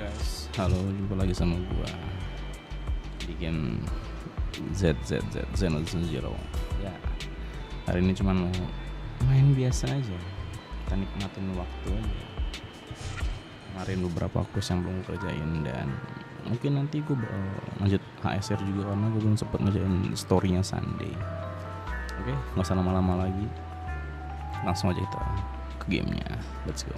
guys, halo, jumpa lagi sama gua di game ZZZ Zero. Ya, hari ini cuman mau main biasa aja, kita nikmatin waktu aja. Kemarin beberapa quest yang belum kerjain, dan mungkin nanti gue lanjut HSR juga karena gue belum sempet ngerjain storynya Sunday. Oke, nggak usah lama-lama lagi, langsung aja kita ke gamenya. Let's go.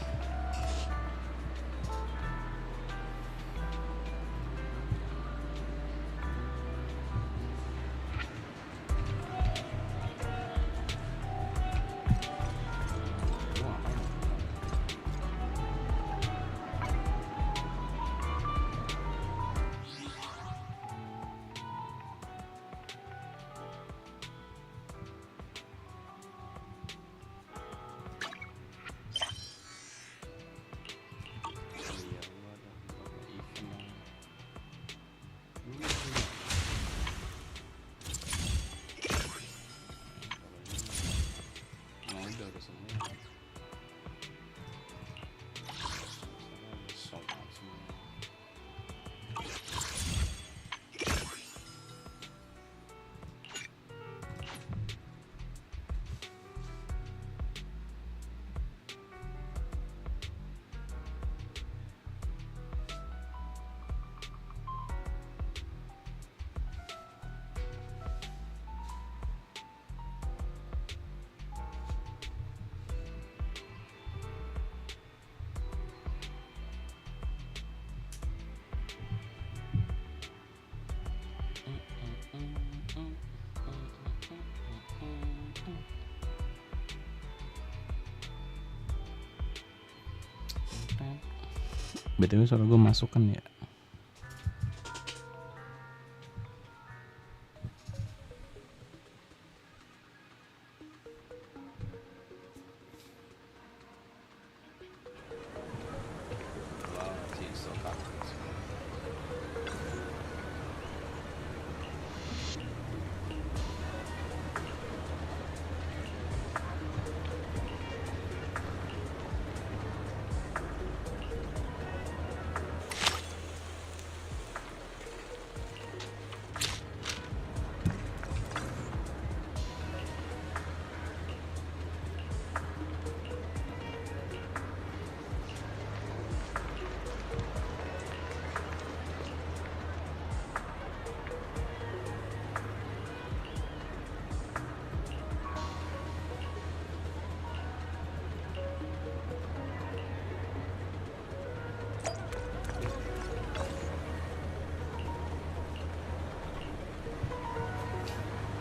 BTW suara gue masuk kan ya?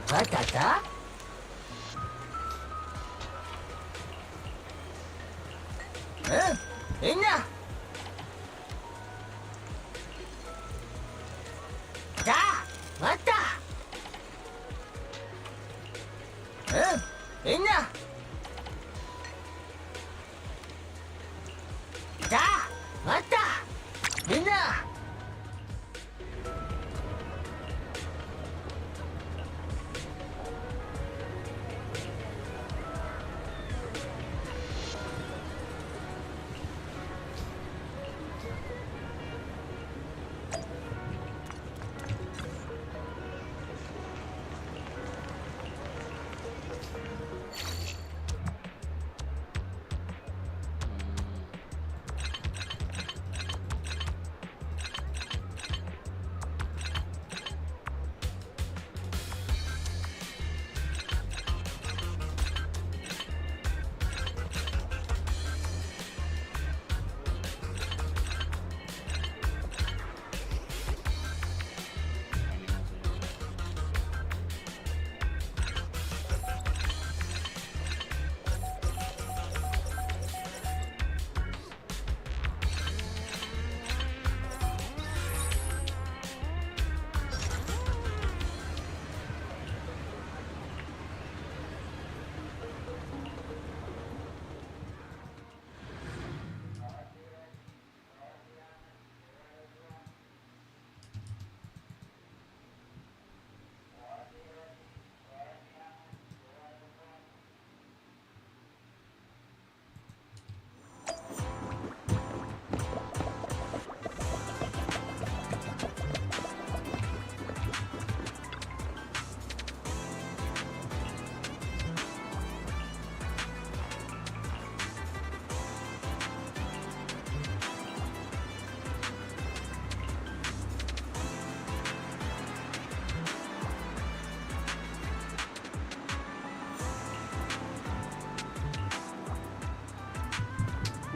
Kakak? Ini. Kak, mata. Ini. Kak, mata. Ini.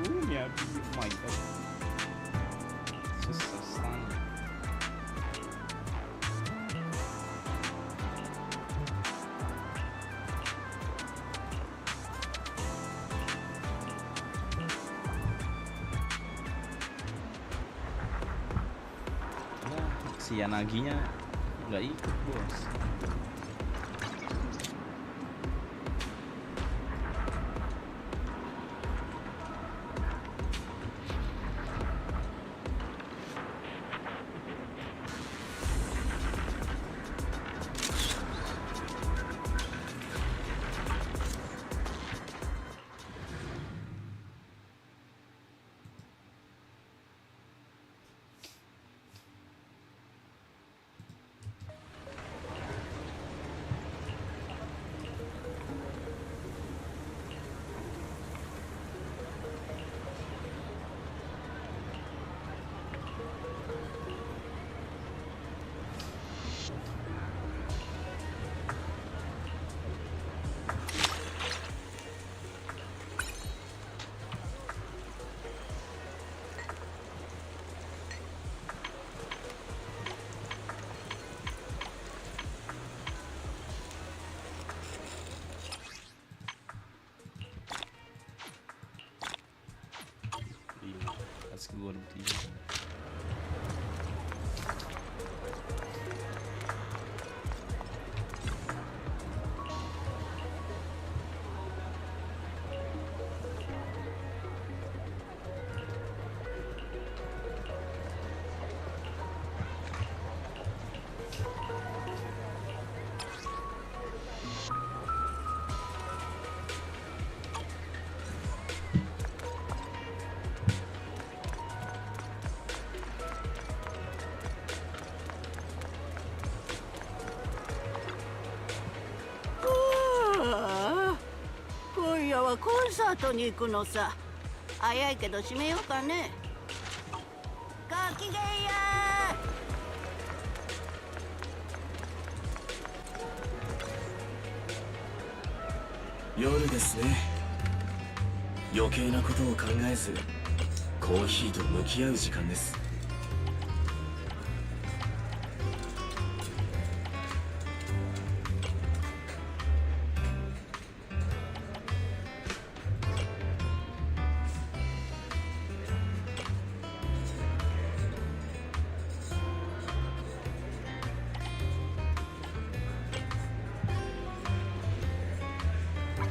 Miyabi, oh my god. It's just so stunning. Ya, si Yanaginya nggak ikut bos. Let's go to the今夜はコンサートに行くのさ。早いけど閉めようかね。ごきげんよ夜ですね。余計なことを考えずコーヒーと向き合う時間です。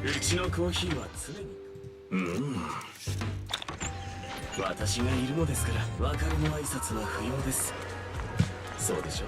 うちのコーヒーは常に私がいるのですから別れの挨拶は不要です。そうでしょ。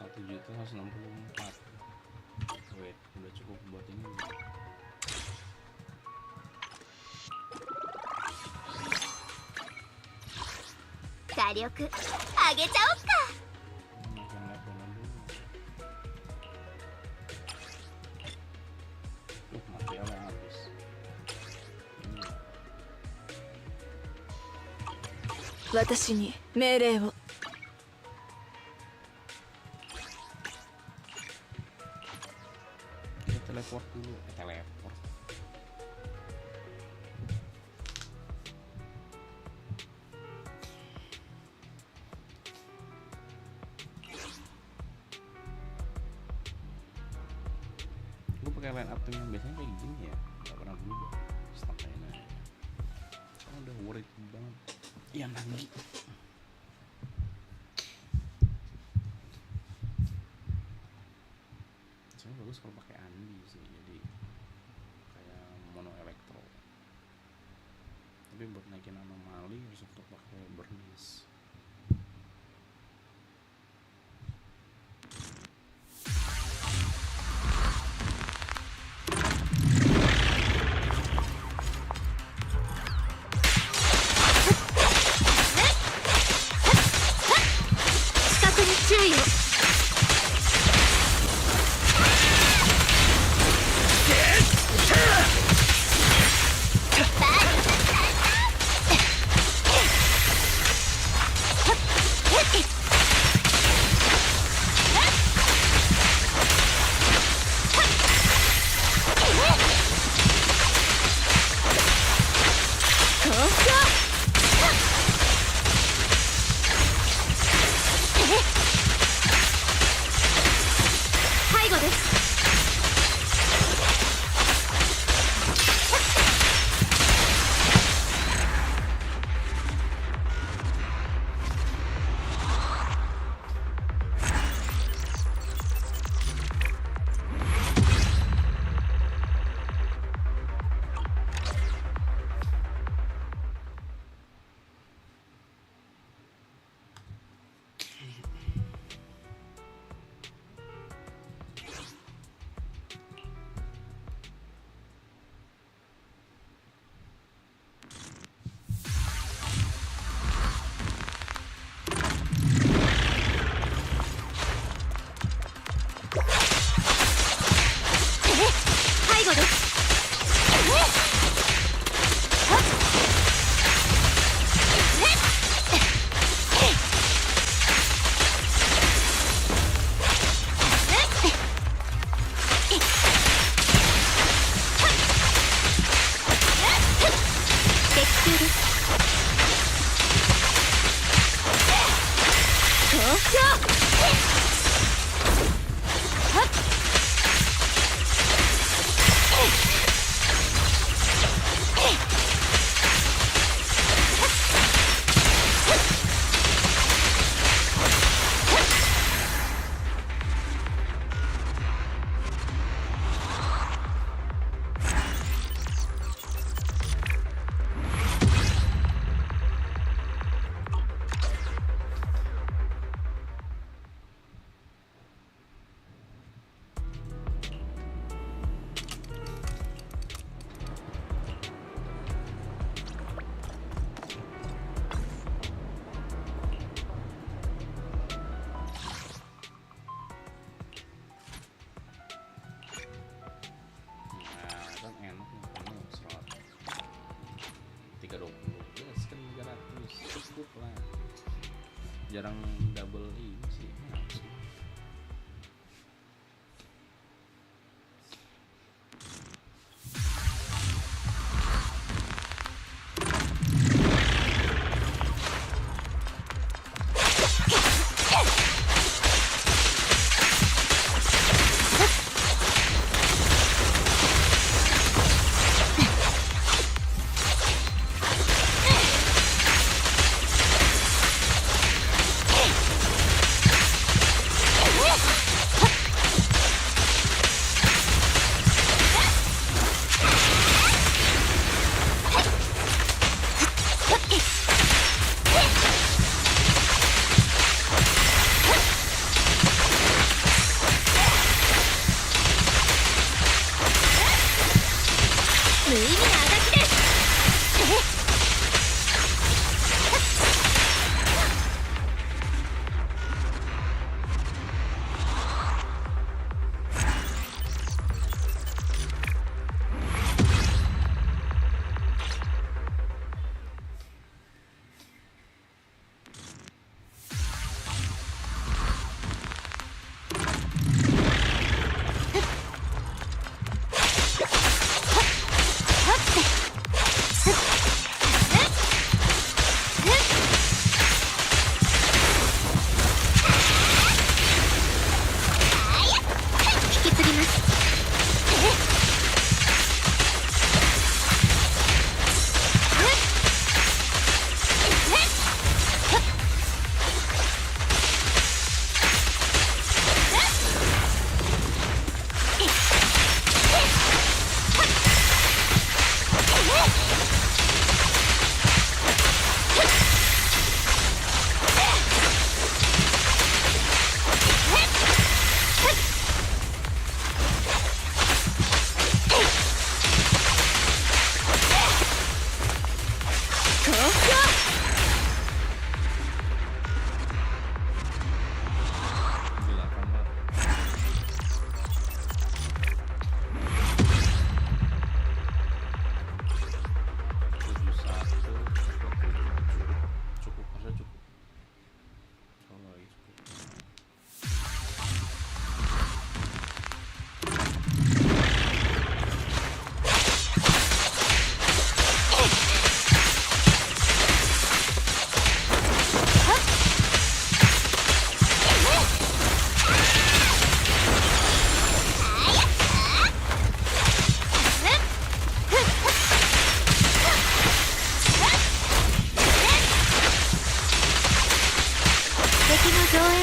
Rp1.164.000. Wait, udah cukup buat ini. 火力上げちゃおっか。Makan level dulu. 私に命令を。Kita teleport dulu, teleport. Gue pakai line up tuh yang biasanya kayak gini ya, nggak pernah berubah. Stuck aja aja. Soalnya udah worried banget. Iya nanti. Soalnya bagus kalau pakai andi sih, jadi kayak mono elektro. Tapi buat naikin anomali harus untuk pakai bernis. Jarang double ini sih.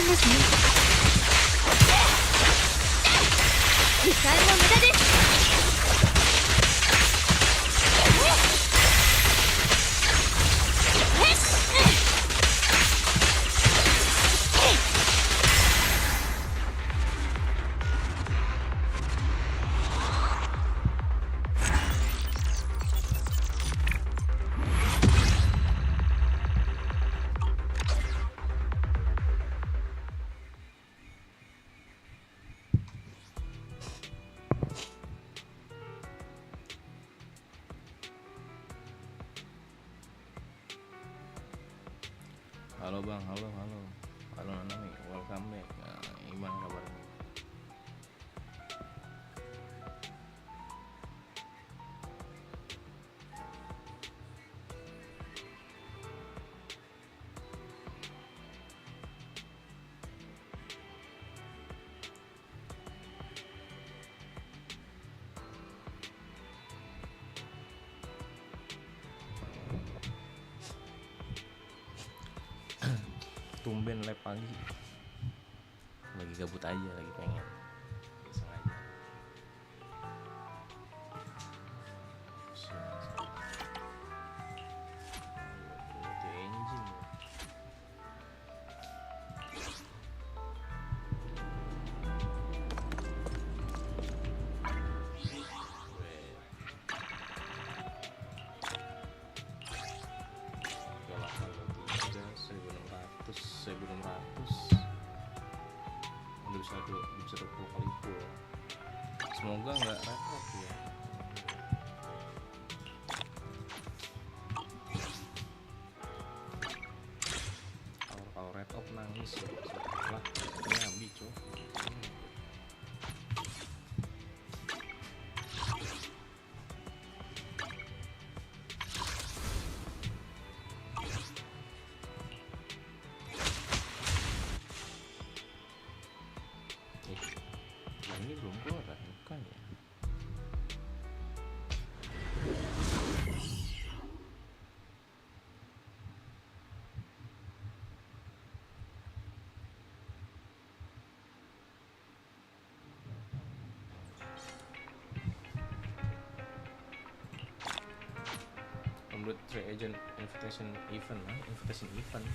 ますね。時間の無駄です。Halo bang, halo Nami, welcome back. Gimana kabarnya? Tumben lab pagi, lagi gabut aja, lagi pengen iseng aja. Itu engine ya. Udah bisa 20 kali full. Semoga nggak repot ya. Kalau red off nangis ya. Lah, nyambi coy. Ini belum keluar kan? Bukan ya? Complete 3 agent invitation event, invitation event.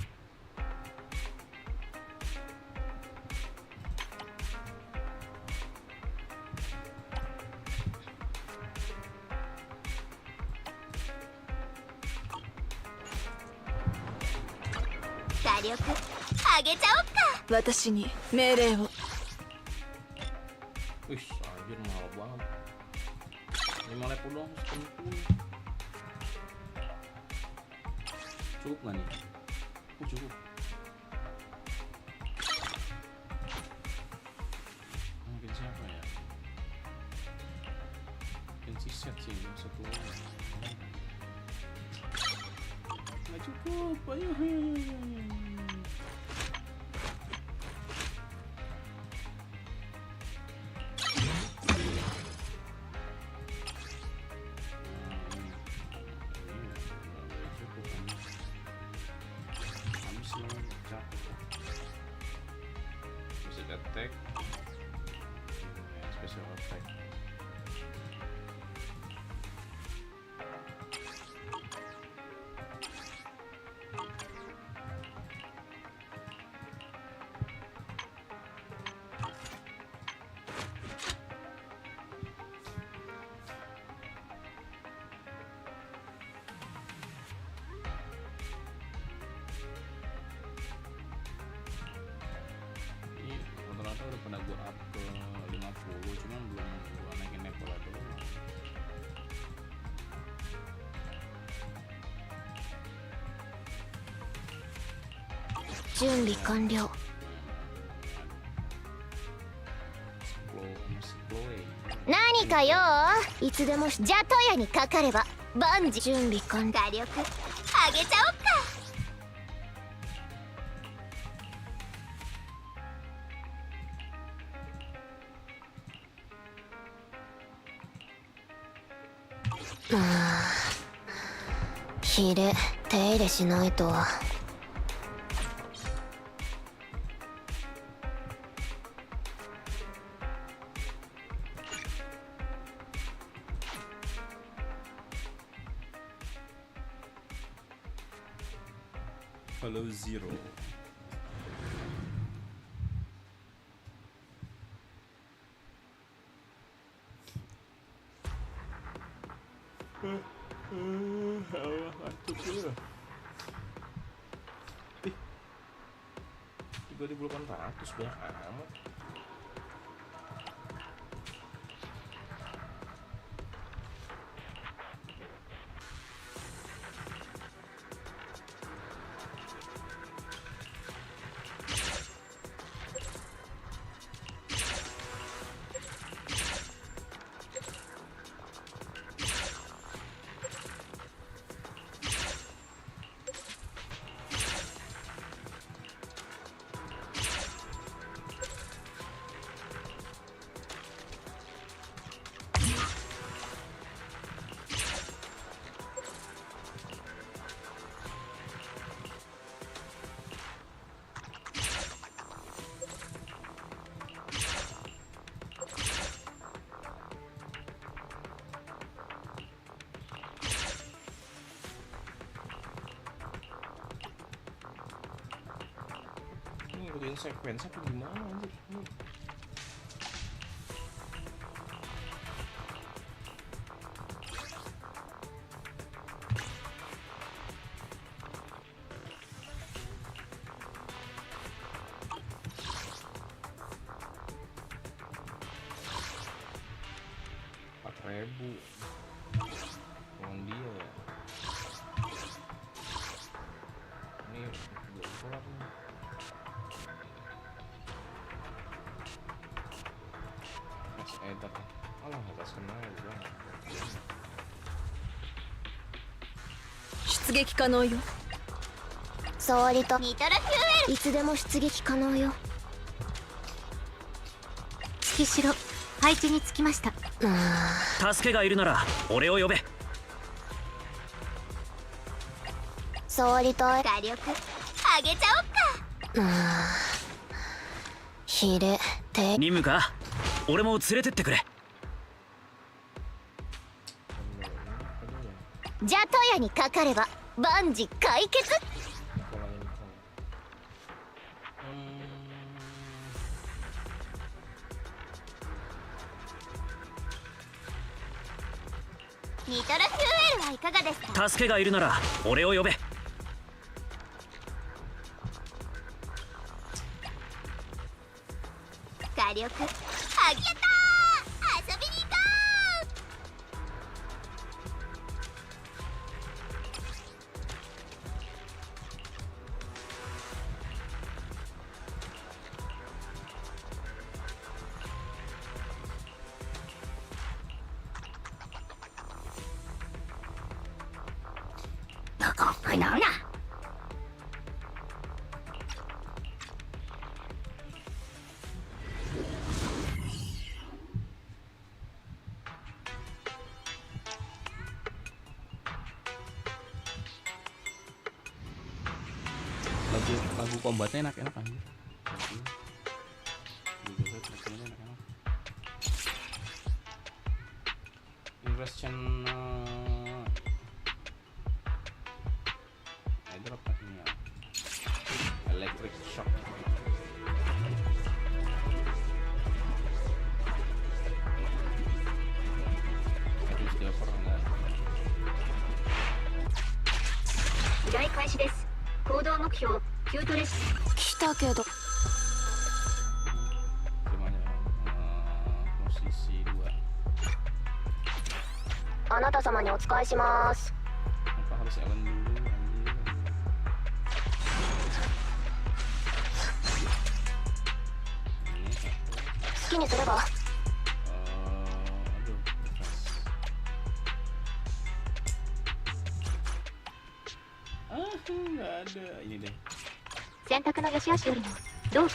Watashi ni meirei wo. Wih, anjir mahal banget. 5 lap udah setengah. Cukup nggak nih? Cukup. Mungkin siapa ya? Mungkin si set sih, satu orang. Nggak cukup, ayo. Basic attack, special attack. Rata-rata udah pernah gue up ke 50, cuman belum gue naikin level dulu. Junbi kanryou. Nani ka yo? いつでもじゃとやにかかれば万事準備完了。火力上げちゃおっか。火で手入れしないと。Follow zero. Ngantuk ya. 3.800 banyak amat. Ngikutin sequence apa gimana anjir? Ribu uang dia ya. Ini belum kelar nih. Mas Eder, alah atas kenal juga. 出撃可能よ。総理とニトロフューエルいつでも出撃可能よ。月城配置につきました。助けがいるなら俺を呼べ。総理と火力上げちゃおっか。ひれて任務か、俺も連れてってくれ。じゃとやにかかれば万事解決。ニトロフューエルはいかがですか。助けがいるなら俺を呼べ。火力上げたー。遊びに行こう。ここのな。Lagu combatnya enak-enak aja. Invest channel drop ini ya. Electric shock. Harus dioper enggak? 依頼開始です。行動目標9トレス。来たけど。 Posisi 2. あなた様にお仕えします。 Apa harus Ellen dulu anjir. Ini satu. 好きにすれば。 Aduh, nggak ada. Ini deh. 選択の良し悪しよりもどう。 Aduh.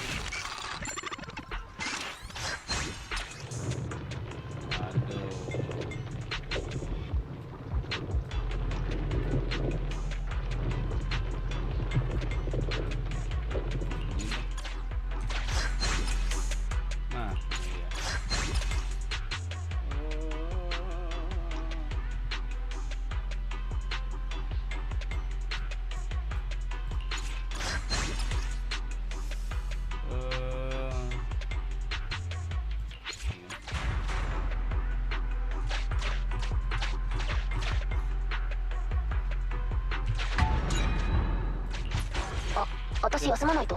Nah, ini dia. 私休まないと。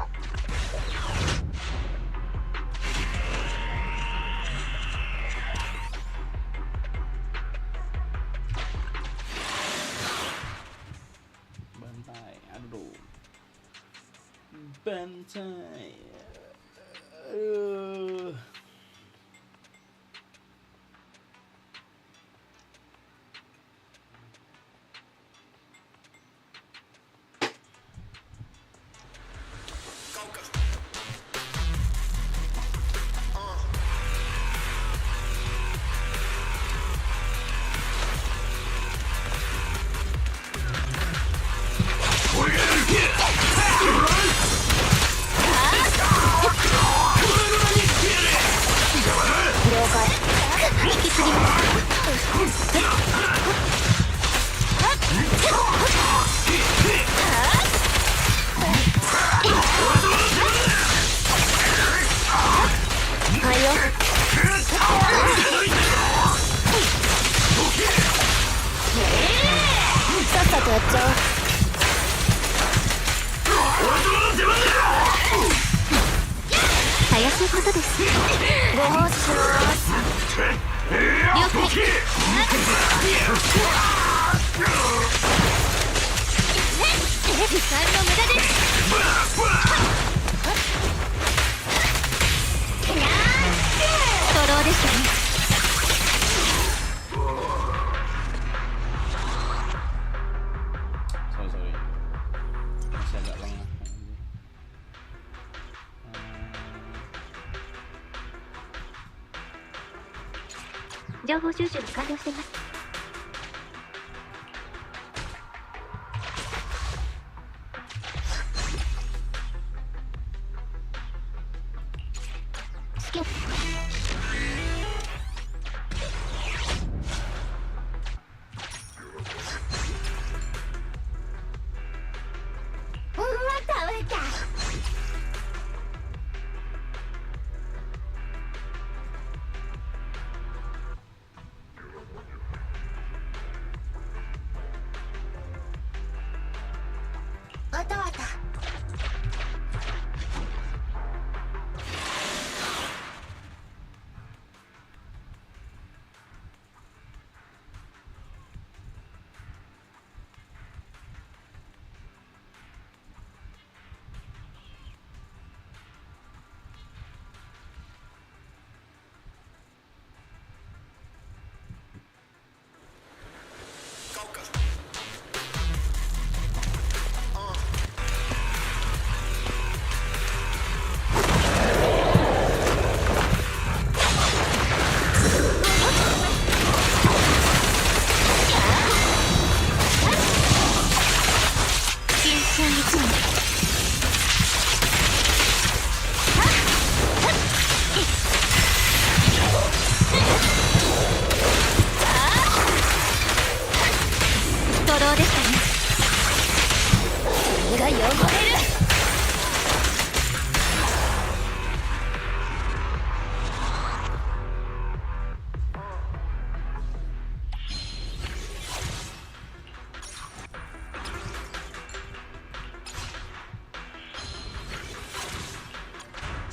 Bantai, aduh. Bantai. Aduh.さっさとやっちゃおう。怪しいことです。ご奉仕します。了解。時間の無駄です。初老でしたね。Sorry. Masih agak lengah. 情報収集が完了しています。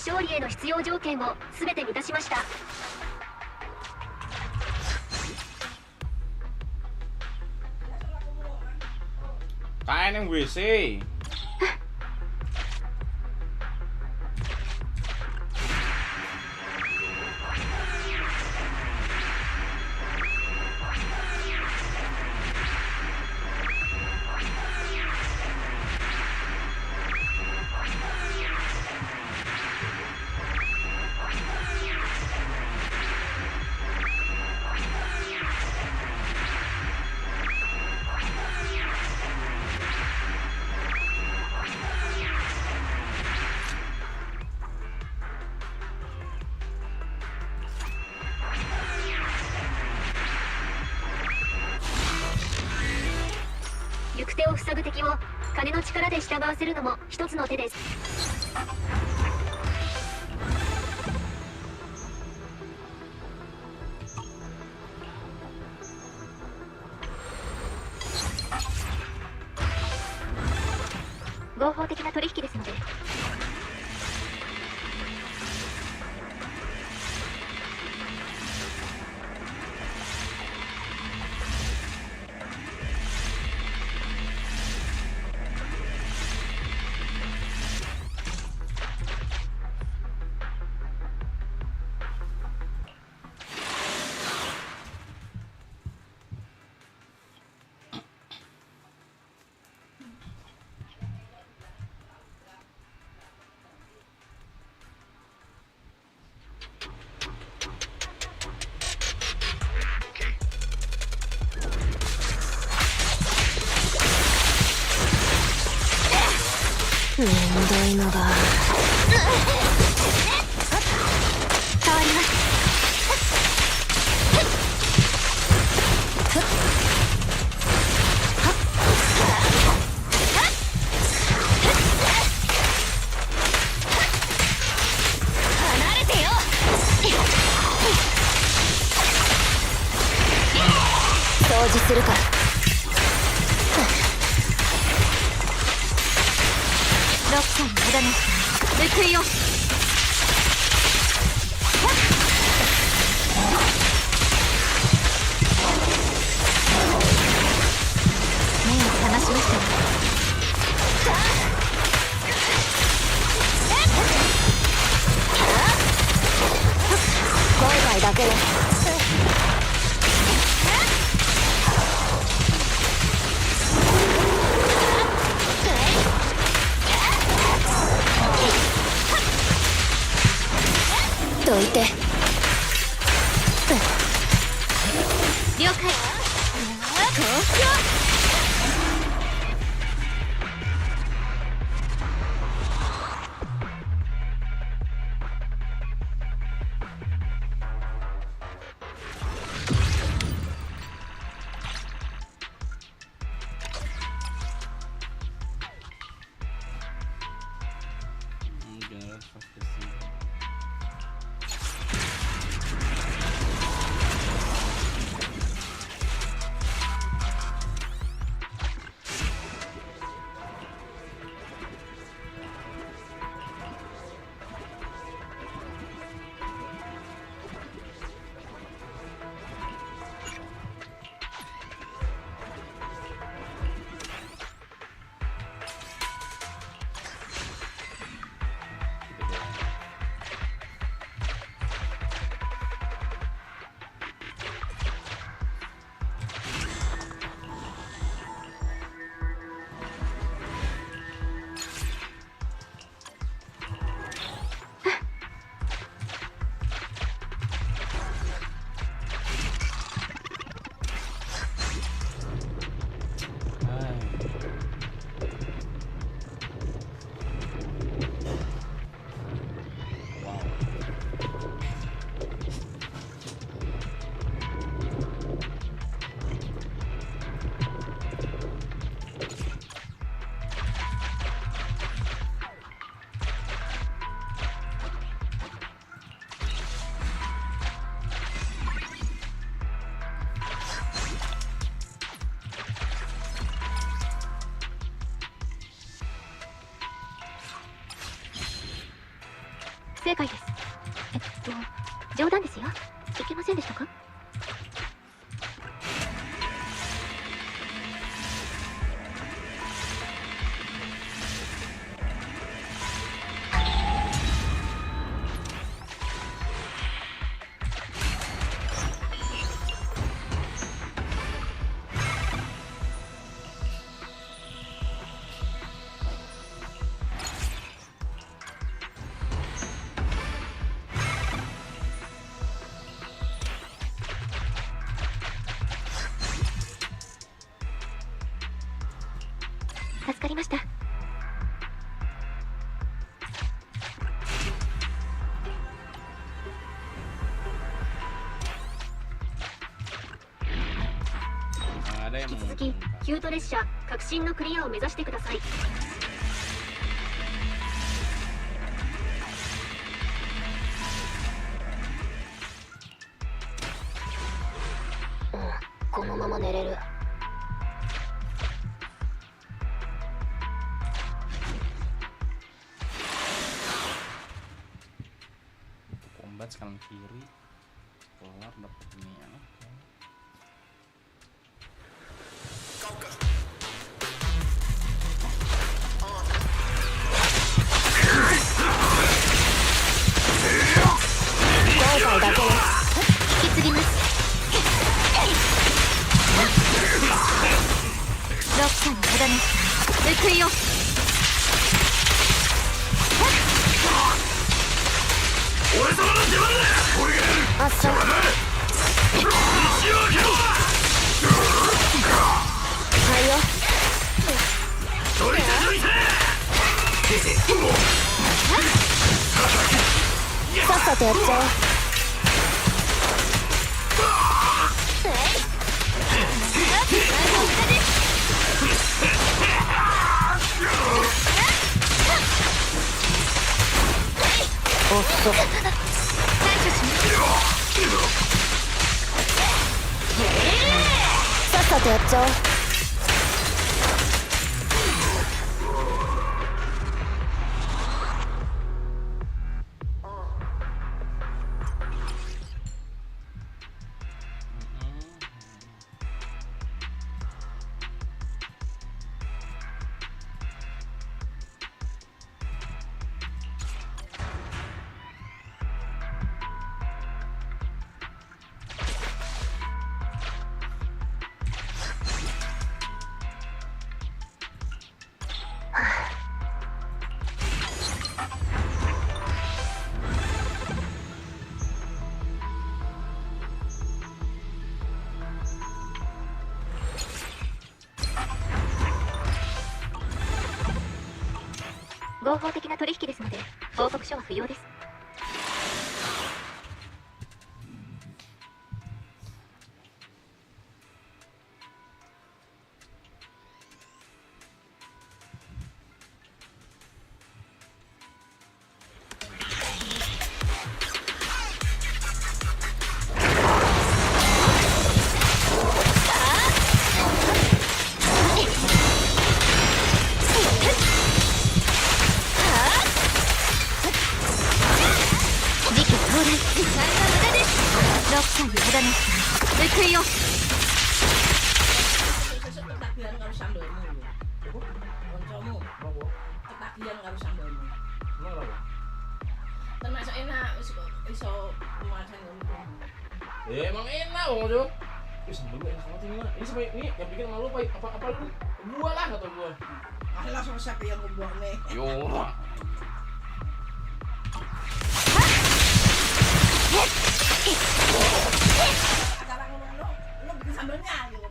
勝利への必要条件をすべて満たしました。Kain yang WC.行く手を塞ぐ敵を金の力で従わせるのも一つの手です。合合法的な取引ですので。めんどいのが変わります。離れてよ。掃除するから。ロッカーにただなし報いよ。目を覚ましましたね。今回だけね。どいて。了解。正解です。冗談ですよ。いけませんでしたか？助かりました。引き続きキュート列車革新のクリアを目指してください。このまま寝れる。touch kanan kiri. Keluar dapet ini ya.さっさとやっちゃおう。おっと。さっさとやっちゃおう。合法的な取引ですので報告書は不要です。Ketagihan karo sambalmu. Termasuk enak iso rumahan ngono. Emang enak wong Jo. Sambal enak banget ini mah. Ini sampai ini yang bikin malu apa lu? Gua lah kata gua. Ah langsung siapa yang ngomongnya. Yo. Acara ngono lu bikin sambalnya gitu.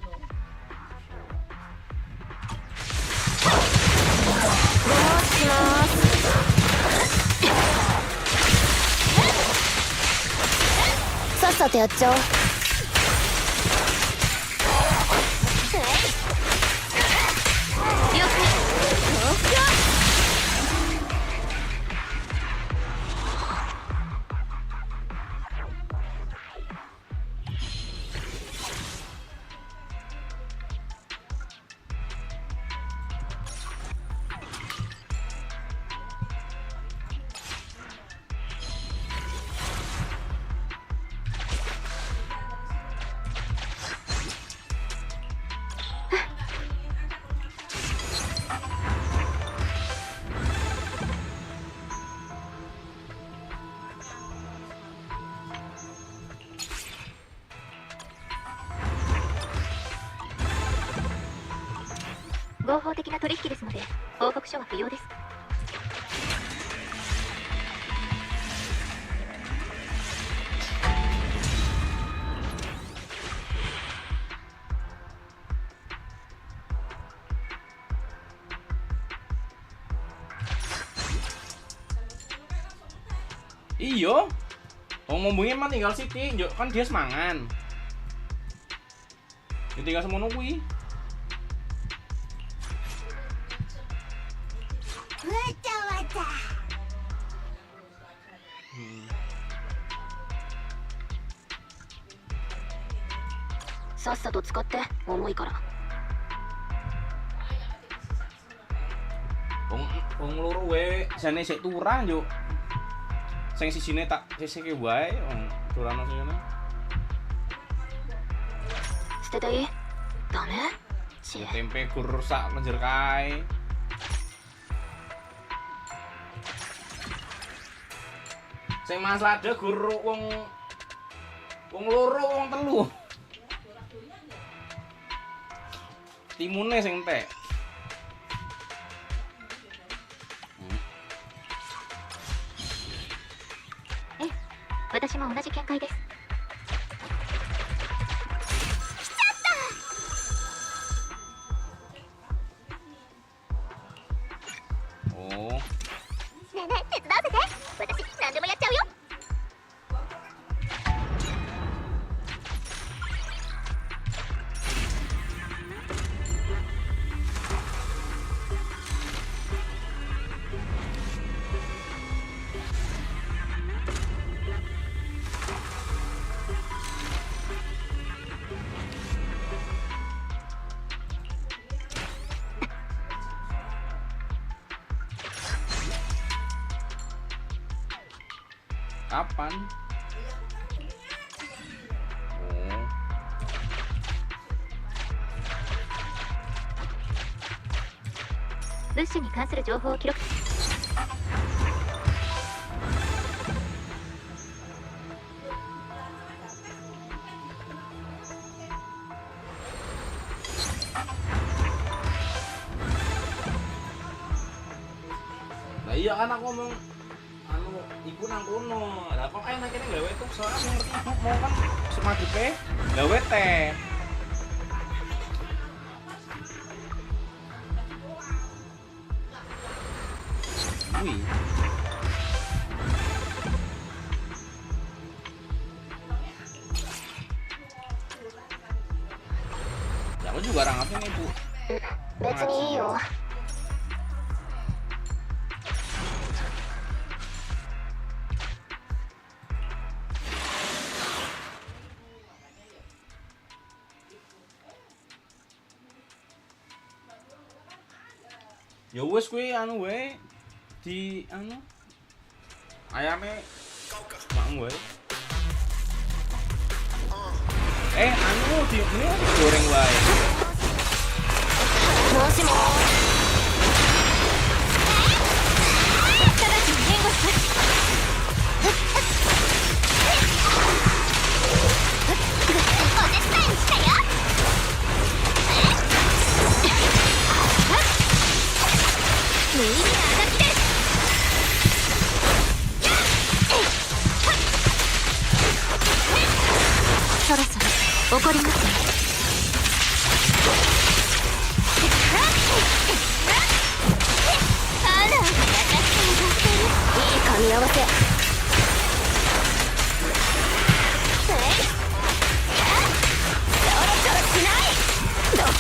さっさとやっちゃおう。合法的な取引ですので報告書は不要です。Iyo. Oh ngomongnya mah tinggal Siti, kan dia semangan. Ya tinggal semono kuwi.さっさと使って重いから。Wong loro we jane sik turah yo. Sing sijine tak sisihke wae wong durano sing ngene. 捨てたいダメ Ya tempe gur rusak lenjer kae. Sing masalah ada gur wong loro wong telu. Timune sing entek. 私も同じ見解です Oh. ねえねえ手伝わせて私何でもやっちゃうよ Kapan? Oh. 物資に関する情報を記録 Lah iya kan aku ngomong anu iku nang kono. Lah kok enak kene gawe tuh soalnya ngerti ibu mau kan semaduke gawe teh. Wih. Ya aku juga orang apa nih bu? 別にいいよ Ya wes kuwi anu wae di anu ayame mak wae. Anu di ini goreng wae. もしも直ちに援護すお手伝いに来たよみんな当たってそろそろ怒りますね あら、優しくいい噛み合わせ。そろそろしないどけ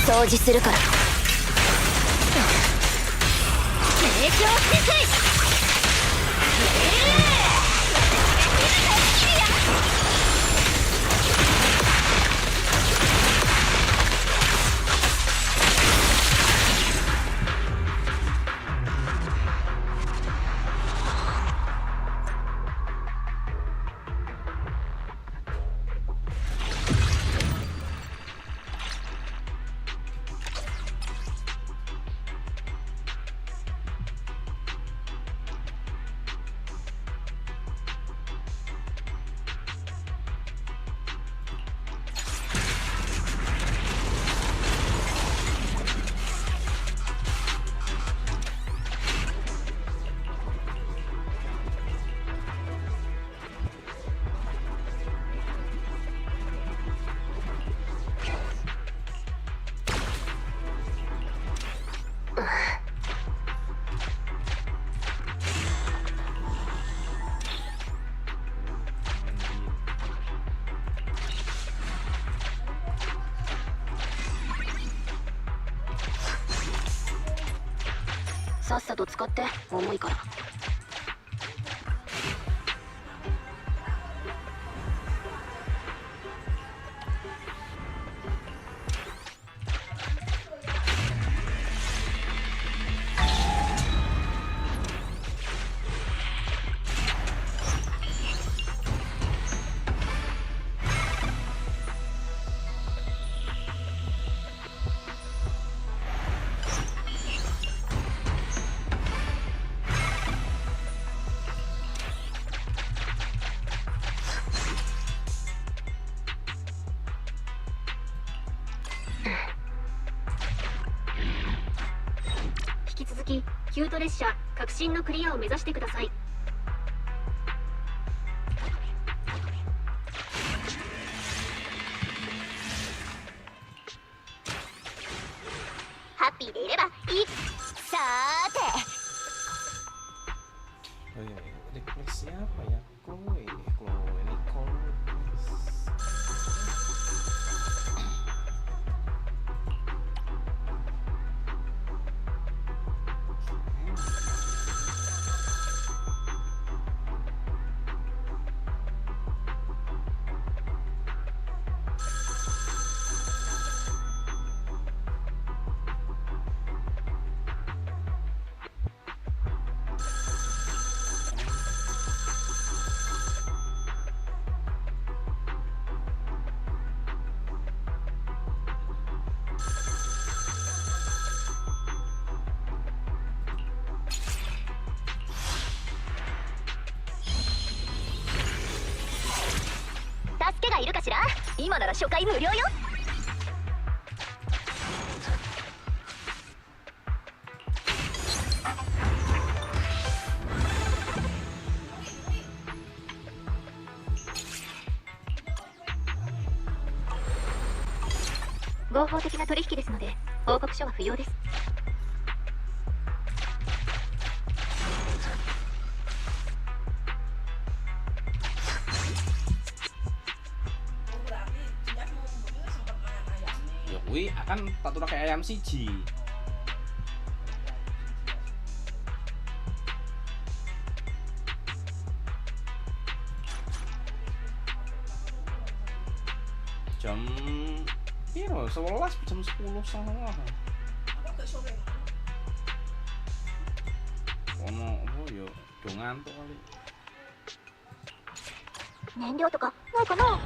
掃除するから成長してくいさっさと使って重いから Nah 続きキュート列車革新のクリアを目指してください。ハッピーでいればいい。さーて Oh iya, request siapa ya? Chloe, Nicole.がいるかしら。今なら初回無料よ。合法的な取引ですので報告書は不要です。Ya kuwi akan tak turun kayak ayam siji. Jam piro? 11 jam 10 salah. Ono apa yo do ngantuk kali. 燃料とかないかな。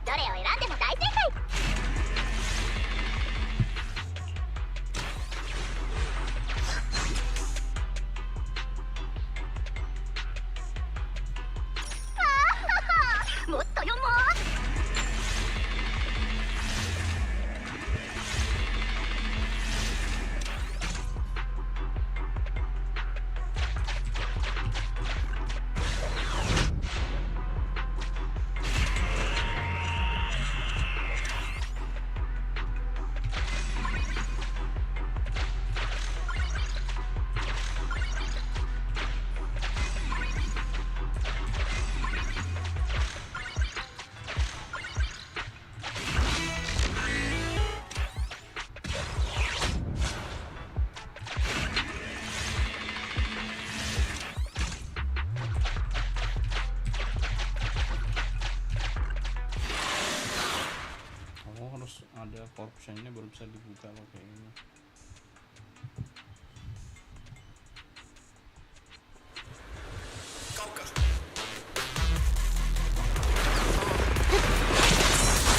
どれを選んでも大正解。もっと読もう。Harus ada corruptionnya baru bisa dibuka loh kayak gini.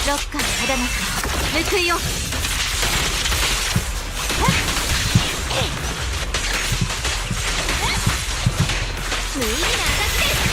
Locker adalah報いよ。無意味な形です。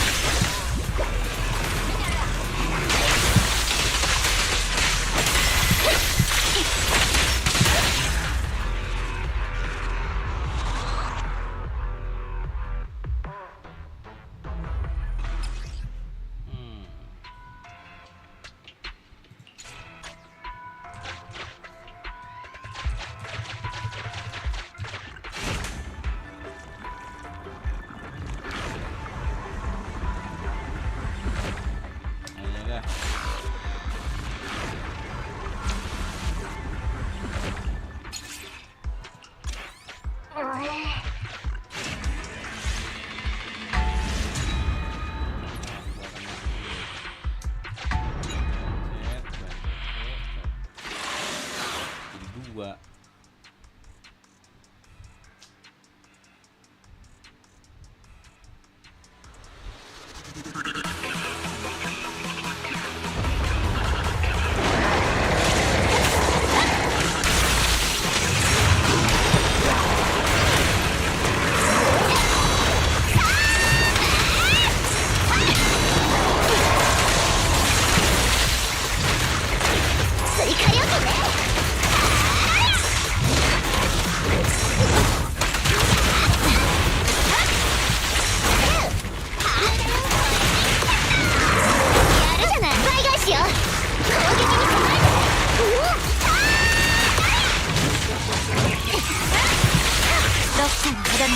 報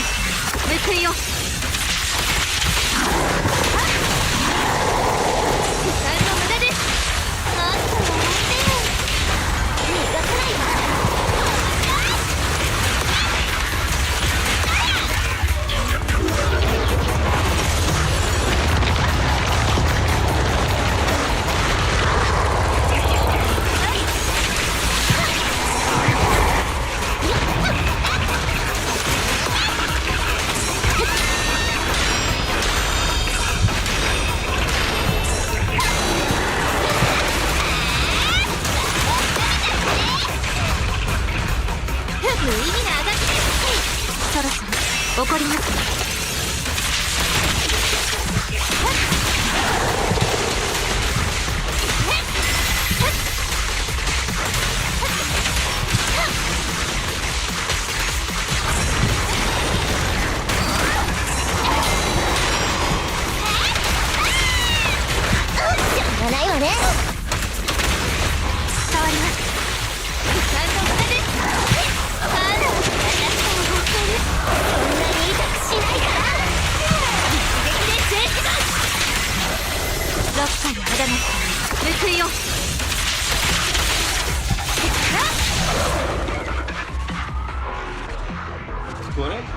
いよ。時間の無駄です。あんたは待って逃がさないわ。無意味なあがきです。そろそろ怒りますね。しょうがないわね。変わります。時間の無駄です。あら、私も本当にそんなに痛くしないから。一撃で制します。6回の仇の報いよ。Goreng.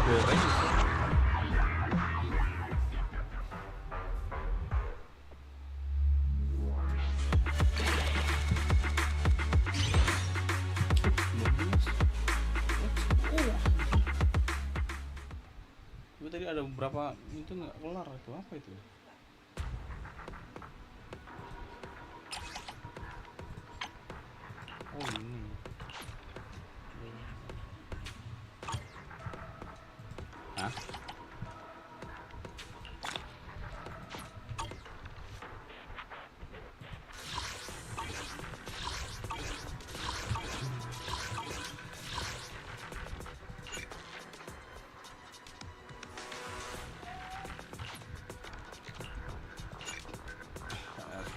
Tapi tadi ada beberapa itu nggak kelar, itu apa itu? Oh ini. Hah?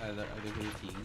Ada dari 3.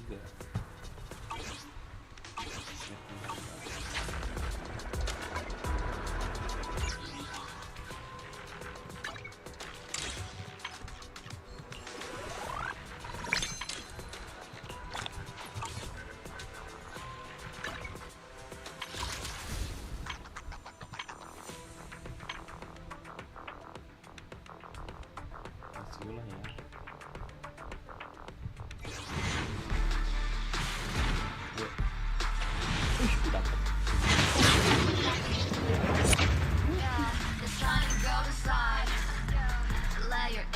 Lah ya.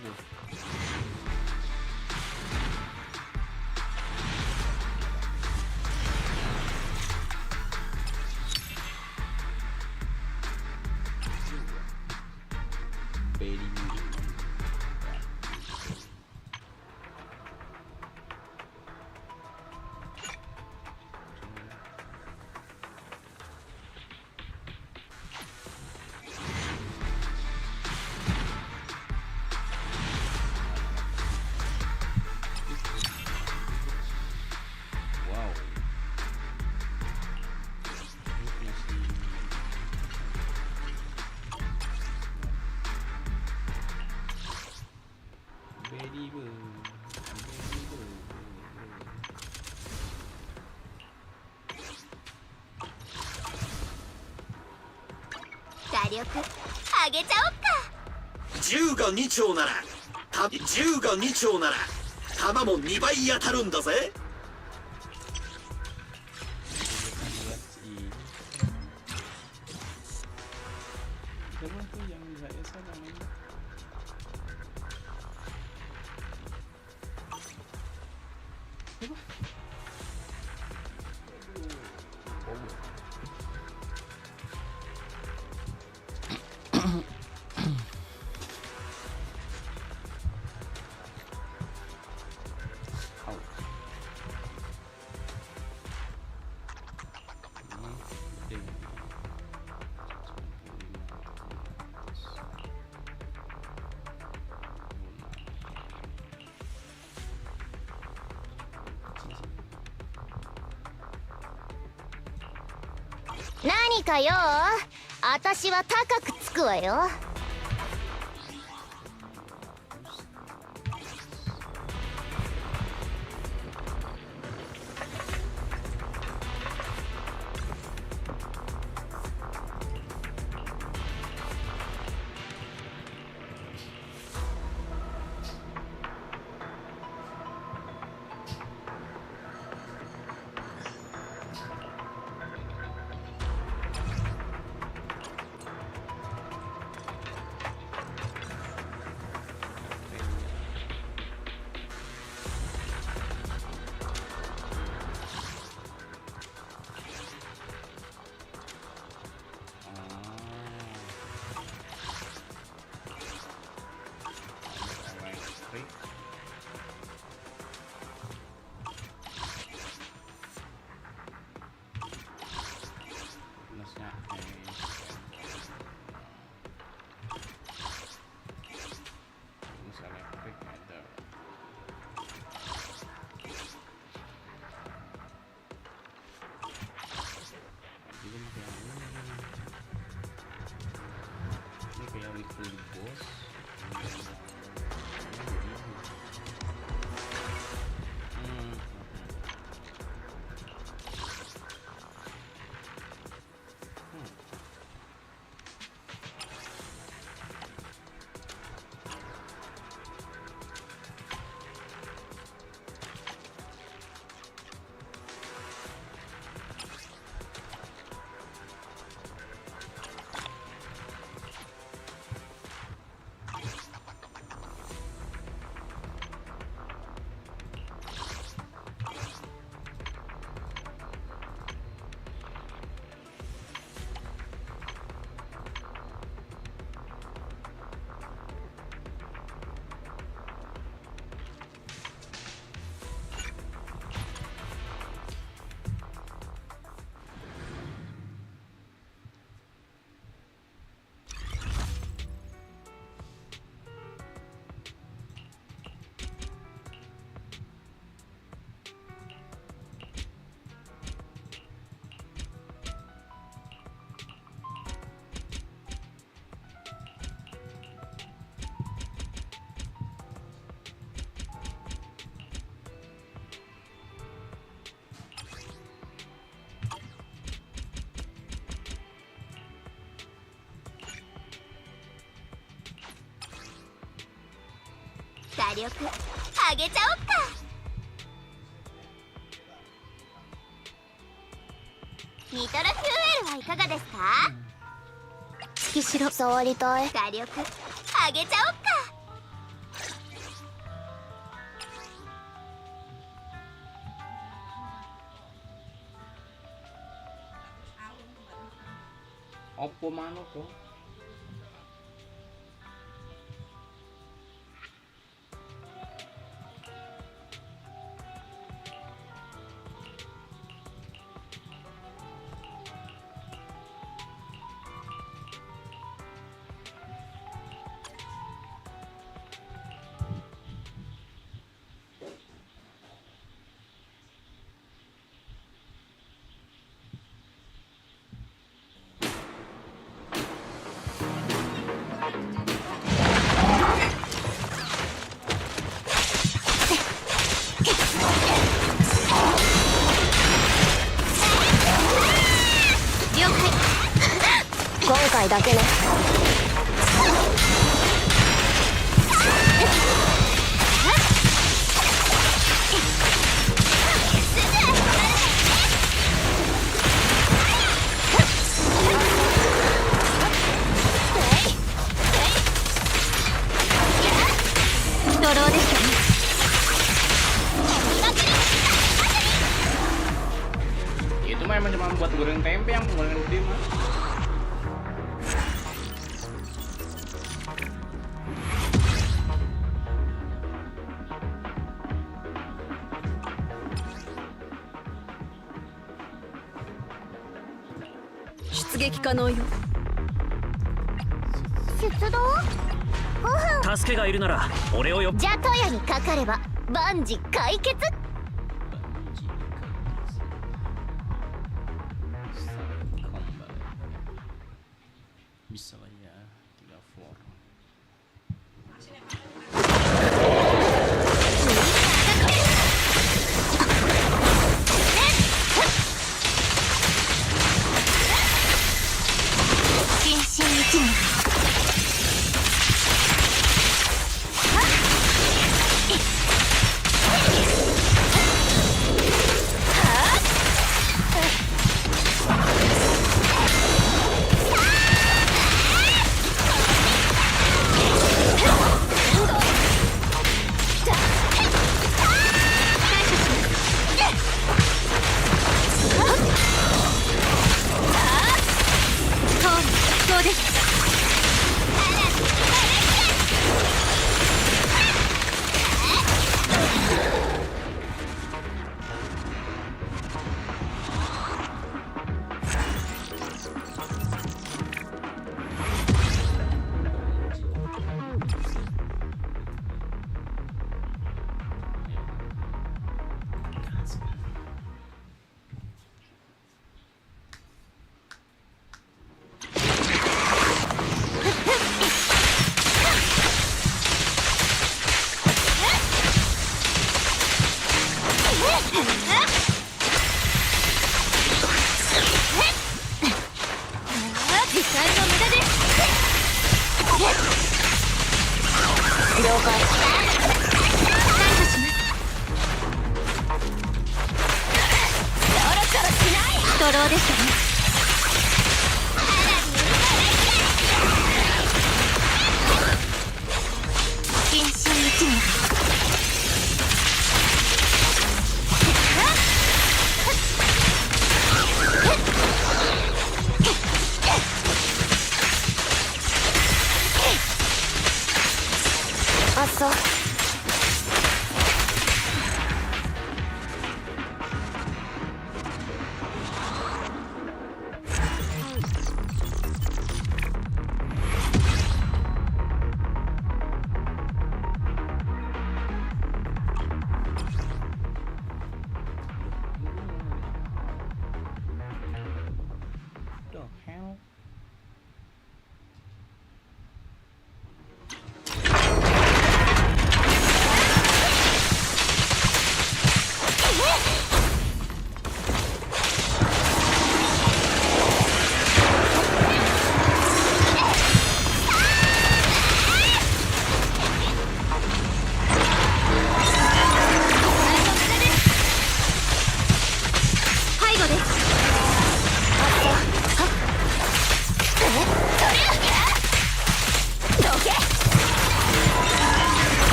bro. Baby. Wow. Ini masih baby bro. Baby bro. 火力上げちゃおっか。銃が2丁なら銃が2丁なら弾も2倍当たるんだぜ。 Siapa tuh yang saya sadar?何かよ、私は高くつくわよ。火力上げちゃおっか。ニトロフューエルはいかがですか？月城触りたい。火力上げちゃおっか。Oppo manuk tuh.今回だけね。ドローですよね。Itu mah emang cuma buat goreng tempe yang goreng gede mah. Sudo? 助けがいるなら俺をよ。じゃとやにかかれば万事解決。Bisa lah ya 3 floor.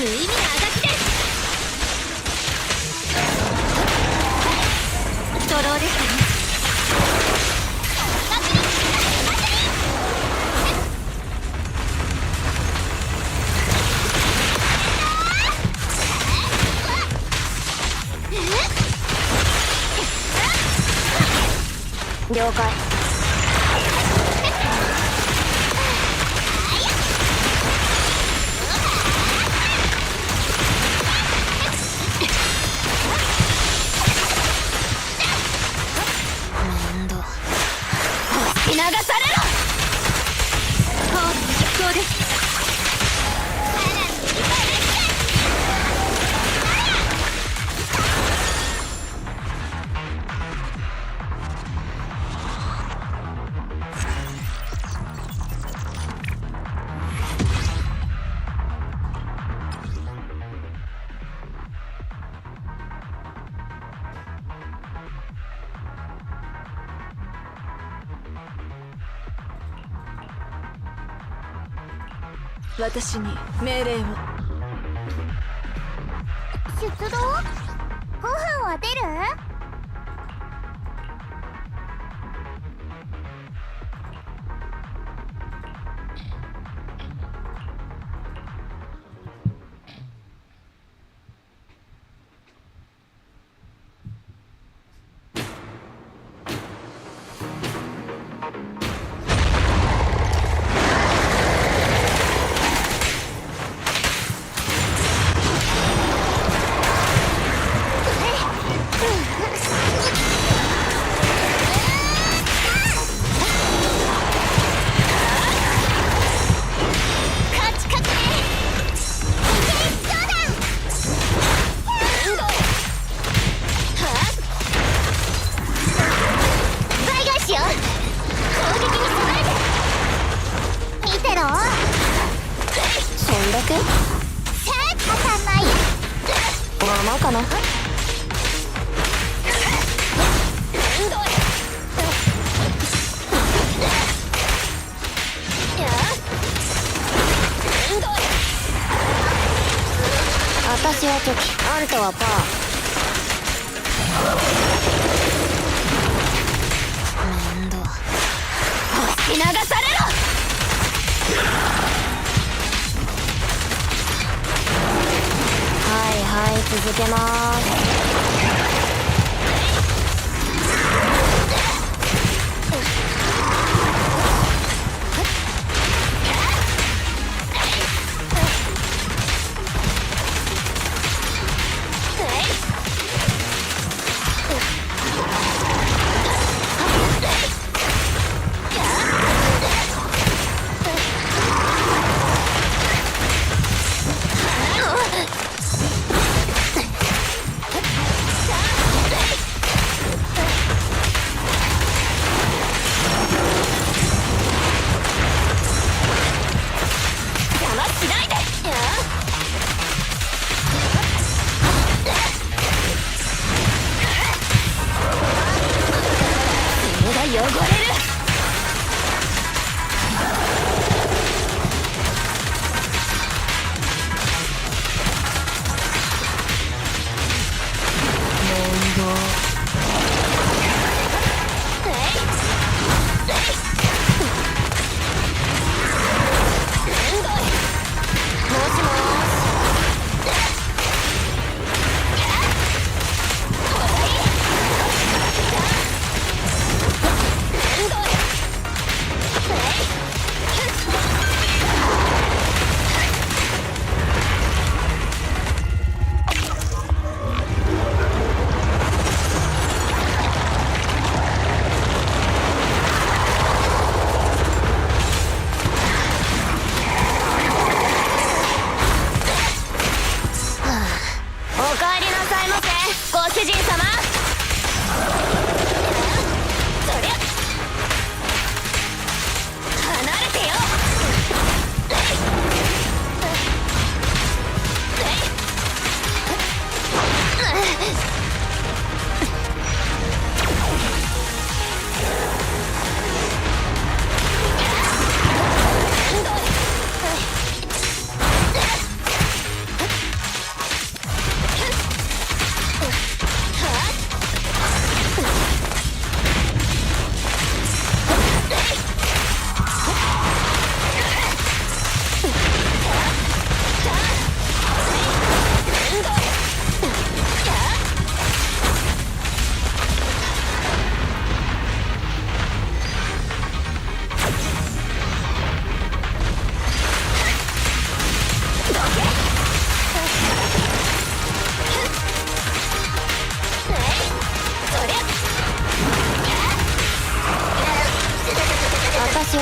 無意味なあがきです。ストローですかね。了解。面倒。押し流されろ。コース実行です。私に命令を。出動？ご飯は出る？かな。私はチョキ、あんたはパー。面倒。押し流されろ。はいはい、続けまーす。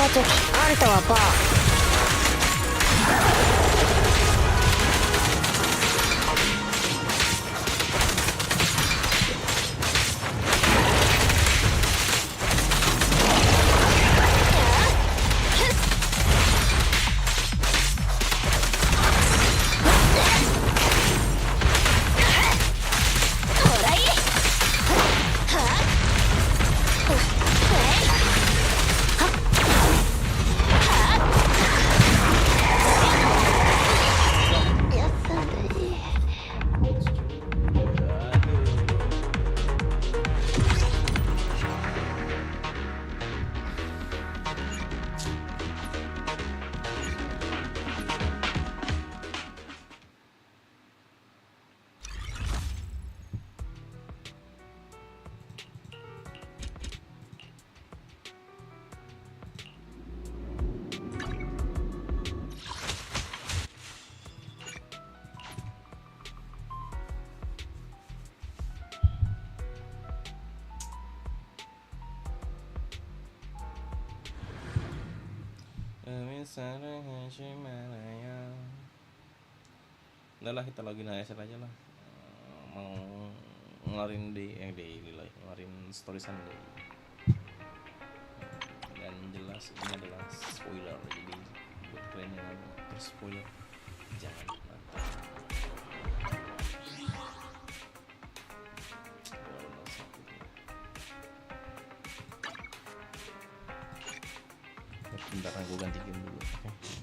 はチョキ、あんたはパー。Udah lah, kita login ASL aja lah. Mau ngeluarin daily lah, ngeluarin story Sunday. Dan jelas ini adalah spoiler, jadi buat kalian yang terspoiler jangan nonton. Bentar, gue ganti game dulu. Okay.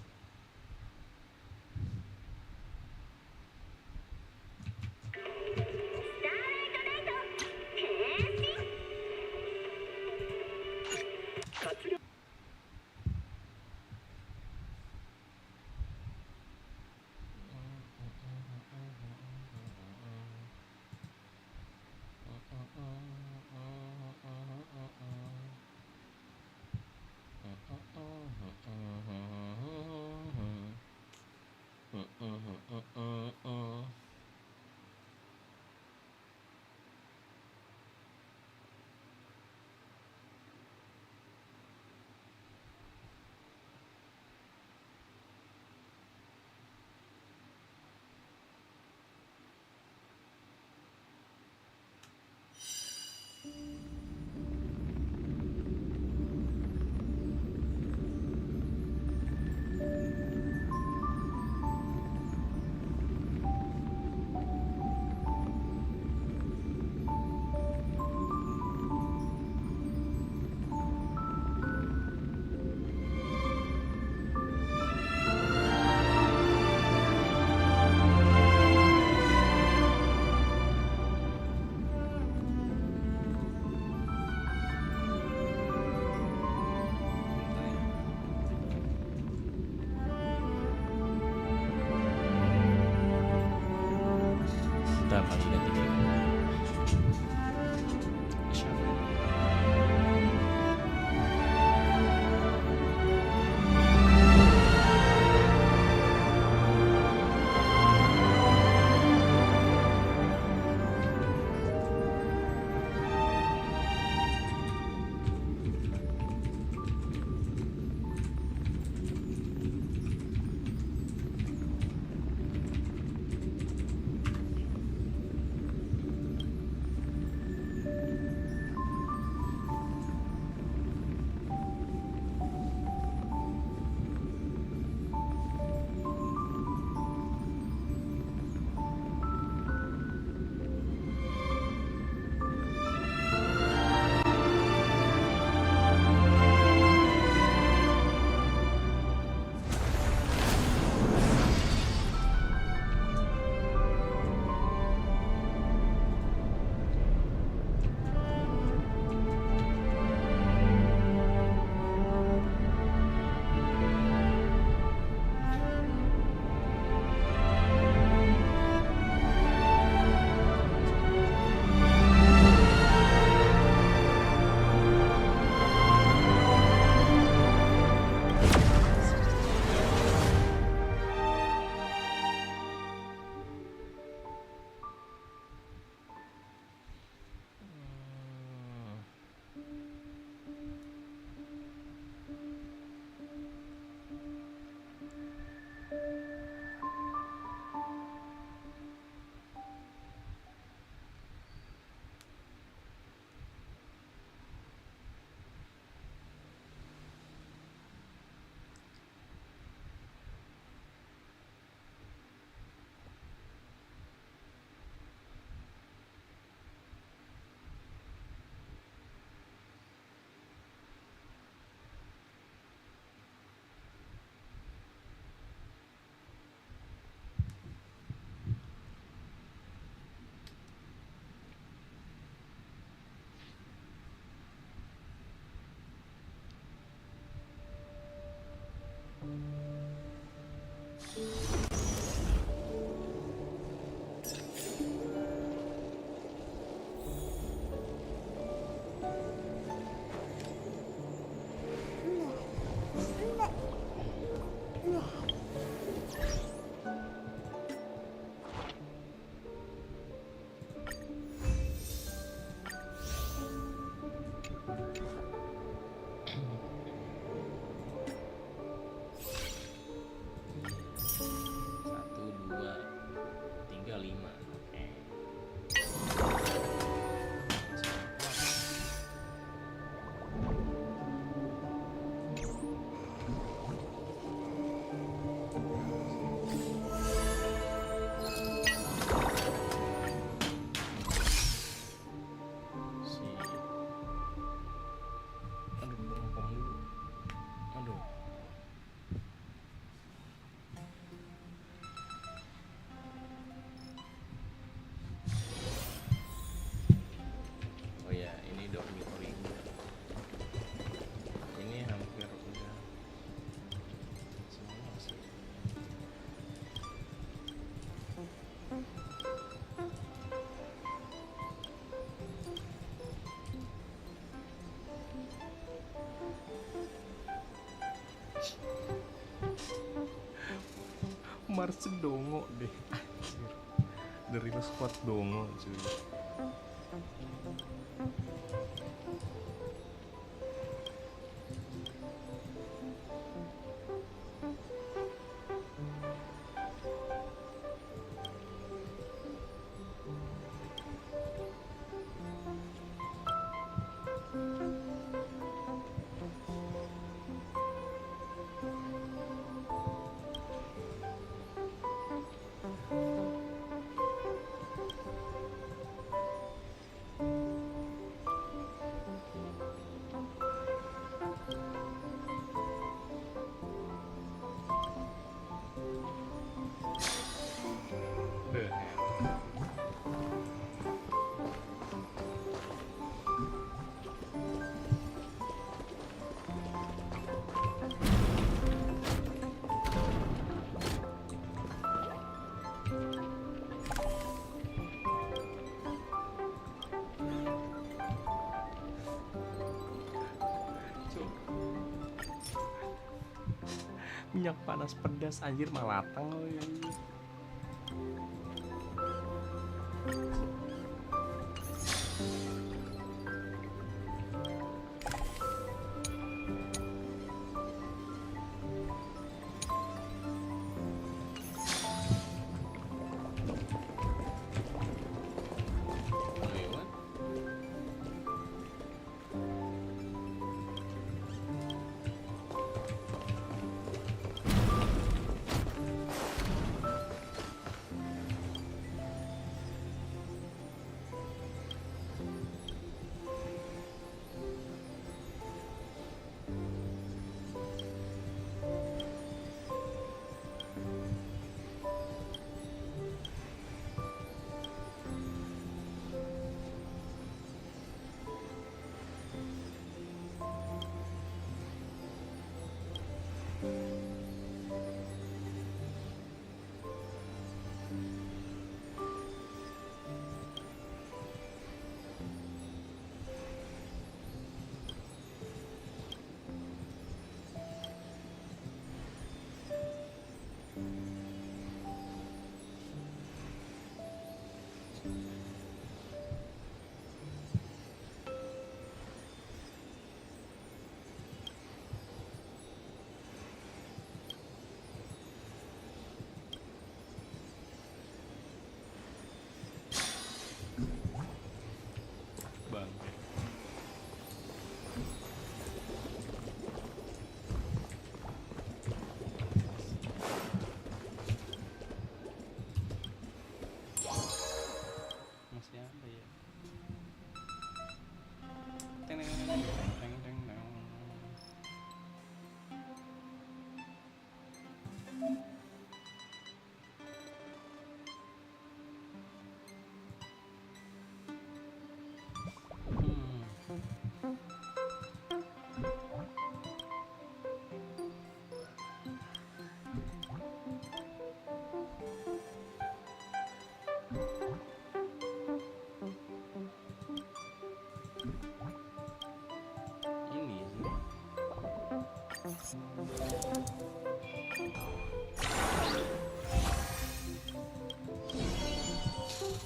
Bentar lagi ganti game. Mars dongo deh. Anjir. The real squad dongo cuy. Minyak panas pedas anjir malatang loh ya.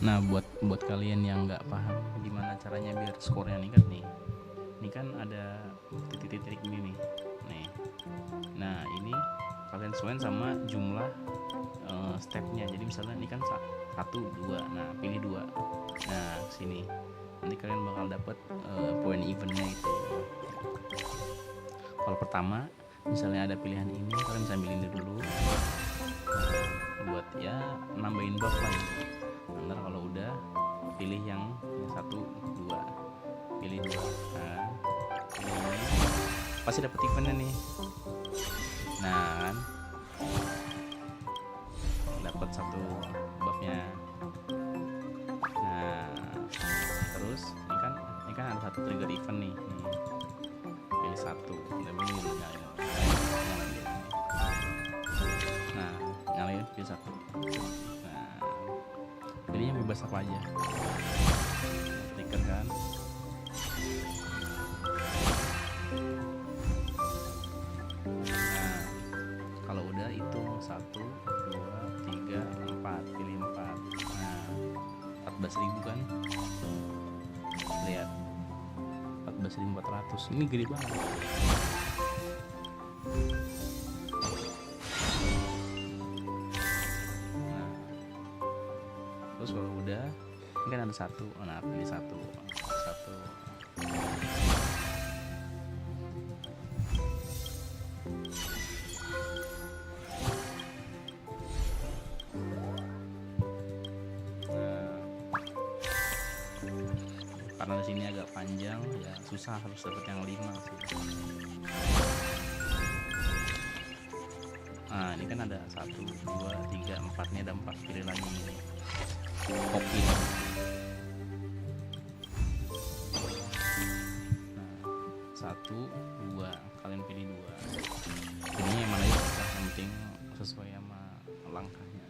Nah, buat kalian yang nggak paham gimana caranya biar skornya ningkat nih, ini kan ada titik-titik ini nih. Nah ini kalian sesuaiin sama jumlah stepnya. Jadi misalnya ini kan 1, 2, nah pilih 2, nah sini nanti kalian bakal dapet poin eventnya itu. Kalau pertama misalnya ada pilihan ini, kalian bisa ambil ini dulu buat ya nambahin buff lah gitu. Ntar kalau udah pilih yang 1, 2, pilih 2, nah ini pasti dapet eventnya nih. Nah kan dapat 1 buffnya. Nah terus ini kan ada 1 trigger event nih. Pilih 1, udah ini nyalain. Nah nyalain pilih 1. Nah pilihnya bebas apa aja, trigger kan. Nah kalau udah hitung 1, 2, 14.000 kan. Lihat 14.400, ini gede banget. Nah, terus kalau udah ini kan ada satu, nah pilih satu. Karena di sini agak panjang ya, susah, harus dapat yang 5 sih. Nah ini kan ada 1, 2, 3, 4, ini ada 4, pilih lagi ini. Oke. Nah 1, 2, kalian pilih 2. Ini yang mana ya, yang penting sesuai sama langkahnya.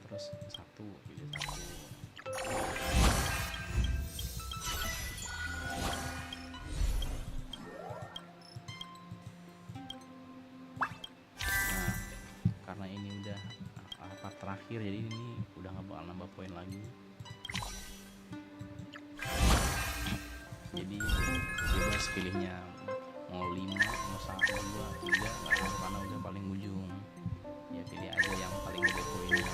Terus 1, pilih 1. Nah, karena ini udah apa terakhir, jadi ini udah nggak bakal nambah poin lagi. Jadi bebas pilihnya mau 5, mau 1, 2, 3, karena udah paling ujung. Ya pilih aja yang paling gede poinnya.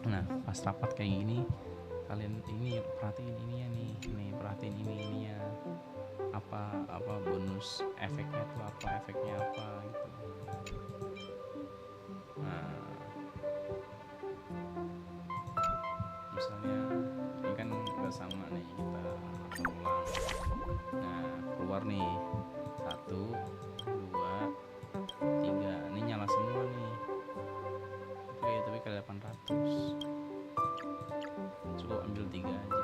Nah pas rapat kayak gini, kalian ini perhatiin ini ya nih, perhatiin ini ya, apa bonus efeknya tuh apa, efeknya apa gitu. Nah misalnya ini kan nggak sama nih, kita ulang. Nah keluar nih 1, 2, 3, ini nyala semua nih. Oke, tapi kali 800 cukup ambil 3 aja.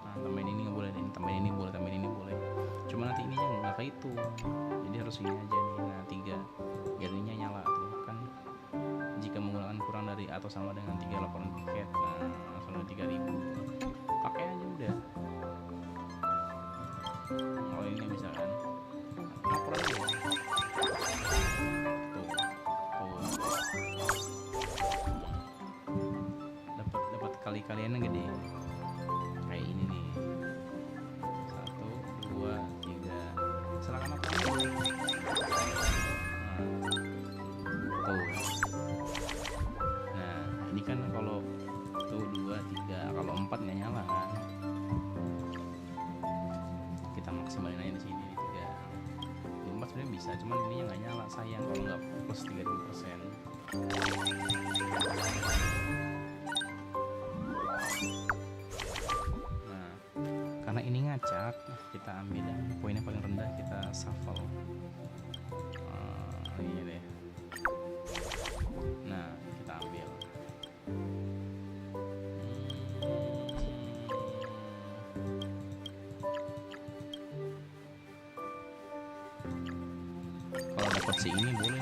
Nah tambahin ini nggak boleh, tambahin ini boleh, tambahin ini boleh, cuma nanti ininya nggak kehitung, jadi harus ini aja nih. Nah 3 jadinya nyala tuh kan, jika menggunakan kurang dari atau sama dengan 3 laporan tiket. Nah langsung 3.000, pakai aja udah. Kalau ini bisa kan laporan aja. Dapat kali-kalian yang gede kayak ini nih. 1, 2, 3, silakan apa? Tuh. Nah ini kan kalau tuh 2, 3, kalau 4 nggak nyala kan. Kita maksimalin aja di sini 3. 4 sebenarnya bisa, cuman ini yang nggak nyala, sayang kalau nggak plus 30%. Nah karena ini ngacak, kita ambil yang poinnya paling rendah, kita shuffle. Ini deh. Nah kita ambil. Kalau dapat si ini boleh.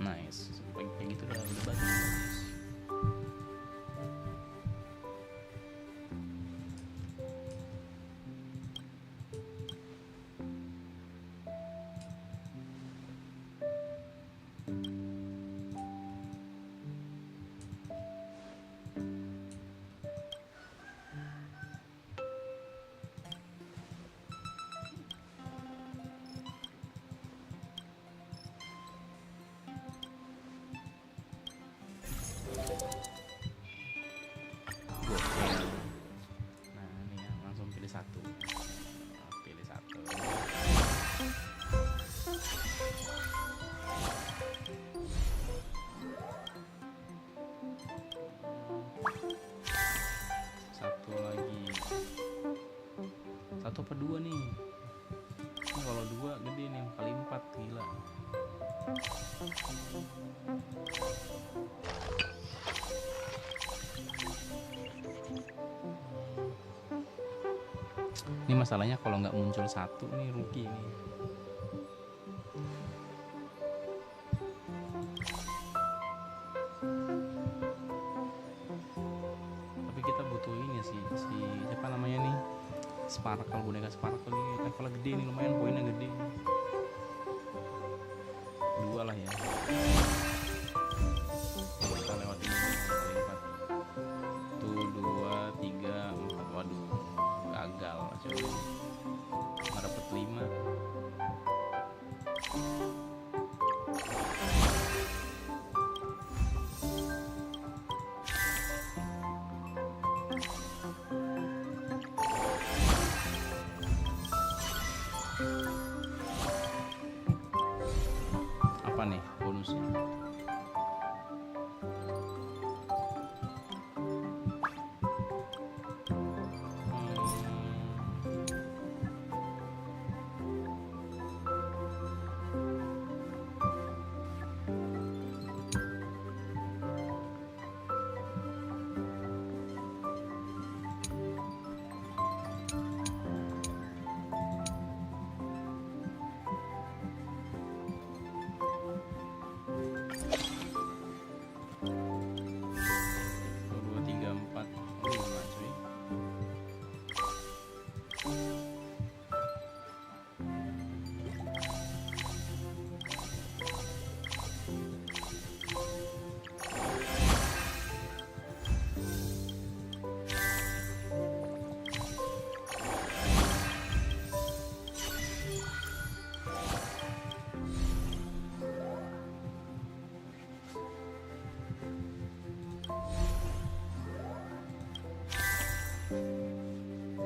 Nice, kayak gitu udah bagus. Nah ini ya, langsung pilih 1. Pilih 1. Satu lagi. 1 apa 2 nih? Ini kalau 2 gede nih, kali 4 gila. Ini masalahnya kalau nggak muncul satu nih rugi nih. Tapi kita butuh ini sih, si siapa namanya nih, Sparkle, boneka Sparkle nih levelnya gede nih, lumayan poinnya gede. 2 lah ya. Kita lewatin kali 4. Tuh 2, 3, 4. Waduh, gagal coy. Nggak dapet 5. Apa nih bonusnya?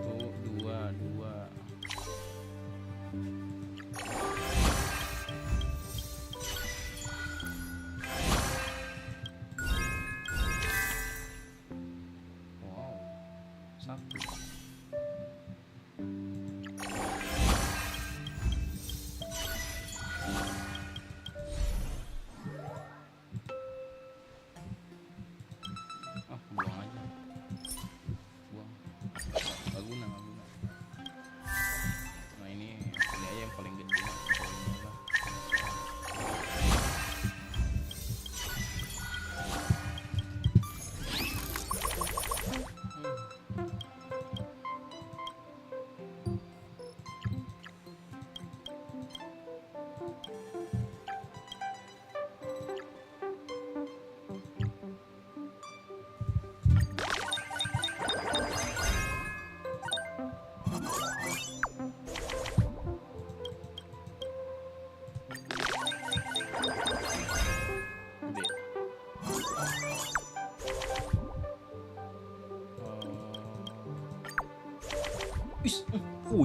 Tuh 2. Wow, 1. Buang aja. Buang. Nggak guna. Nah ini aja yang paling gede.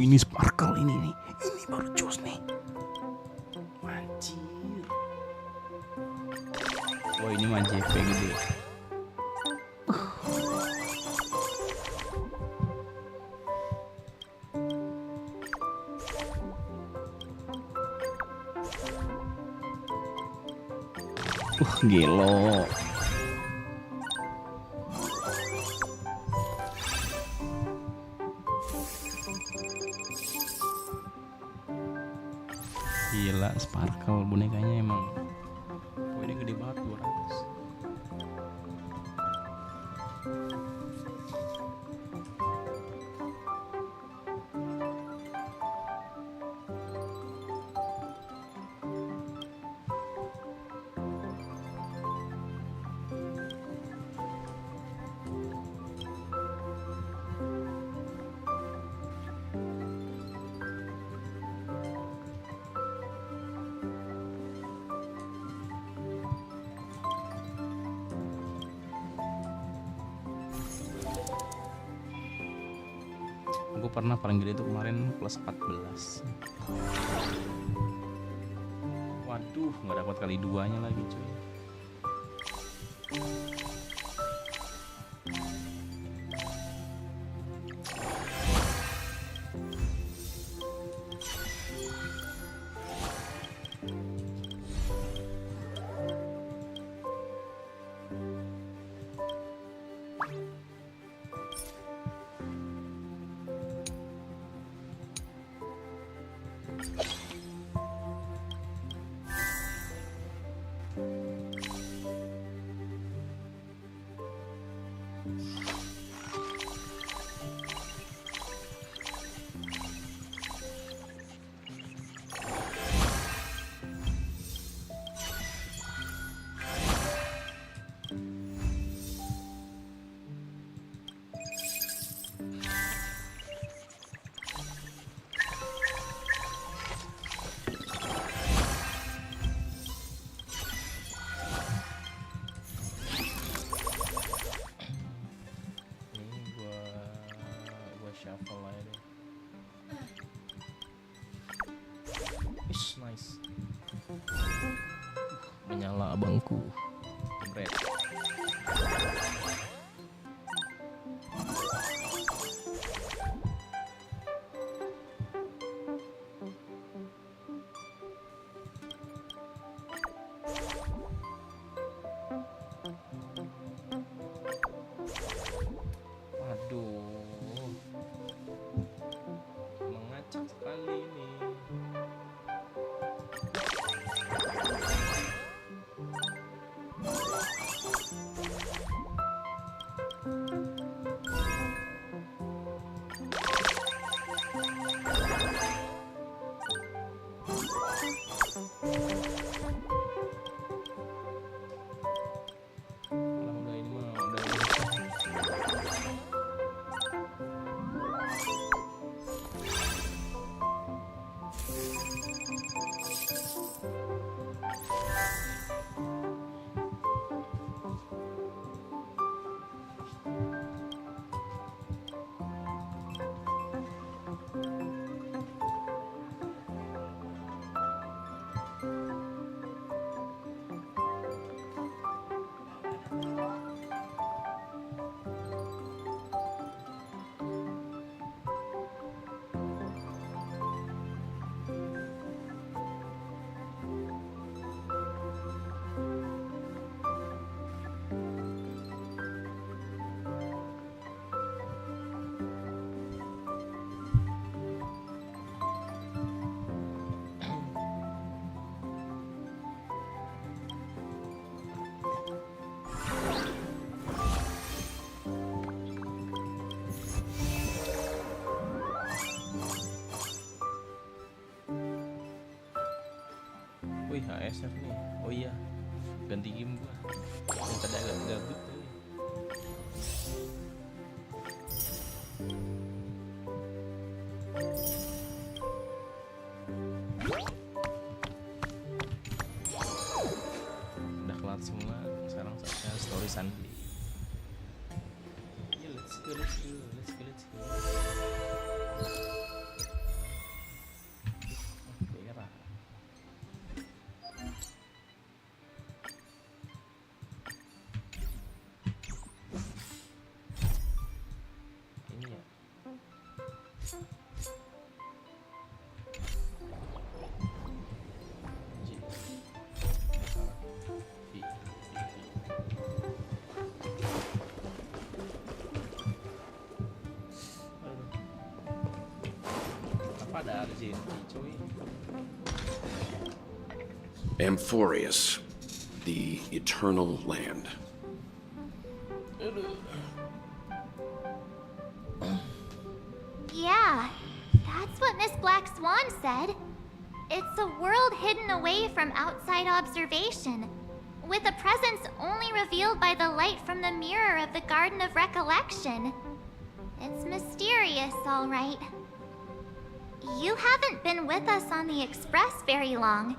Ini Sparkle ini baru jos nih. Anjir. Wah ini mah JP gede. Gelo. Gila, Sparkle bonekanya emang poinnya gede banget, 200. Gue pernah paling gede itu kemarin plus 14. Waduh, nggak dapat kali 2-nya lagi cuy. Shuffle aja deh. Ish, nice. Menyala abangku. Jebret. Wih, HSF nih. Oh iya, ganti game gua. Yang tadi agak gabut tadi. Udah kelar semua. Sekarang saatnya story Sunday. Yeah, let's go. Amphorius, the eternal land. Yeah, that's what Miss Black Swan said. It's a world hidden away from outside observation, with a presence only revealed by the light from the mirror of the Garden of Recollection. It's mysterious, all right. You haven't been with us on the Express very long.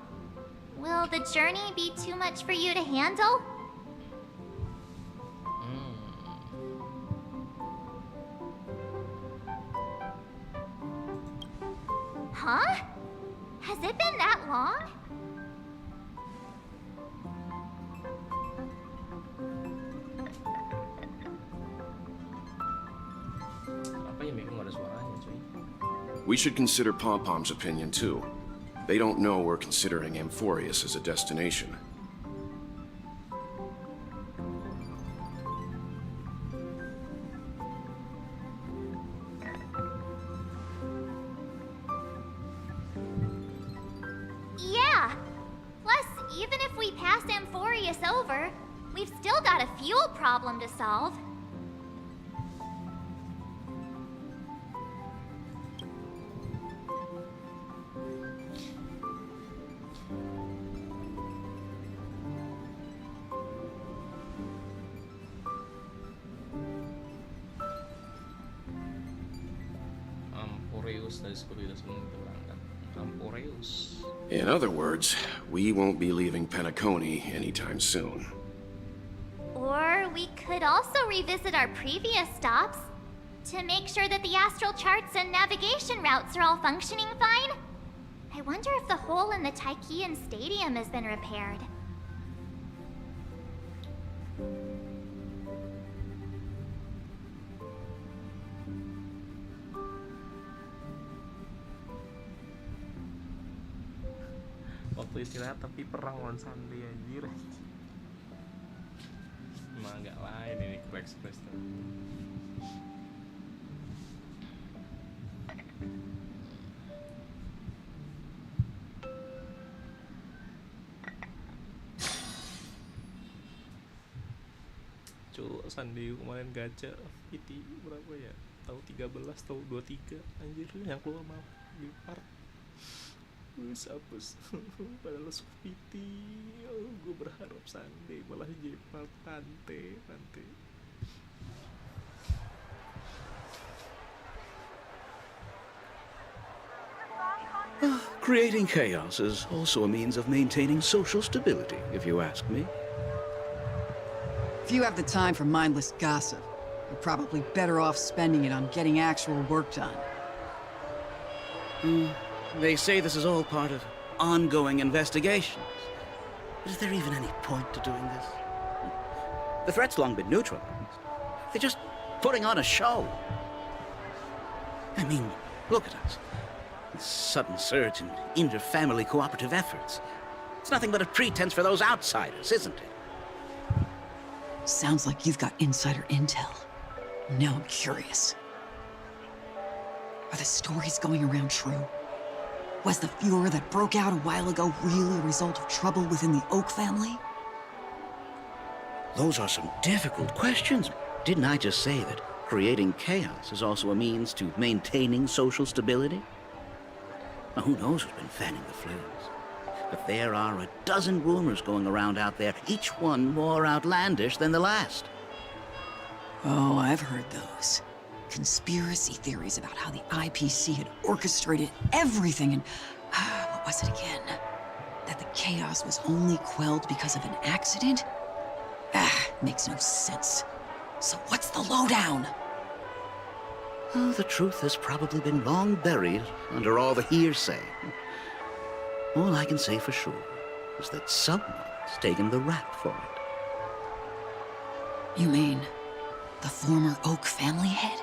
Will the journey be too much for you to handle? Huh? Has it been that long? Apa ya, Miko nggak ada suaranya, cuy? We should consider Pom-Pom's opinion too. They don't know we're considering Amphorius as a destination. Yeah. Plus, even if we pass Amphorius over, we've still got a fuel problem to solve. Camporeus dari sekuritas sebelum kita berangkat. Camporeus. In other words, we won't be leaving Penacony anytime soon. Or we could also revisit our previous stops to make sure that the astral charts and navigation routes are all functioning fine. I wonder if the hole in the Taikian Stadium has been repaired. Waktu istirahat tapi perang lawan Sunday anjir. Emang agak lain ini Express tuh. Cuk, Sunday kemarin gacha PT berapa ya? Tahu 13, tahu 23 anjir yang keluar mah di part. Wis apus. Padahal suka PT. Oh, gue berharap Sunday malah Jepal pantai. Creating chaos is also a means of maintaining social stability, if you ask me. If you have the time for mindless gossip, you're probably better off spending it on getting actual work done. They say this is all part of ongoing investigations. But is there even any point to doing this? The threat's long been neutralized. They're just putting on a show. I mean, look at us. This sudden surge in inter-family cooperative efforts. It's nothing but a pretense for those outsiders, isn't it? Sounds like you've got insider intel. Now I'm curious. Are the stories going around true? Was the furor that broke out a while ago really a result of trouble within the Oak family? Those are some difficult questions. Didn't I just say that creating chaos is also a means to maintaining social stability? Now, who knows who's been fanning the flames? But there are a dozen rumors going around out there, each one more outlandish than the last. Oh, I've heard those. Conspiracy theories about how the IPC had orchestrated everything and... what was it again? That the chaos was only quelled because of an accident? Makes no sense. So what's the lowdown? Oh, the truth has probably been long buried under all the hearsay. All I can say for sure is that someone's taken the rap for it. You mean the former Oak family head?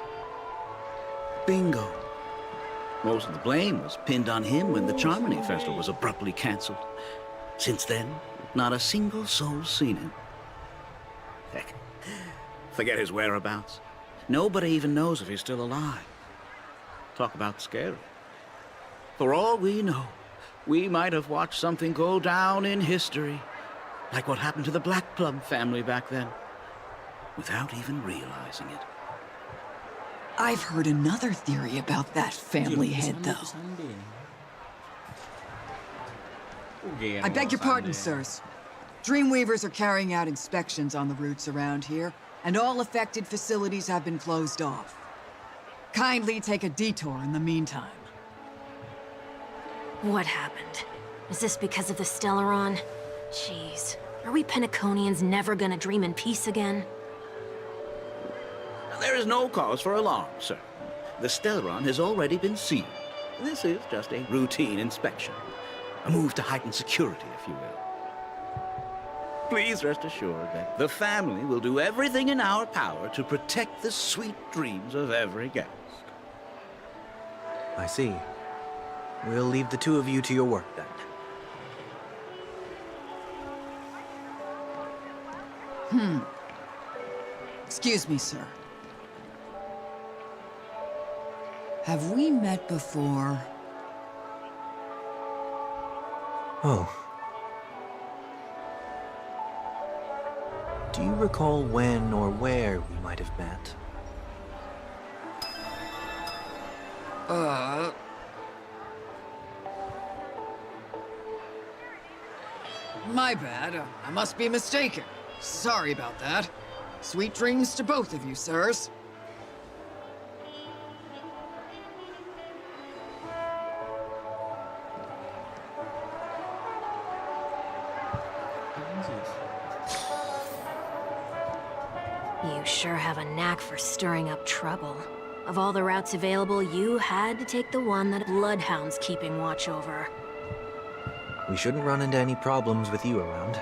Bingo. Most of the blame was pinned on him when the Charmony Festival was abruptly cancelled. Since then, not a single soul's seen him. Heck, forget his whereabouts. Nobody even knows if he's still alive. Talk about scary. For all we know, we might have watched something go down in history, like what happened to the Black Plum family back then, without even realizing it. I've heard another theory about that family head, though. I beg your pardon, sirs. Dreamweavers are carrying out inspections on the routes around here, and all affected facilities have been closed off. Kindly take a detour in the meantime. What happened? Is this because of the Stellaron? Jeez, are we Penaconians never gonna dream in peace again? There is no cause for alarm, sir. The Stellaron has already been sealed. This is just a routine inspection. A move to heighten security, if you will. Please rest assured that the family will do everything in our power to protect the sweet dreams of every guest. I see. We'll leave the two of you to your work, then. Excuse me, sir. Have we met before? Oh. Do you recall when or where we might have met? My bad. I must be mistaken. Sorry about that. Sweet dreams to both of you, sirs. sure have a knack for stirring up trouble. Of all the routes available, you had to take the one that Bloodhound's keeping watch over. We shouldn't run into any problems with you around.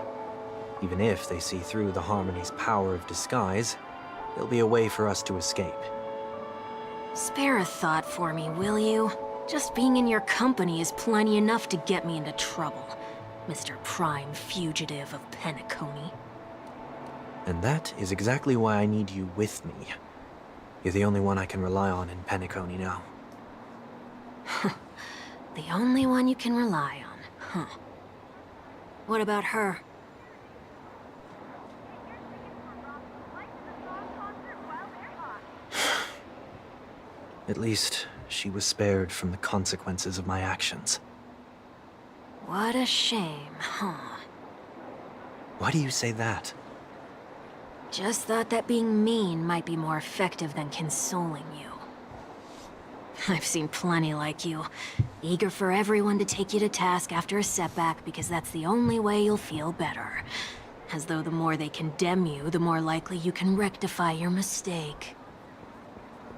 Even if they see through the Harmony's power of disguise, there'll be a way for us to escape. Spare a thought for me, will you? Just being in your company is plenty enough to get me into trouble, Mr. Prime Fugitive of Penacony. And that is exactly why I need you with me. You're the only one I can rely on in Penacony now. The only one you can rely on, huh? What about her? At least, she was spared from the consequences of my actions. What a shame, huh? Why do you say that? Just thought that being mean might be more effective than consoling you. I've seen plenty like you, eager for everyone to take you to task after a setback because that's the only way you'll feel better. As though the more they condemn you, the more likely you can rectify your mistake.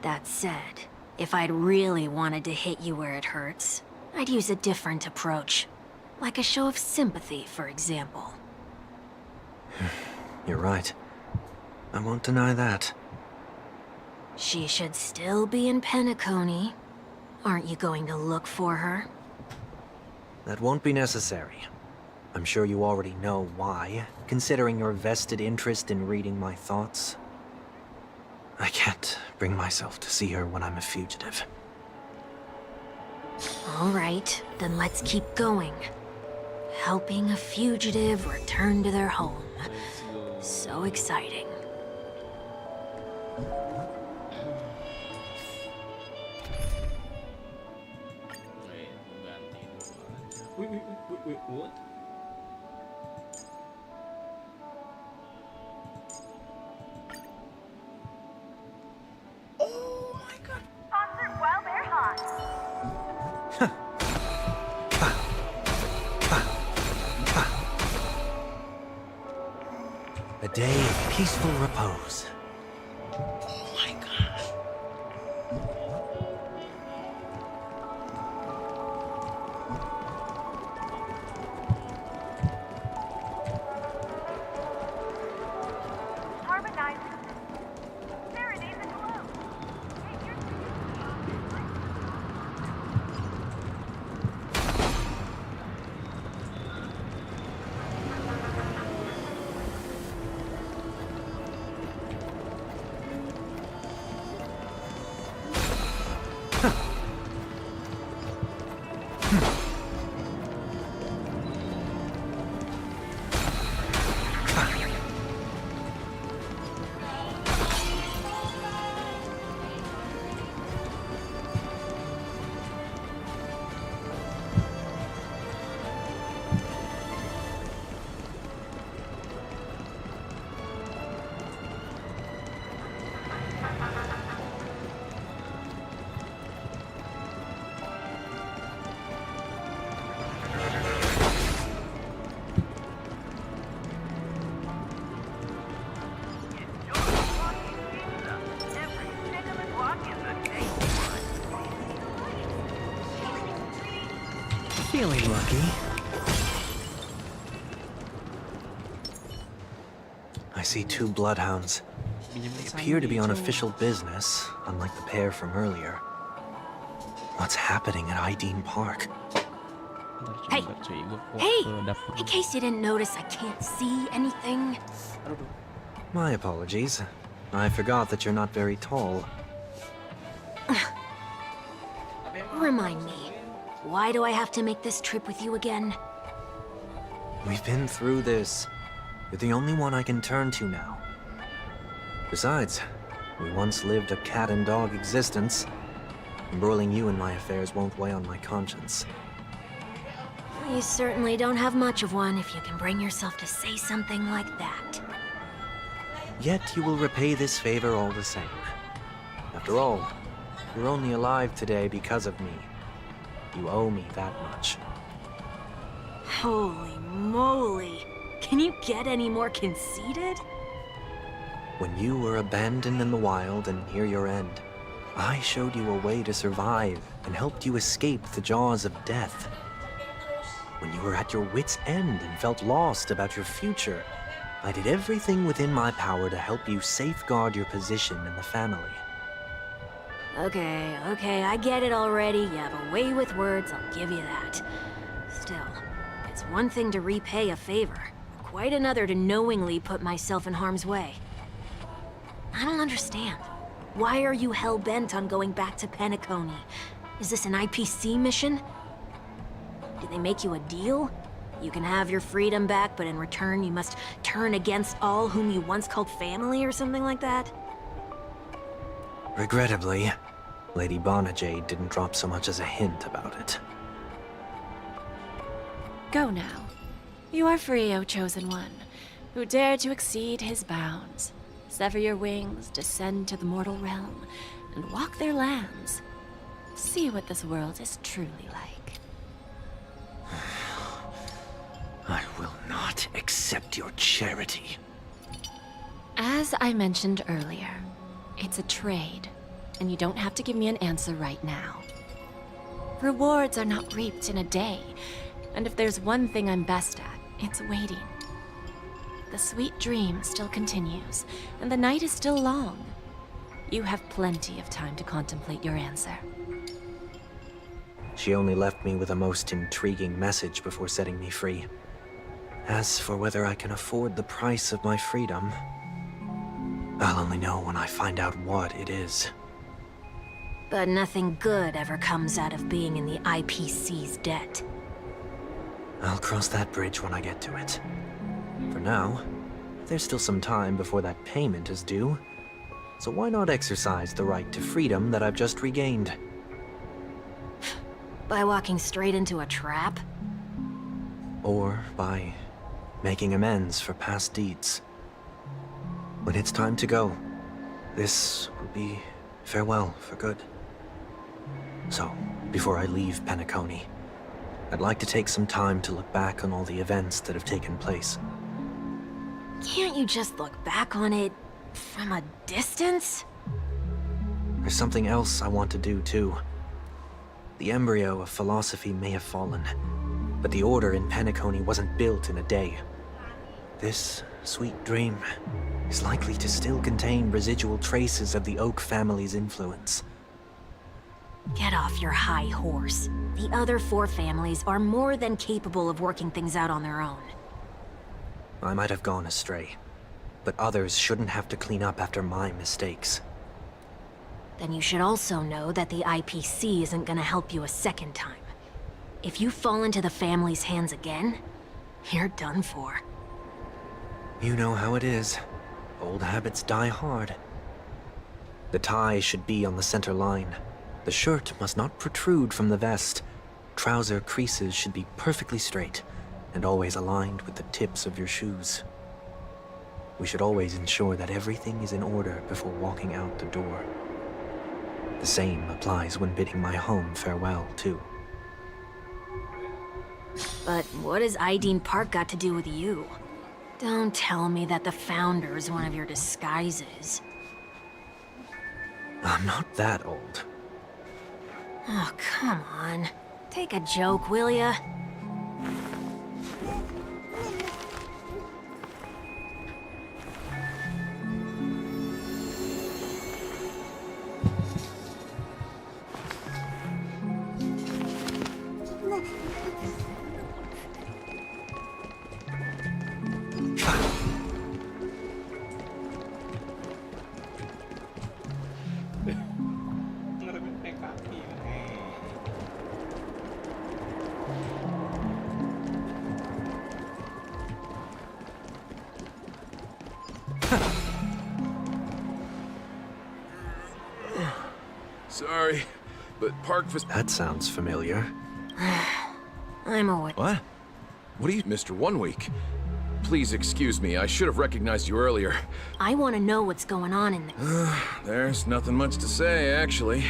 That said, if I'd really wanted to hit you where it hurts, I'd use a different approach. Like a show of sympathy, for example. You're right. I won't deny that. She should still be in Penacony. Aren't you going to look for her? That won't be necessary. I'm sure you already know why, considering your vested interest in reading my thoughts. I can't bring myself to see her when I'm a fugitive. All right, then let's keep going. Helping a fugitive return to their home. So exciting. Wait, what? Oh my god. Sponsor while they're hot. A day of peaceful repose. Oh my god. Harmonize. Serenade the glow. Take your Feeling lucky. I see two bloodhounds. They appear to be on official business, unlike the pair from earlier. What's happening at Ideen Park? Hey! Hey! In case you didn't notice, I can't see anything. My apologies. I forgot that you're not very tall. Remind me, why do I have to make this trip with you again? We've been through this. You're the only one I can turn to now. Besides, we once lived a cat and dog existence. Embroiling you in my affairs won't weigh on my conscience. You certainly don't have much of one if you can bring yourself to say something like that. Yet you will repay this favor all the same. After all, you're only alive today because of me. You owe me that much. Holy moly! Can you get any more conceited? When you were abandoned in the wild and near your end, I showed you a way to survive and helped you escape the jaws of death. When you were at your wit's end and felt lost about your future, I did everything within my power to help you safeguard your position in the family. Okay, I get it already. You have a way with words, I'll give you that. Still, it's one thing to repay a favor, quite another to knowingly put myself in harm's way. I don't understand. Why are you hell-bent on going back to Penacony? Is this an IPC mission? Did they make you a deal? You can have your freedom back, but in return you must turn against all whom you once called family or something like that? Regrettably, Lady Bonajade didn't drop so much as a hint about it. Go now. You are free, O Chosen One, who dare to exceed his bounds. Sever your wings, descend to the mortal realm, and walk their lands. See what this world is truly like. I will not accept your charity. As I mentioned earlier, it's a trade, and you don't have to give me an answer right now. Rewards are not reaped in a day, and if there's one thing I'm best at, it's waiting. The sweet dream still continues, and the night is still long. You have plenty of time to contemplate your answer. She only left me with a most intriguing message before setting me free. As for whether I can afford the price of my freedom, I'll only know when I find out what it is. But nothing good ever comes out of being in the IPC's debt. I'll cross that bridge when I get to it. For now, there's still some time before that payment is due. So why not exercise the right to freedom that I've just regained? By walking straight into a trap? Or by making amends for past deeds. When it's time to go, this will be farewell for good. So, before I leave Penacony, I'd like to take some time to look back on all the events that have taken place. Can't you just look back on it from a distance? There's something else I want to do too. The embryo of philosophy may have fallen, but the order in Penacony wasn't built in a day. This sweet dream is likely to still contain residual traces of the Oak family's influence. Get off your high horse. The other 4 families are more than capable of working things out on their own. I might have gone astray, but others shouldn't have to clean up after my mistakes. Then you should also know that the IPC isn't gonna help you a second time. If you fall into the family's hands again, you're done for. You know how it is. Old habits die hard. The tie should be on the center line. The shirt must not protrude from the vest. Trouser creases should be perfectly straight, and always aligned with the tips of your shoes. We should always ensure that everything is in order before walking out the door. The same applies when bidding my home farewell, too. But what has Ideen Park got to do with you? Don't tell me that the Founder is one of your disguises. I'm not that old. Oh, come on. Take a joke, will ya? Sorry, but Park... That sounds familiar. I'm aware. What? What are you... Mr. 1 Week? Please excuse me, I should have recognized you earlier. I want to know what's going on in there. There's nothing much to say, actually.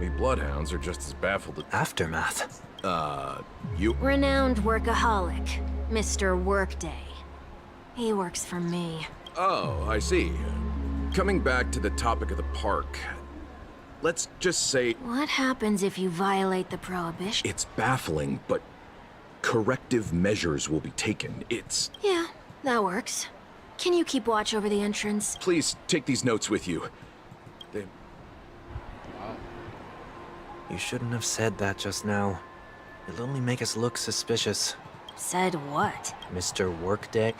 We bloodhounds are just as baffled at... Aftermath? You... Renowned workaholic, Mr. Workday. He works for me. Oh, I see. coming back to the topic of the park, let's just say What happens if you violate the prohibition? it's baffling, but corrective measures will be taken. It's... Yeah, that works. Can you keep watch over the entrance? Please take these notes with you. You shouldn't have said that just now. It'll only make us look suspicious. Said what? Mr. Workday?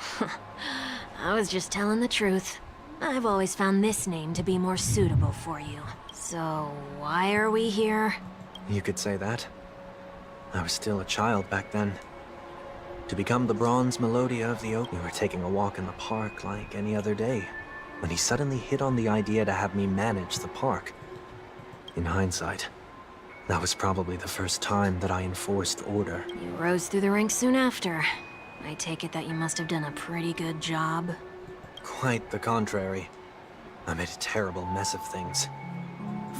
I was just telling the truth. I've always found this name to be more suitable for you. So, why are we here? You could say that. I was still a child back then. To become the bronze Melodia of the Oak, we were taking a walk in the park like any other day, when he suddenly hit on the idea to have me manage the park. In hindsight, that was probably the first time that I enforced order. You rose through the ranks soon after. I take it that you must have done a pretty good job. Quite the contrary. I made a terrible mess of things.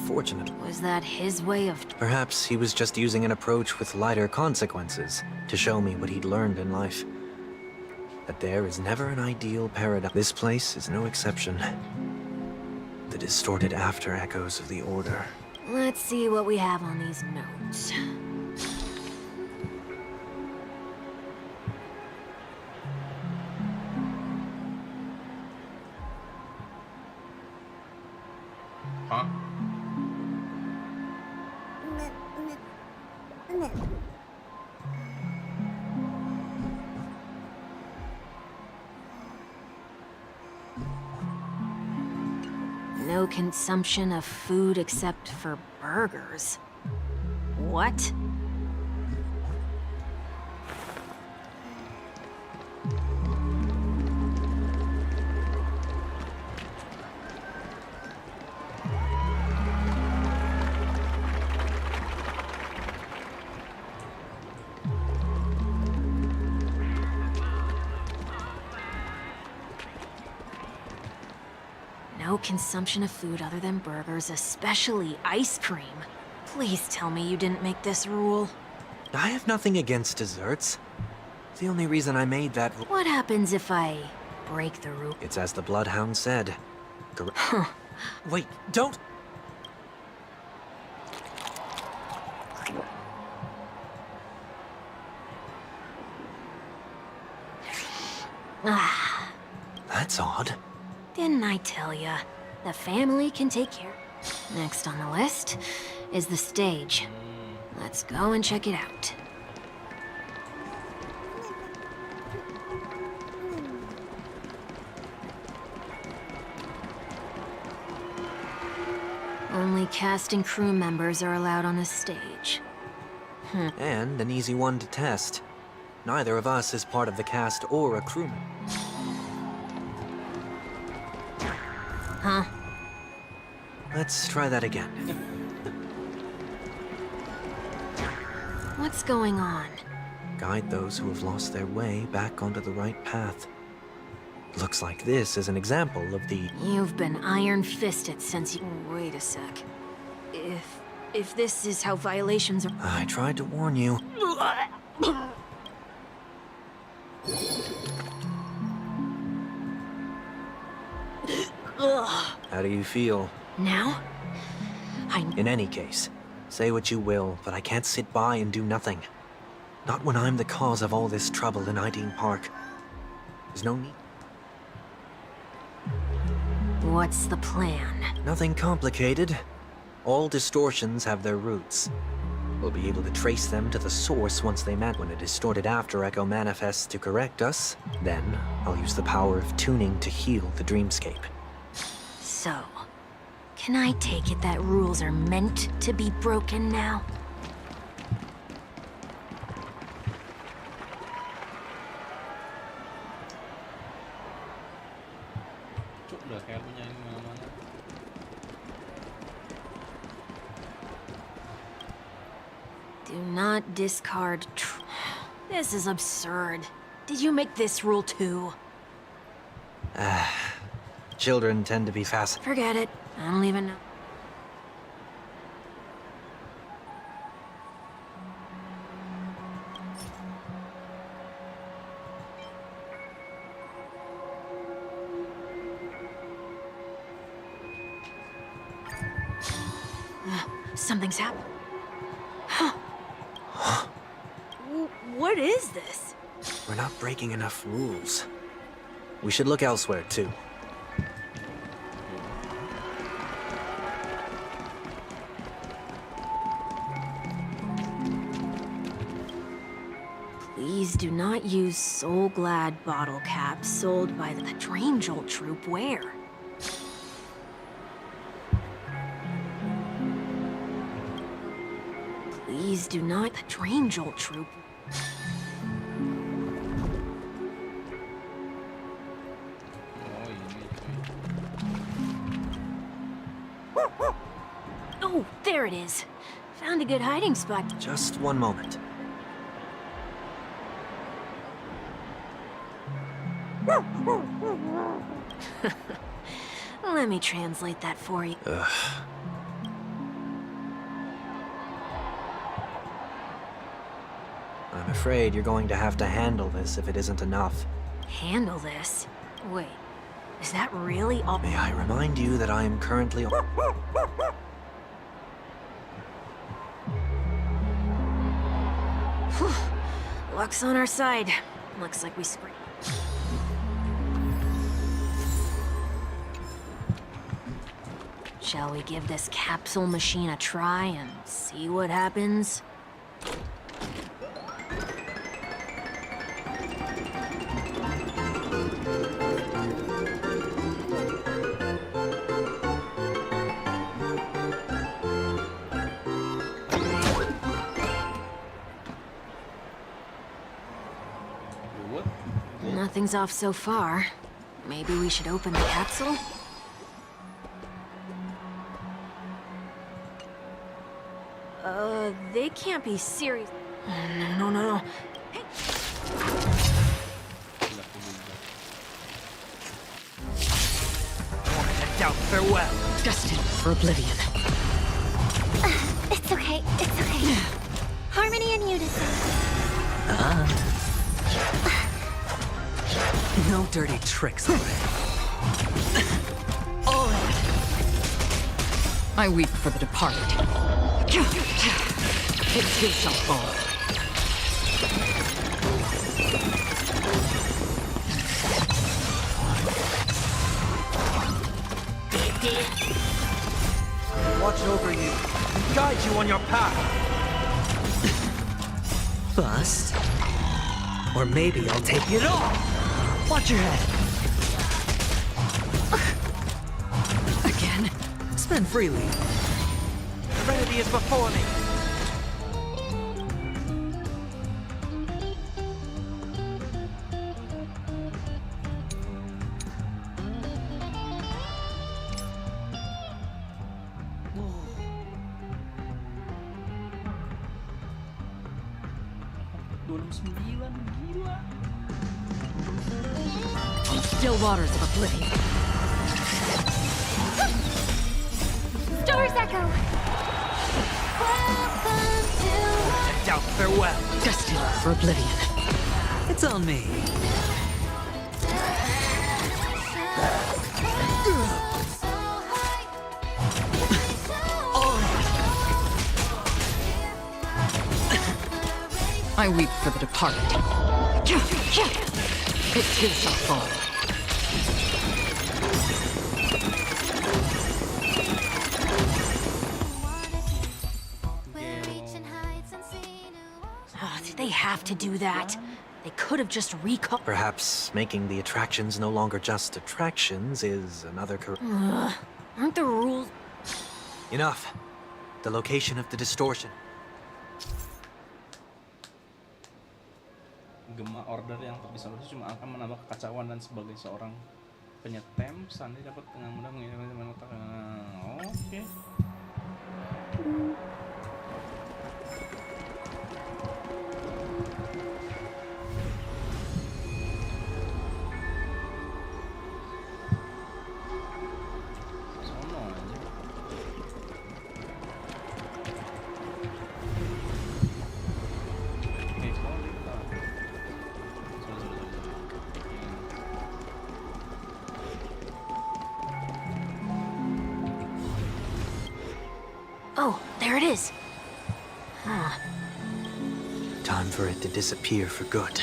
Fortunately. Was that his way of... Perhaps he was just using an approach with lighter consequences to show me what he'd learned in life. That there is never an ideal paradigm. This place is no exception. The distorted after echoes of the Order. Let's see what we have on these notes. Huh? No consumption of food except for burgers. What? No consumption of food other than burgers, especially ice cream. Please tell me you didn't make this rule. I have nothing against desserts. The only reason I made that... What happens if I break the rule? It's as the Bloodhound said. Wait, don't... Ah. That's odd. Didn't I tell ya? The family can take care. Next on the list is the stage. Let's go and check it out. Only cast and crew members are allowed on the stage. And an easy one to test. Neither of us is part of the cast or a crewman. Huh? Let's try that again. What's going on? Guide those who have lost their way back onto the right path. Looks like this is an example of the... You've been iron-fisted since you... Wait a sec. If this is how violations are... I tried to warn you. How do you feel? Now? In any case, say what you will, but I can't sit by and do nothing. Not when I'm the cause of all this trouble in Ideen Park. There's no need. What's the plan? Nothing complicated. All distortions have their roots. We'll be able to trace them to the source once they met. When a distorted after echo manifests to correct us, then I'll use the power of tuning to heal the dreamscape. So, can I take it that rules are meant to be broken now? Cuk, udah kayak punya ini mana-mana. Do not discard This is absurd. Did you make this rule too? Children tend to be fast. Forget it. I don't even know. Something's happened. What is this? We're not breaking enough rules. We should look elsewhere, too. Please do not use Soul Glad bottle caps sold by the Drain Jolt Troop. Where? Please do not. The Drain Jolt Troop. Oh, there it is. Found a good hiding spot. Just one moment. Let me translate that for you. I'm afraid you're going to have to handle this if it isn't enough. Handle this? Wait, is that really all? May I remind you that I am currently... Whew. Luck's on our side. Looks like we scraped. Shall we give this capsule machine a try and see what happens? Nothing's off so far. Maybe we should open the capsule? They can't be serious. No. Hey. Doubt farewell. Destined for oblivion. It's okay. It's okay. Harmony and unison. No dirty tricks, All right. I weep for the departed. It too shall fall. Watch over you and guide you on your path. Bust. Or maybe I'll take it all. Watch your head. Again. Spend freely. Serenity is before me. Still waters of oblivion. Stars echo. Doubt farewell. Destined for oblivion. It's on me. I weep for the departed. It too shall fall. Oh, did they have to do that? They could have just recalled. Perhaps making the attractions no longer just attractions is another Aren't the rules? Enough. The location of the distortion. Gema order yang terdistorsi cuma akan menambah kekacauan dan sebagai seorang penyetem, Sandy dapat dengan mudah mengirimkan otak. Oke. Oh, there it is. Huh. Time for it to disappear for good.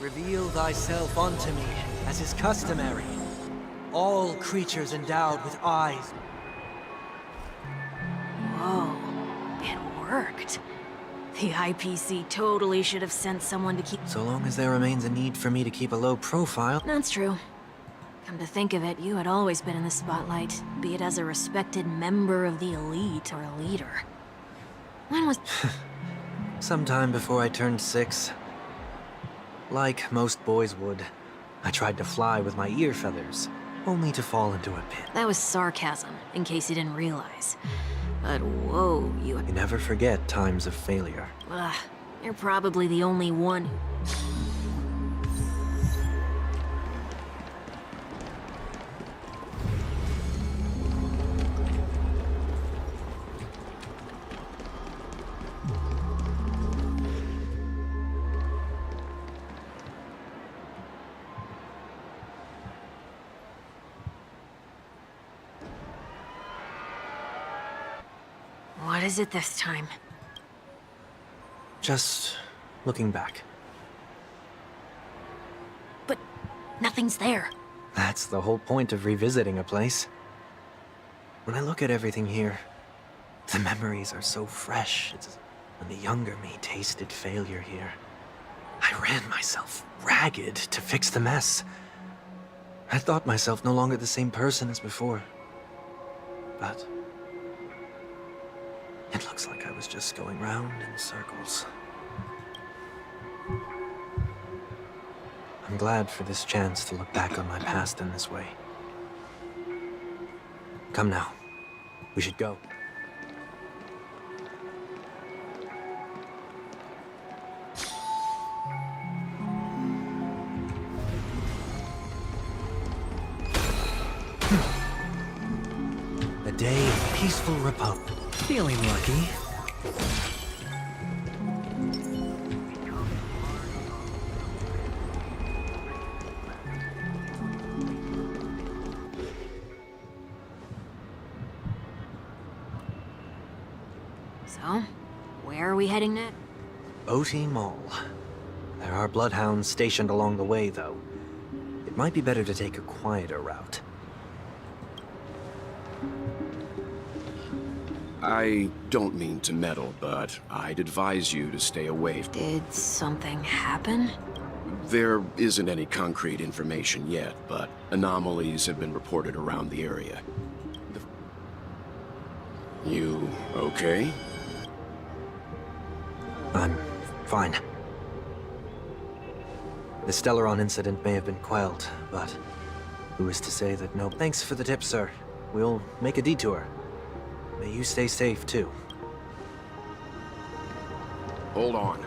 Reveal thyself unto me, as is customary. All creatures endowed with eyes. Whoa, it worked. The IPC totally should have sent someone to keep... So long as there remains a need for me to keep a low profile... That's true. Come to think of it, you had always been in the spotlight, be it as a respected member of the elite or a leader. When was... Sometime before I turned 6. Like most boys would, I tried to fly with my ear feathers, only to fall into a pit. That was sarcasm, in case you didn't realize. But whoa, you... You never forget times of failure. Ugh, you're probably the only one who... What is it this time? Just looking back. But nothing's there. That's the whole point of revisiting a place. When I look at everything here, the memories are so fresh. It's when the younger me tasted failure here. I ran myself ragged to fix the mess. I thought myself no longer the same person as before. But it looks like I was just going round in circles. I'm glad for this chance to look back on my past in this way. Come now. We should go. A day of peaceful repose. Feeling lucky. So, where are we heading next? OT Mall. There are bloodhounds stationed along the way, though. It might be better to take a quieter route. I don't mean to meddle, but I'd advise you to stay away. Did something happen? There isn't any concrete information yet, but anomalies have been reported around the area. You okay? I'm fine. The Stellaron incident may have been quelled, but who is to say that no... Thanks for the tip, sir. We'll make a detour. May you stay safe, too. Hold on.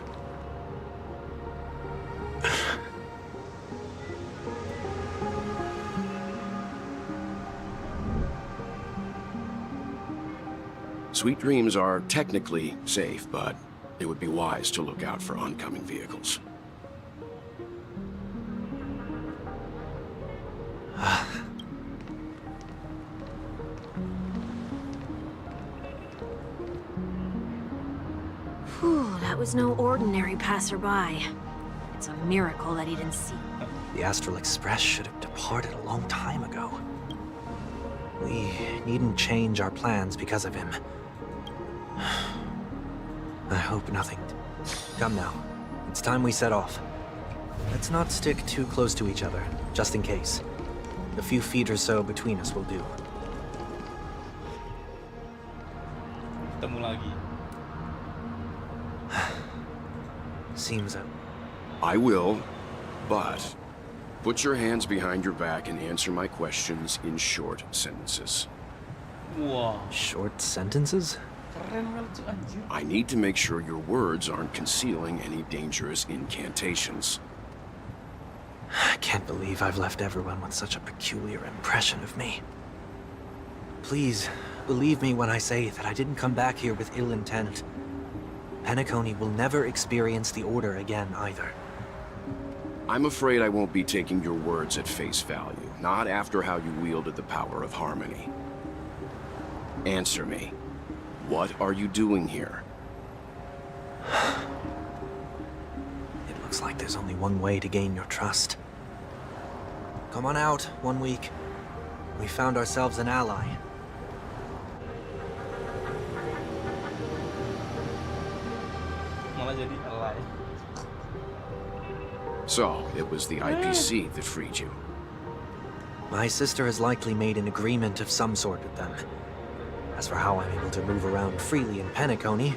Sweet Dreams are technically safe, but it would be wise to look out for oncoming vehicles. Whew, that was no ordinary passerby. It's a miracle that he didn't see. The Astral Express should have departed a long time ago. We needn't change our plans because of him. I hope nothing. Come now. It's time we set off. Let's not stick too close to each other, just in case. A few feet or so between us will do. Ketemu lagi. Seems that... I will, but put your hands behind your back and answer my questions in short sentences. Wow. Short sentences? I need to make sure your words aren't concealing any dangerous incantations. I can't believe I've left everyone with such a peculiar impression of me. Please, believe me when I say that I didn't come back here with ill intent. Penacony will never experience the Order again, either. I'm afraid I won't be taking your words at face value, not after how you wielded the power of harmony. Answer me. What are you doing here? It looks like there's only one way to gain your trust. Come on out, 1 week. We found ourselves an ally. Malah jadi ally. So, it was the IPC that freed you. My sister has likely made an agreement of some sort with them. As for how I'm able to move around freely in Penacony,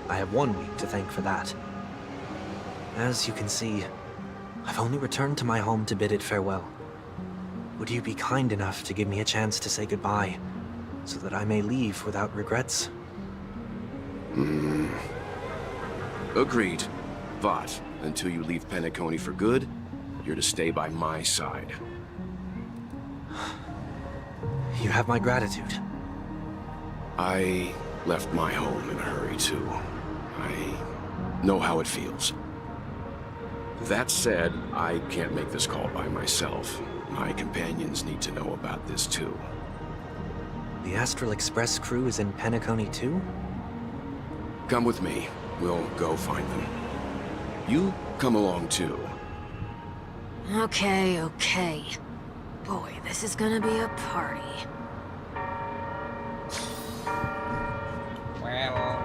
I have 1 week to thank for that. As you can see, I've only returned to my home to bid it farewell. Would you be kind enough to give me a chance to say goodbye, so that I may leave without regrets? Agreed. But, until you leave Penacony for good, you're to stay by my side. You have my gratitude. I left my home in a hurry, too. I know how it feels. That said, I can't make this call by myself. My companions need to know about this, too. The Astral Express crew is in Penacony, too? Come with me. We'll go find them. You come along, too. Okay, okay. Boy, this is gonna be a party. Well.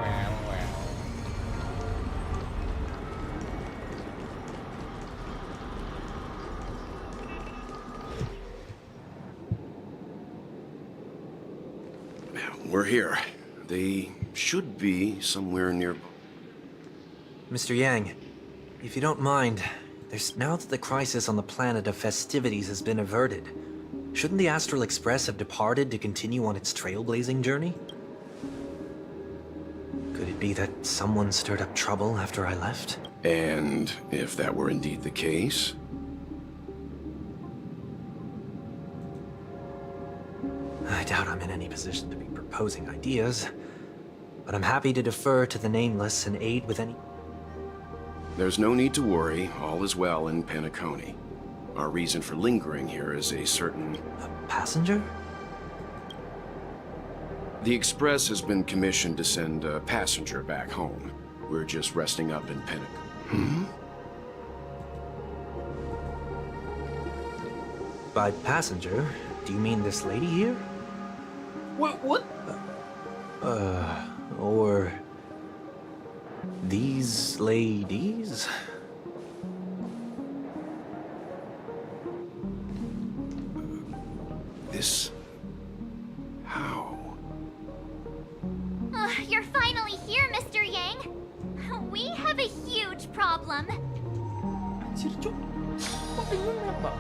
We're here. They should be somewhere near... Mr. Yang, if you don't mind, now that the crisis on the planet of festivities has been averted, shouldn't the Astral Express have departed to continue on its trailblazing journey? Could it be that someone stirred up trouble after I left? And if that were indeed the case... I doubt I'm in any position to be proposing ideas, but I'm happy to defer to the Nameless and aid with any... There's no need to worry. All is well in Penacony. Our reason for lingering here is a certain... A passenger? The Express has been commissioned to send a passenger back home. We're just resting up in Penacony. By passenger, do you mean this lady here? What? Or... these ladies? This... how? You're finally here, Mr. Yang. We have a huge problem. Anjir, Cuk. Kok bingung apa?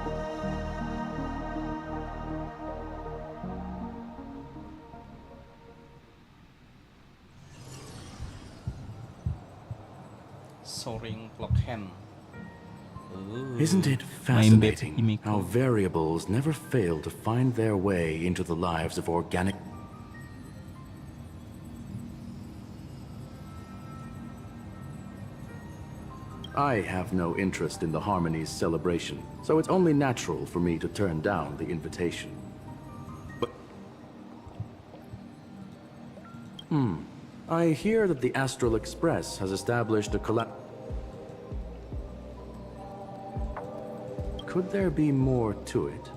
Soaring clock hand. Isn't it fascinating how variables never fail to find their way into the lives of organic... I have no interest in the Harmony's celebration, so it's only natural for me to turn down the invitation. But... I hear that the Astral Express has established a Could there be more to it?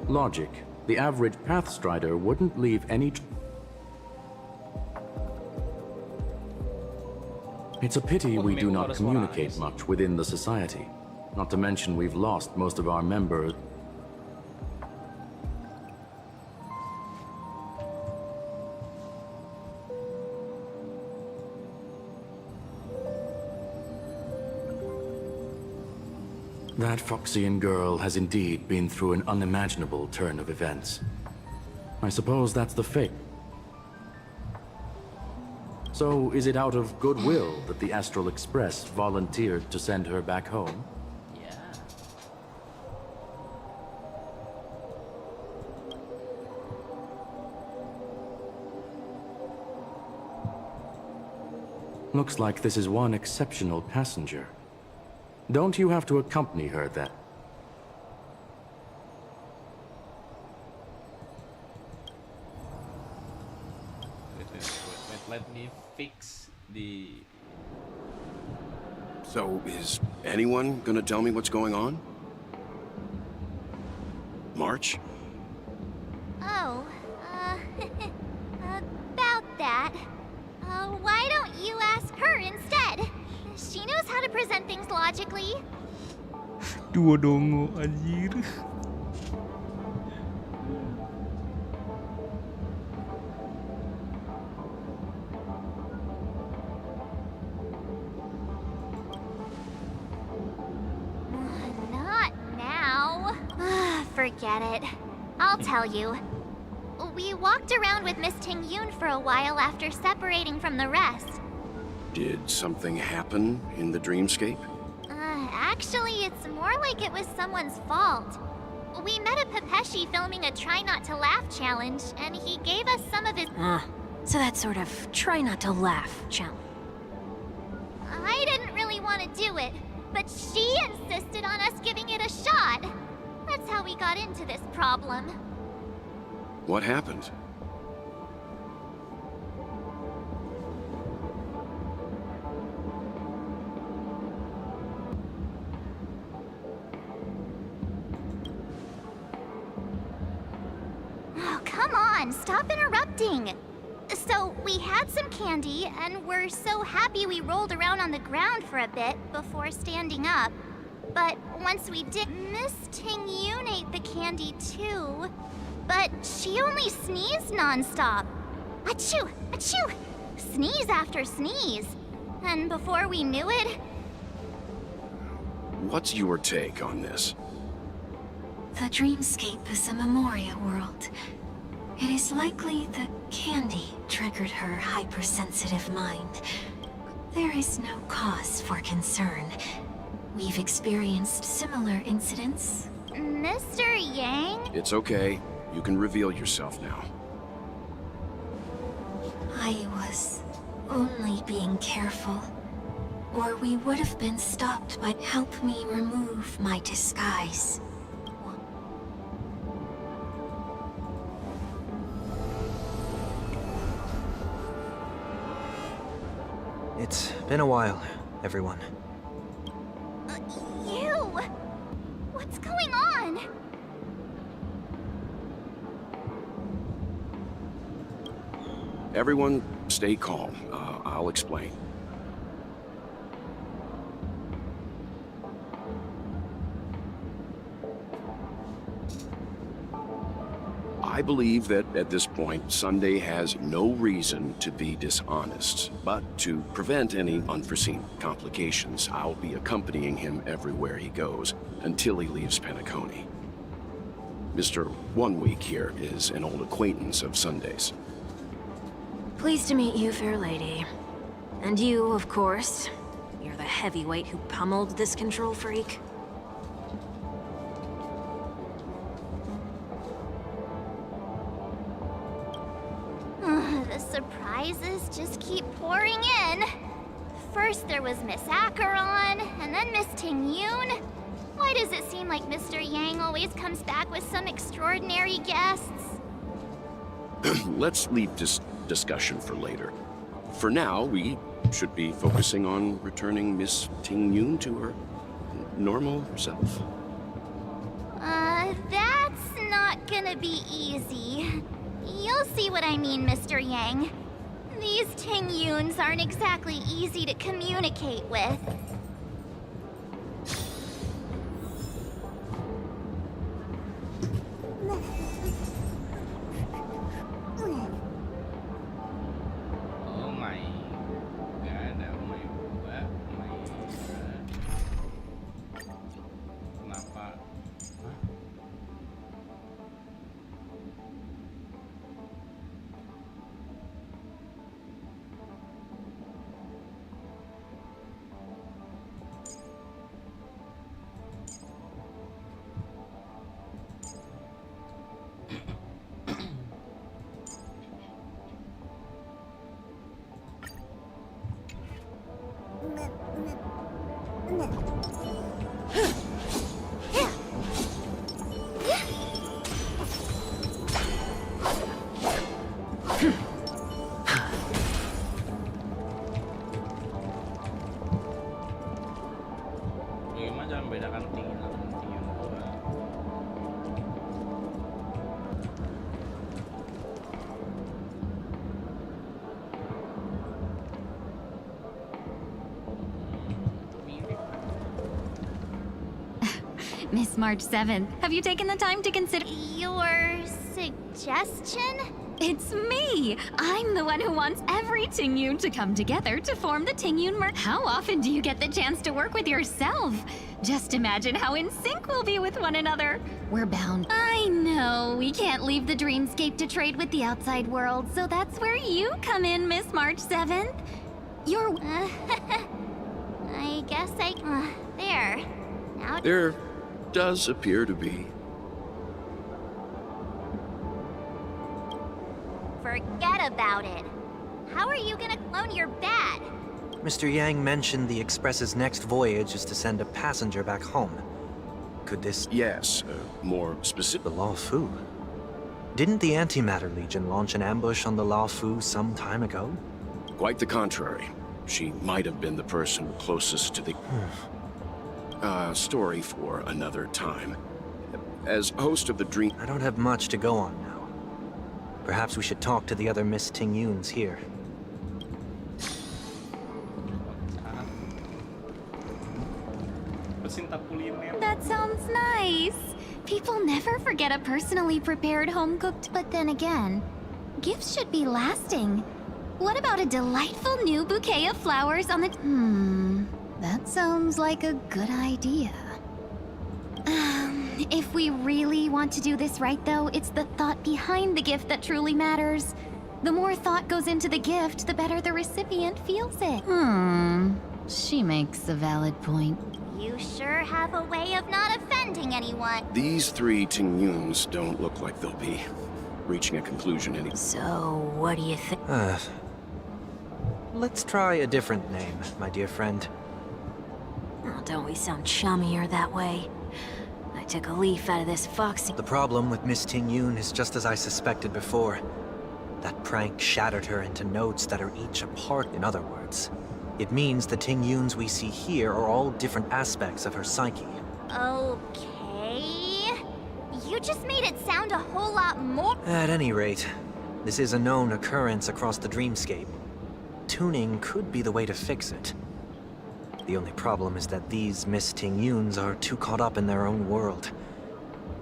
Logic. The average Pathstrider wouldn't leave any... It's a pity we do not communicate much within the society. Not to mention we've lost most of our members. That Foxian girl has indeed been through an unimaginable turn of events. I suppose that's the fate. So, is it out of goodwill that the Astral Express volunteered to send her back home? Yeah. Looks like this is one exceptional passenger. Don't you have to accompany her then? Wait, let me fix the. So, is anyone gonna tell me what's going on? March? Oh, about that. Why don't you ask her instead? She knows how to present things logically. Dua dongo anjir. Not now. Forget it. I'll tell you. We walked around with Miss Ting-Yoon for a while after separating from the rest. Did something happen in the dreamscape? Actually, it's more like it was someone's fault. We met a Pepeshi filming a Try Not to Laugh challenge, and he gave us some of his. So that sort of try not to laugh challenge. I didn't really want to do it, but she insisted on us giving it a shot. That's how we got into this problem. What happened? Oh, come on, stop interrupting. So, we had some candy, and we're so happy we rolled around on the ground for a bit before standing up. But once we did, Miss Ting-Yoon ate the candy too. But she only sneezed nonstop. Achoo! Achoo! Sneeze after sneeze. And before we knew it... What's your take on this? The dreamscape is a memoria world. It is likely that candy triggered her hypersensitive mind. There is no cause for concern. We've experienced similar incidents. Mr. Yang? It's okay. You can reveal yourself now. I was only being careful. Or we would have been stopped by help me remove my disguise. It's been a while, everyone. You! What's going on? Everyone, stay calm. I'll explain. I believe that at this point, Sunday has no reason to be dishonest. But to prevent any unforeseen complications, I'll be accompanying him everywhere he goes until he leaves Penacony. Mr. 1 Week here is an old acquaintance of Sunday's. Pleased to meet you, fair lady. And you, of course. You're the heavyweight who pummeled this control freak. The surprises just keep pouring in. First there was Miss Acheron, and then Miss Ting-Yoon. Why does it seem like Mr. Yang always comes back with some extraordinary guests? Let's leave this discussion for later. For now, we should be focusing on returning Miss Ting-Yoon to her normal self. That's not gonna be easy. You'll see what I mean, Mr. Yang. These Ting-Yoons aren't exactly easy to communicate with. Oh my god, oh my god, oh my god. Kenapa? Hah? Miss March 7th, have you taken the time to consider Your suggestion? It's me! I'm the one who wants every Tingyun to come together to form the Tingyun How often do you get the chance to work with yourself? Just imagine how in sync we'll be with one another. We're bound. I know, we can't leave the dreamscape to trade with the outside world, so that's where you come in, Miss March 7th. You're... I guess there. Now... There does appear to be. Forget about it. How are you gonna clone your bat? Mr. Yang mentioned the Express's next voyage is to send a passenger back home. Could this... Yes, more specific... The Lao Fu? Didn't the Antimatter Legion launch an ambush on the Lao Fu some time ago? Quite the contrary. She might have been the person closest to the... story for another time. As host of the Dream... I don't have much to go on now. Perhaps we should talk to the other Miss Tingyuns here. That sounds nice. People never forget a personally prepared home-cooked... But then again, gifts should be lasting. What about a delightful new bouquet of flowers on the... That sounds like a good idea. If we really want to do this right, though, it's the thought behind the gift that truly matters. The more thought goes into the gift, the better the recipient feels it. She makes a valid point. You sure have a way of not offending anyone. These three Tingyuns don't look like they'll be reaching a conclusion any... So, what do you think? Let's try a different name, my dear friend. Oh, don't we sound chummier that way? I took a leaf out of this foxy... The problem with Miss Tingyun is just as I suspected before. That prank shattered her into notes that are each a part. In other words, it means the Tingyuns we see here are all different aspects of her psyche. Okay... You just made it sound a whole lot more... At any rate, this is a known occurrence across the dreamscape. Tuning could be the way to fix it. The only problem is that these Miss Tingyuns are too caught up in their own world.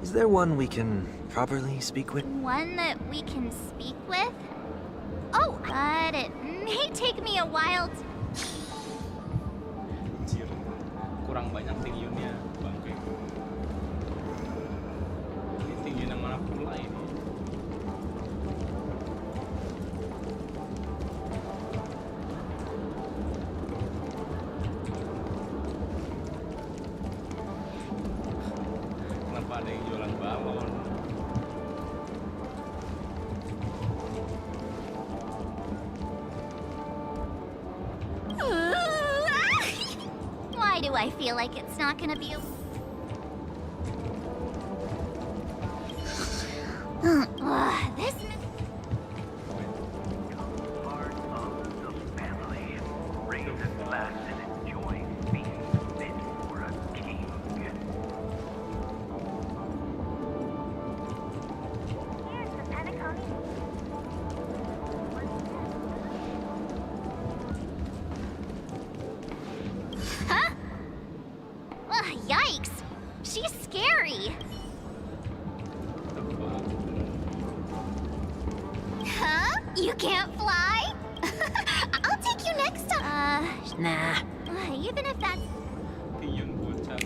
Is there one we can properly speak with? One that we can speak with? Oh, but it may take me a while to... Anjir, kurang banyak Tingyunnya, bangke. Ini Tingyun yang mana pula ini? Kenapa ada yang jualan balon? Why do I feel like it's not gonna be a... This... Yikes! She's scary! Huh? You can't fly? I'll take you next time. Nah. Even if that's... Tingyun bocah.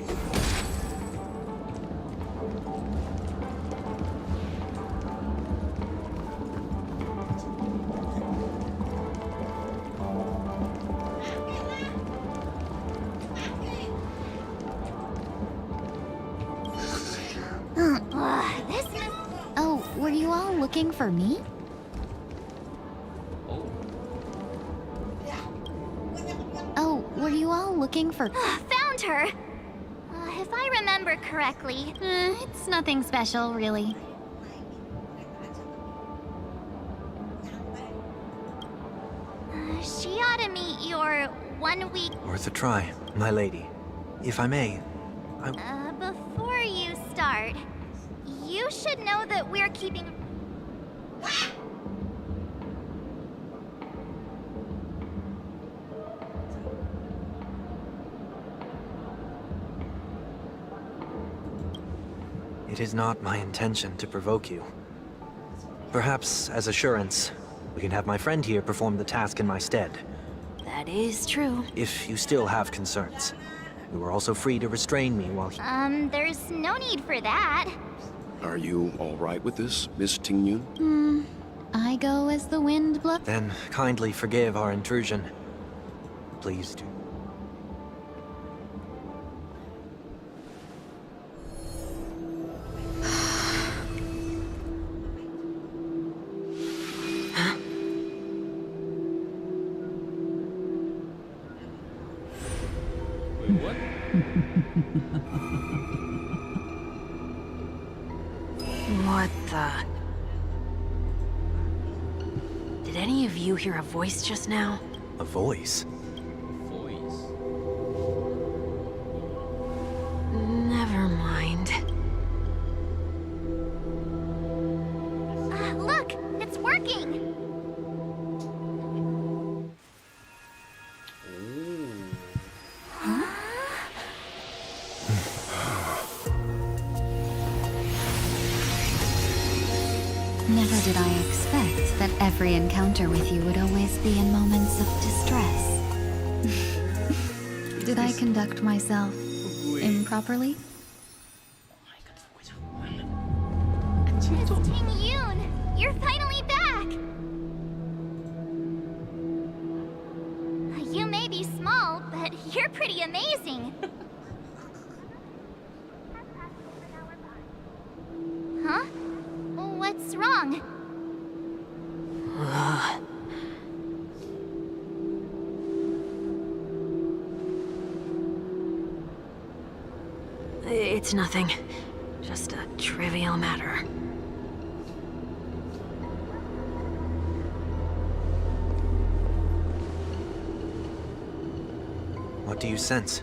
Oh, were you all looking for me? Oh, were you all looking for... Found her! If I remember correctly... It's nothing special, really. She ought to meet your 1 week... Worth a try, my lady. If I may, before you start, you should know that we're keeping... It is not my intention to provoke you. Perhaps, as assurance, we can have my friend here perform the task in my stead. That is true. If you still have concerns. You are also free to restrain me while he... There's no need for that. Are you all right with this, Miss Tingyun? I go as the wind blows. Then kindly forgive our intrusion. Please do. What the... Did any of you hear a voice just now? A voice? Never mind. Look, it's working. Never did I expect that every encounter with you would always be in moments of distress. Did I conduct myself improperly? Miss Tingyun, you're finally back. You may be small, but you're pretty amazing. Huh? What's wrong? It's nothing. Just a trivial matter. What do you sense?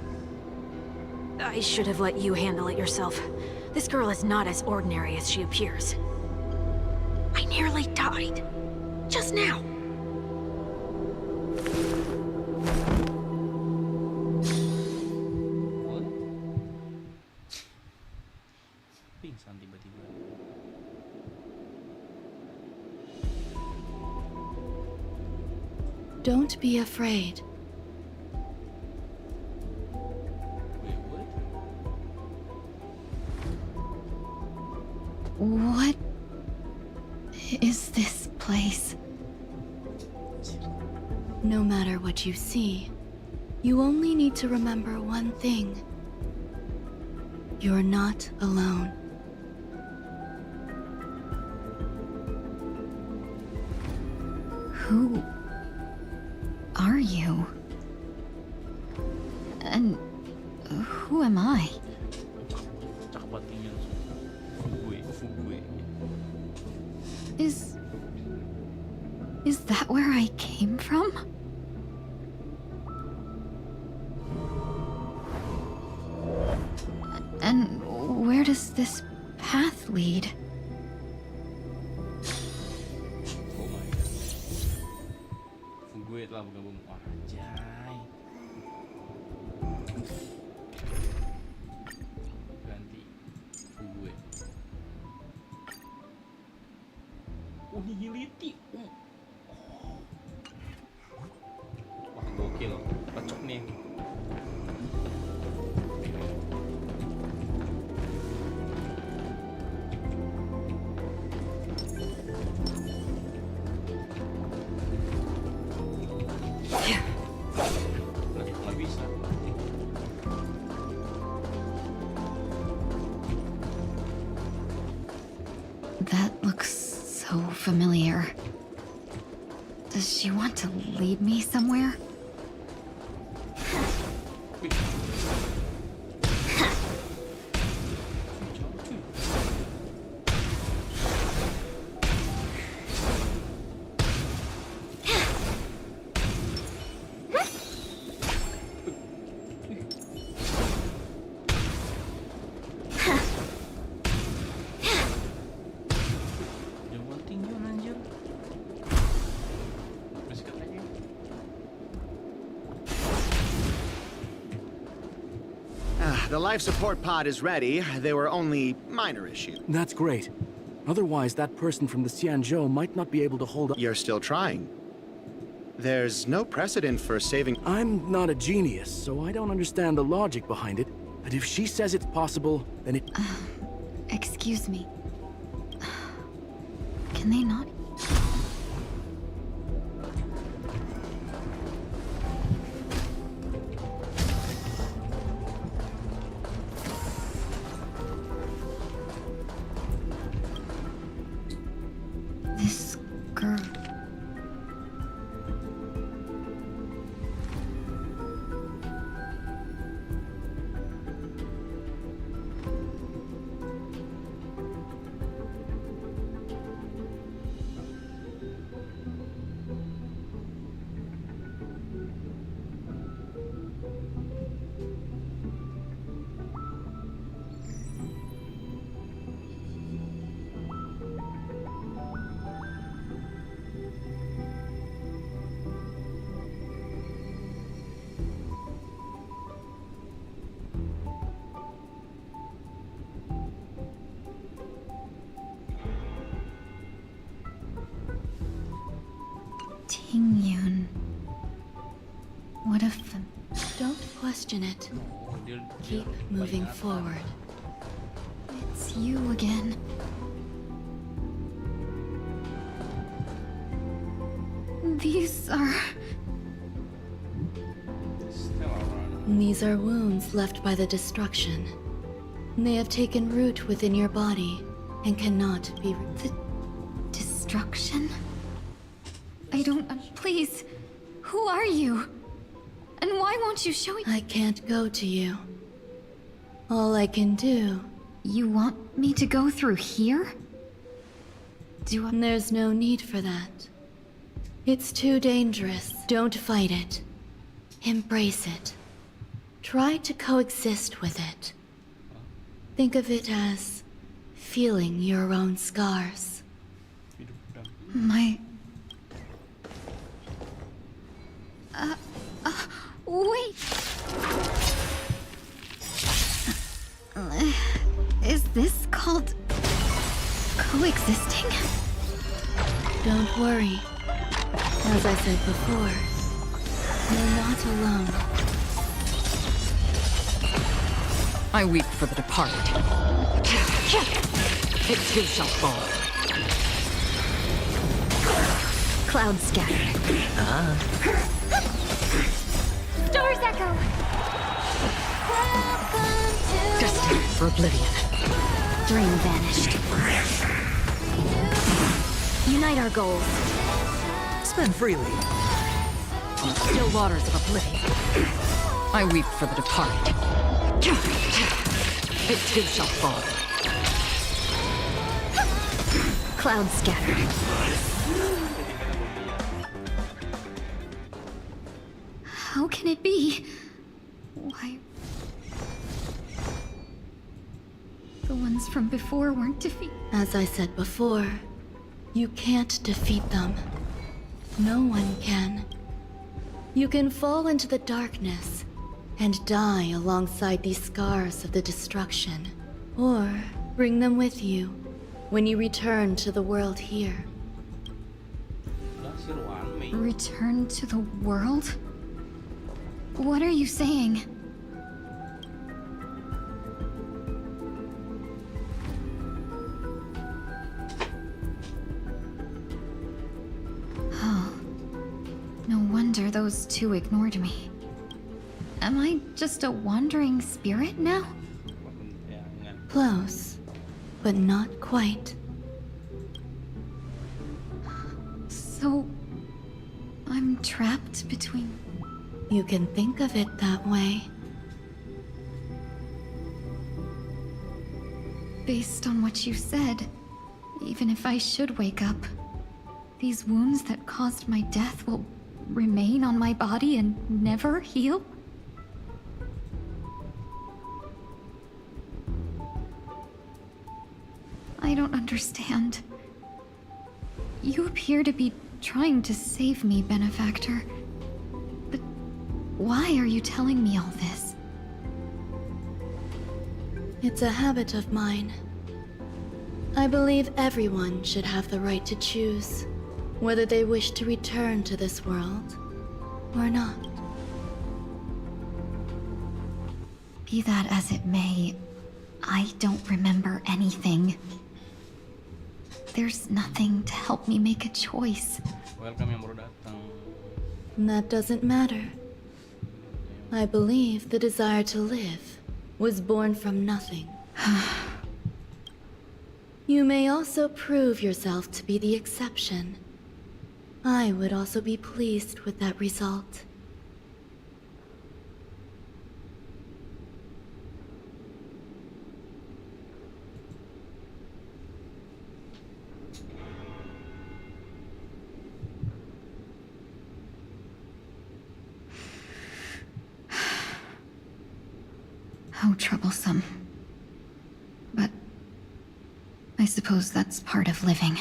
I should have let you handle it yourself. This girl is not as ordinary as she appears. I nearly died. Just now. Pingsan tiba-tiba. Don't be afraid. What is this place? No matter what you see, you only need to remember one thing. You're not alone. Who are you? And who am I? Is that where I came from? And where does this path lead? Oh my god. Gue telah bergabung. Wah, anjay. Ganti gue. Oh, nihiliti. Wah, gokil. Pecok nih. Nggak bisa. That looks so familiar. Does she want to lead me somewhere? The life support pod is ready. There were only minor issues. That's great. Otherwise, that person from the Xianzhou might not be able to hold up. You're still trying. There's no precedent for saving... I'm not a genius, so I don't understand the logic behind it. But if she says it's possible, then it... Excuse me. Can they not? This girl... What if... Don't question it. Keep moving forward. It's you again. These are... These are wounds left by the destruction. They have taken root within your body and cannot be... The destruction? I don't... please, who are you? And why won't you show me? I can't go to you. All I can do... You want me to go through here? There's no need for that. It's too dangerous. Don't fight it. Embrace it. Try to coexist with it. Think of it as feeling your own scars. My... wait! Is this called... coexisting? Don't worry. As I said before, you're not alone. I weep for the departed. It too shall fall. Clouds scattered. Stars echo. Destined for oblivion. Dream vanished. Unite our goals. Spend freely. On the still waters of oblivion. I weep for the departed. It too shall fall. Clouds scattered. How can it be? Why... The ones from before weren't defeated. As I said before, you can't defeat them. No one can. You can fall into the darkness and die alongside these scars of the destruction, or bring them with you when you return to the world here. Return to the world? What are you saying? Oh. No wonder those two ignored me. Am I just a wandering spirit now? Close, but not quite. So... I'm trapped between... You can think of it that way. Based on what you said, even if I should wake up, these wounds that caused my death will remain on my body and never heal? I don't understand. You appear to be trying to save me, benefactor. But why are you telling me all this? It's a habit of mine. I believe everyone should have the right to choose whether they wish to return to this world or not. Be that as it may, I don't remember anything. There's nothing to help me make a choice. Welcome yang baru datang. That doesn't matter. I believe the desire to live was born from nothing. You may also prove yourself to be the exception. I would also be pleased with that result. How troublesome. But I suppose that's part of living.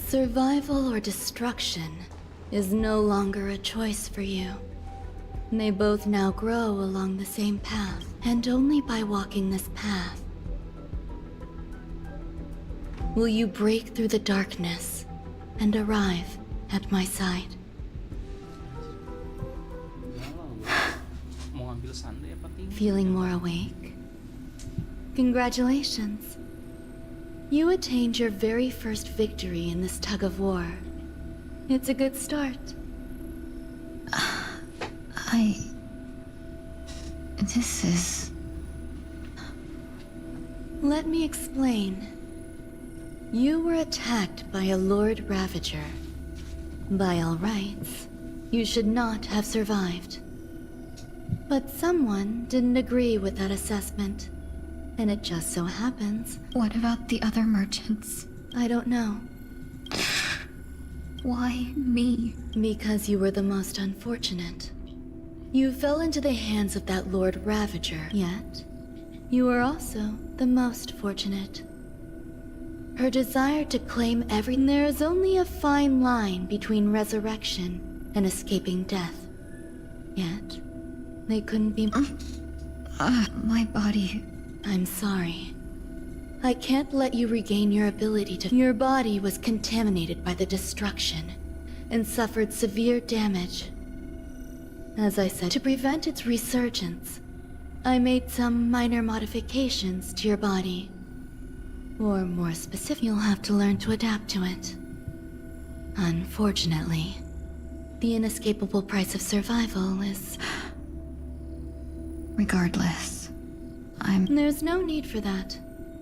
Survival or destruction is no longer a choice for you. They both now grow along the same path, and only by walking this path will you break through the darkness and arrive at my side. Mau ambil sundae apa tinggi? Feeling more awake? Congratulations. You attained your very first victory in this tug of war. It's a good start. This is... Let me explain. You were attacked by a Lord Ravager. By all rights, you should not have survived. But someone didn't agree with that assessment. And it just so happens... What about the other merchants? I don't know. Why me? Because you were the most unfortunate. You fell into the hands of that Lord Ravager, yet you were also the most fortunate. Her desire to claim everything... There is only a fine line between resurrection and escaping death. Yet, they couldn't be... My body... I'm sorry. I can't let you regain your ability to... Your body was contaminated by the destruction and suffered severe damage. As I said, to prevent its resurgence, I made some minor modifications to your body. Or more specific, you'll have to learn to adapt to it. Unfortunately, the inescapable price of survival is... Regardless, There's no need for that.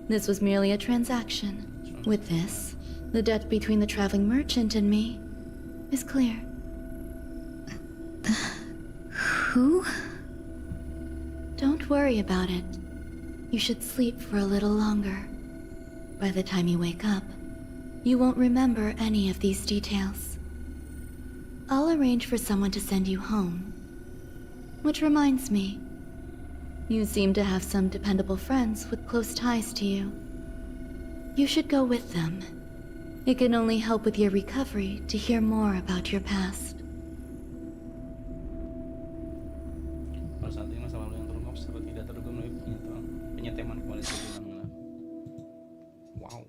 This was merely a transaction. With this, the debt between the traveling merchant and me is clear. Who? Don't worry about it. You should sleep for a little longer. By the time you wake up, you won't remember any of these details. I'll arrange for someone to send you home. Which reminds me, you seem to have some dependable friends with close ties to you. You should go with them. It can only help with your recovery to hear more about your past. Pada saat ini masa lalu yang terungkap secara tidak terduga melalui penyeteman kualitas ulang. Wow.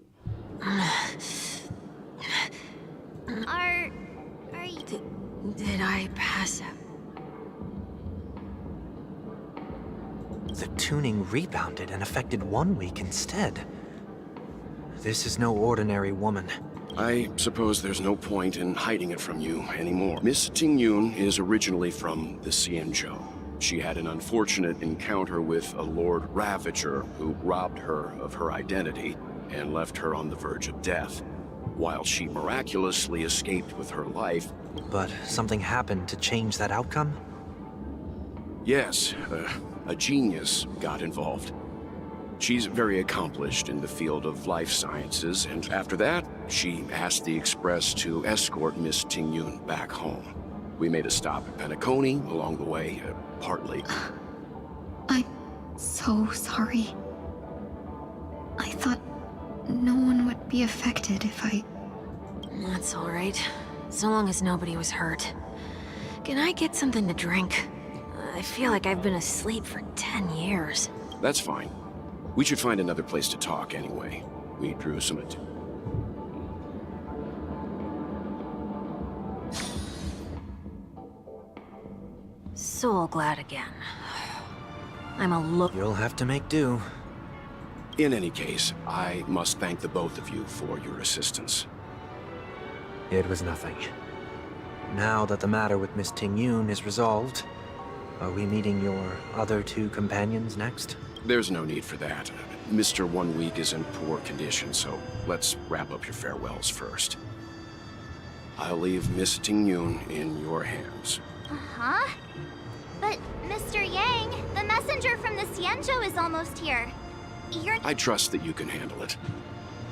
Are you... Did I pass out? The tuning rebounded and affected 1 week instead. This is no ordinary woman. I suppose there's no point in hiding it from you anymore. Miss Tingyun is originally from the Xianzhou. She had an unfortunate encounter with a Lord Ravager who robbed her of her identity and left her on the verge of death. While she miraculously escaped with her life... But something happened to change that outcome? Yes, a genius got involved. She's very accomplished in the field of life sciences, and after that, she asked the Express to escort Miss Tingyun back home. We made a stop at Penacony along the way, partly. I'm so sorry. I thought no one would be affected if I... That's all right. So long as nobody was hurt. Can I get something to drink? I feel like I've been asleep for 10 years. That's fine. We should find another place to talk anyway. We drew some Soul glad again. I'm a look. You'll have to make do. In any case, I must thank the both of you for your assistance. It was nothing. Now that the matter with Miss Ting-Yun is resolved, are we meeting your other two companions next? There's no need for that. Mr. 1 Week is in poor condition, so let's wrap up your farewells first. I'll leave Miss Ting-Yun in your hands. Uh-huh. But, Mr. Yang, the messenger from the Xianzhou is almost here. I trust that you can handle it.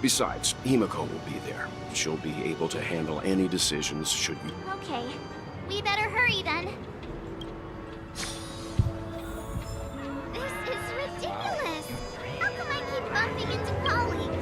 Besides, Himiko will be there. She'll be able to handle any decisions should you... Okay. We better hurry then. This is ridiculous! How come I keep bumping into colleagues?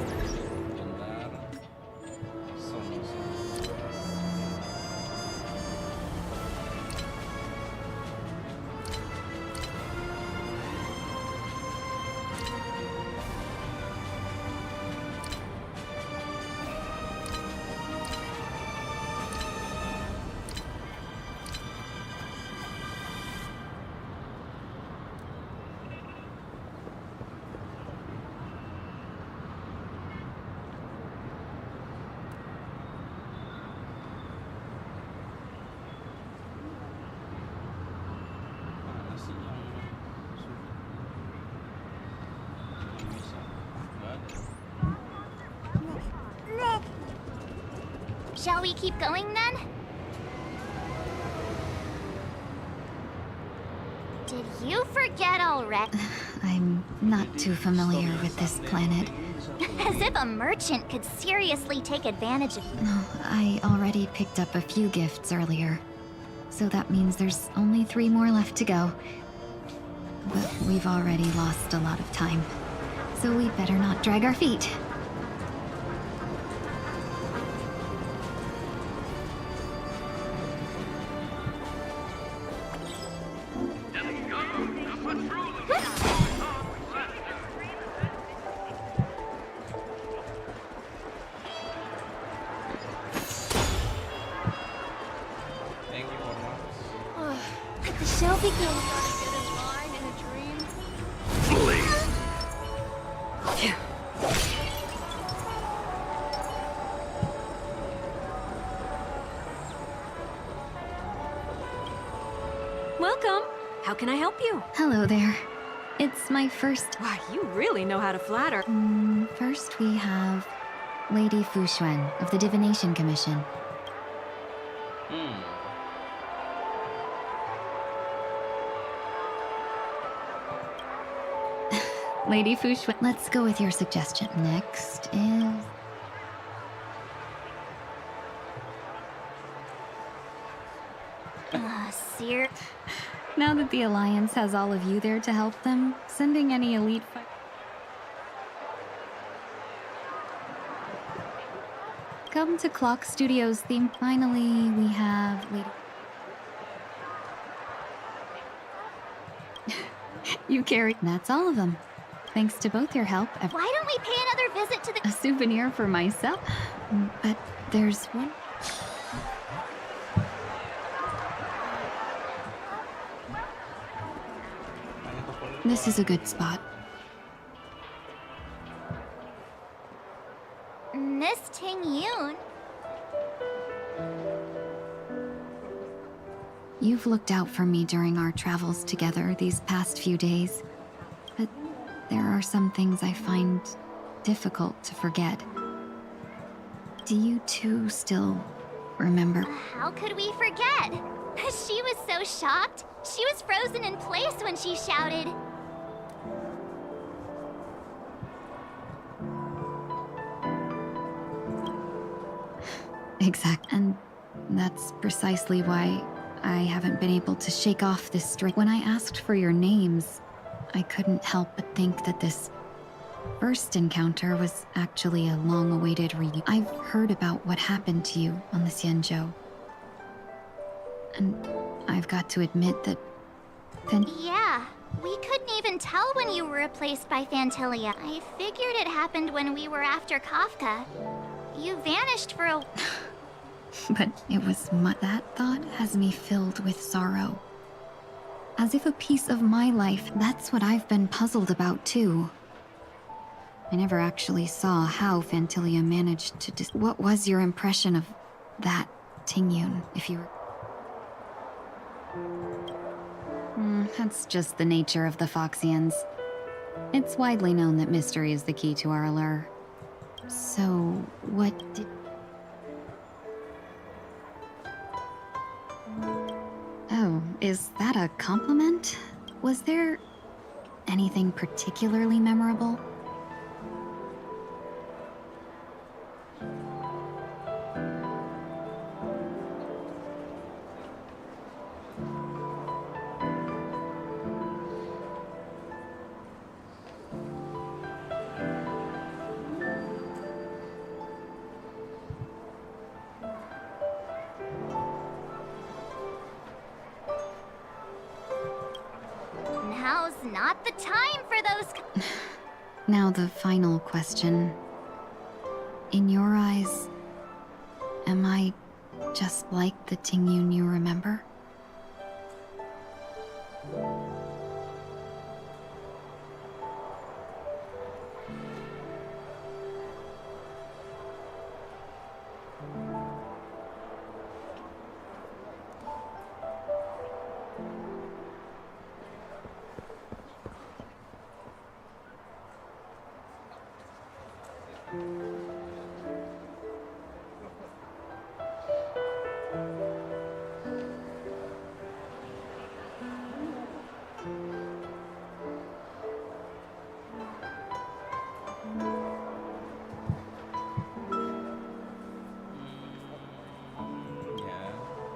Shall we keep going then? Did you forget already? I'm not too familiar with this planet. As if a merchant could seriously take advantage of you. No, I already picked up a few gifts earlier. So that means there's only 3 more left to go. But we've already lost a lot of time. So we'd better not drag our feet. The show begins. Welcome. How can I help you? Hello there. It's my first... Why, you really know how to flatter. First we have Lady Fu Xuan of the Divination Commission. Lady Fu Xuan. Let's go with your suggestion. Next is... Seer. Now that the Alliance has all of you there to help them, sending any elite Come to Clock Studios theme. Finally, we have Lady... You carry... That's all of them. Thanks to both your help. Why don't we pay another visit to the... A souvenir for myself? But there's one... This is a good spot. Miss Ting-Yun? You've looked out for me during our travels together these past few days. But there are some things I find difficult to forget. Do you two still remember? How could we forget? She was so shocked. She was frozen in place when she shouted. Exact. And that's precisely why I haven't been able to shake off this string. When I asked for your names, I couldn't help but think that this first encounter was actually a long-awaited reunion. I've heard about what happened to you on the Xianzhou. And I've got to admit that Yeah, we couldn't even tell when you were replaced by Fantilia. I figured it happened when we were after Kafka. You vanished for a... But it was that thought has me filled with sorrow. As if a piece of my life, that's what I've been puzzled about too. I never actually saw how Fantilia managed to what was your impression of that, Tingyun, if you were... That's just the nature of the Foxians. It's widely known that mystery is the key to our allure. So, what did... Oh, is that a compliment? Was there anything particularly memorable? Now's not the time for those... Now the final question. In your eyes, am I just like the Tingyun you remember?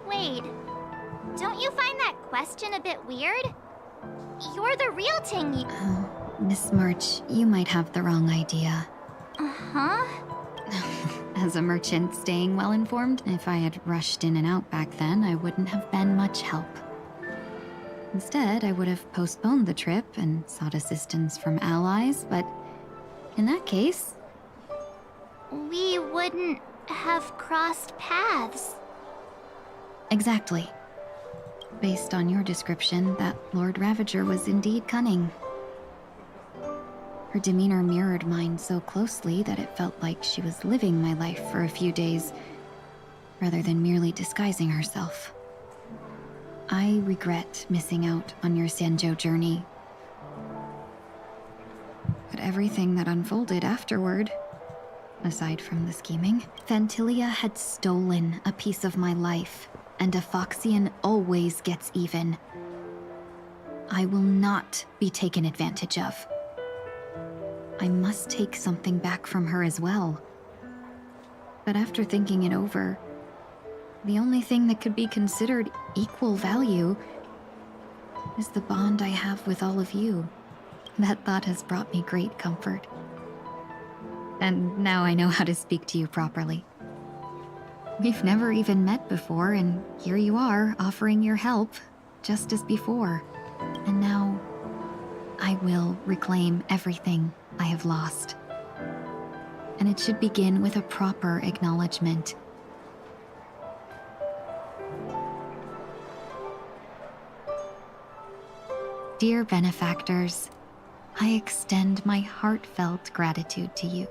Wait, don't you find that question a bit weird? You're the real Tingy. Miss March, you might have the wrong idea. Uh-huh. As a merchant staying well informed, if I had rushed in and out back then, I wouldn't have been much help. Instead, I would have postponed the trip and sought assistance from allies, but in that case... We wouldn't have crossed paths. Exactly. Based on your description, that Lord Ravager was indeed cunning. Her demeanor mirrored mine so closely that it felt like she was living my life for a few days, rather than merely disguising herself. I regret missing out on your Sanjo journey. But everything that unfolded afterward, aside from the scheming, Fantilia had stolen a piece of my life, and a Foxian always gets even. I will not be taken advantage of. I must take something back from her as well. But after thinking it over, the only thing that could be considered equal value is the bond I have with all of you. That thought has brought me great comfort. And now I know how to speak to you properly. We've never even met before, and here you are, offering your help, just as before. And now, I will reclaim everything I have lost. And it should begin with a proper acknowledgement. Dear benefactors, I extend my heartfelt gratitude to you.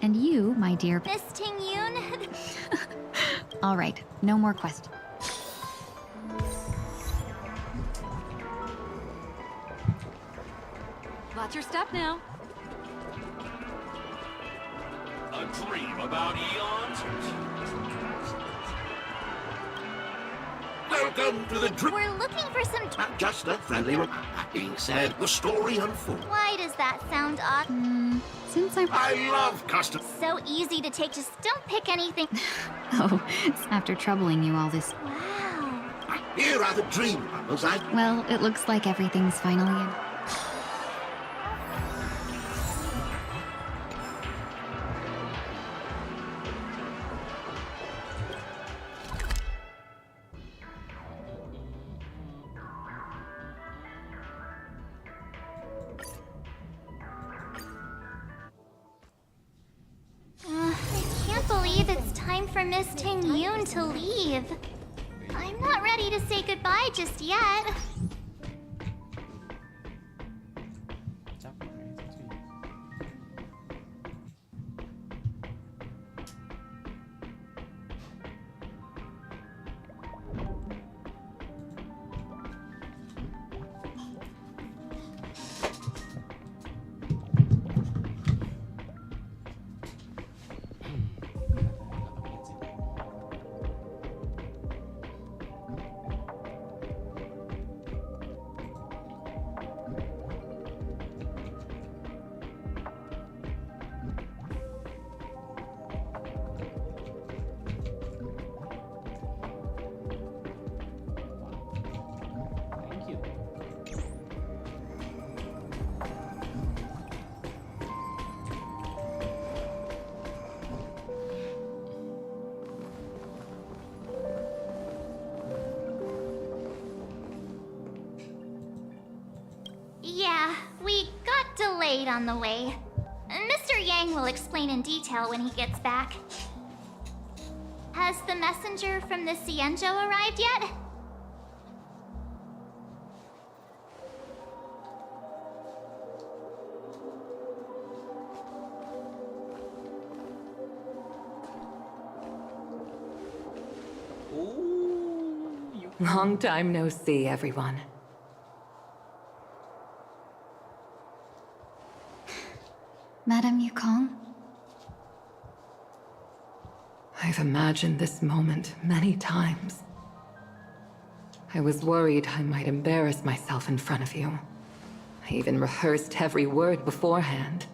And you, my dear. Miss Ting-yoon? All right, no more questions. Watch your step now. A dream about eons? Welcome to the dream. We're looking for some... Just a friendly remark. That being said, the story unfolds. Why does that sound odd? Since I'm... I love custom. So easy to take, just don't pick anything. Oh, after troubling you all this... Wow. Here are the dream bubbles. Well, it looks like everything's finally in. I can't believe it's time for Miss Ting-yoon to leave. I'm not ready to say goodbye just yet. delayed on the way. Mr. Yang will explain in detail when he gets back. Has the messenger from the Xianzhou arrived yet? Long time no see, everyone. Madame Yukong? I've imagined this moment many times. I was worried I might embarrass myself in front of you. I even rehearsed every word beforehand.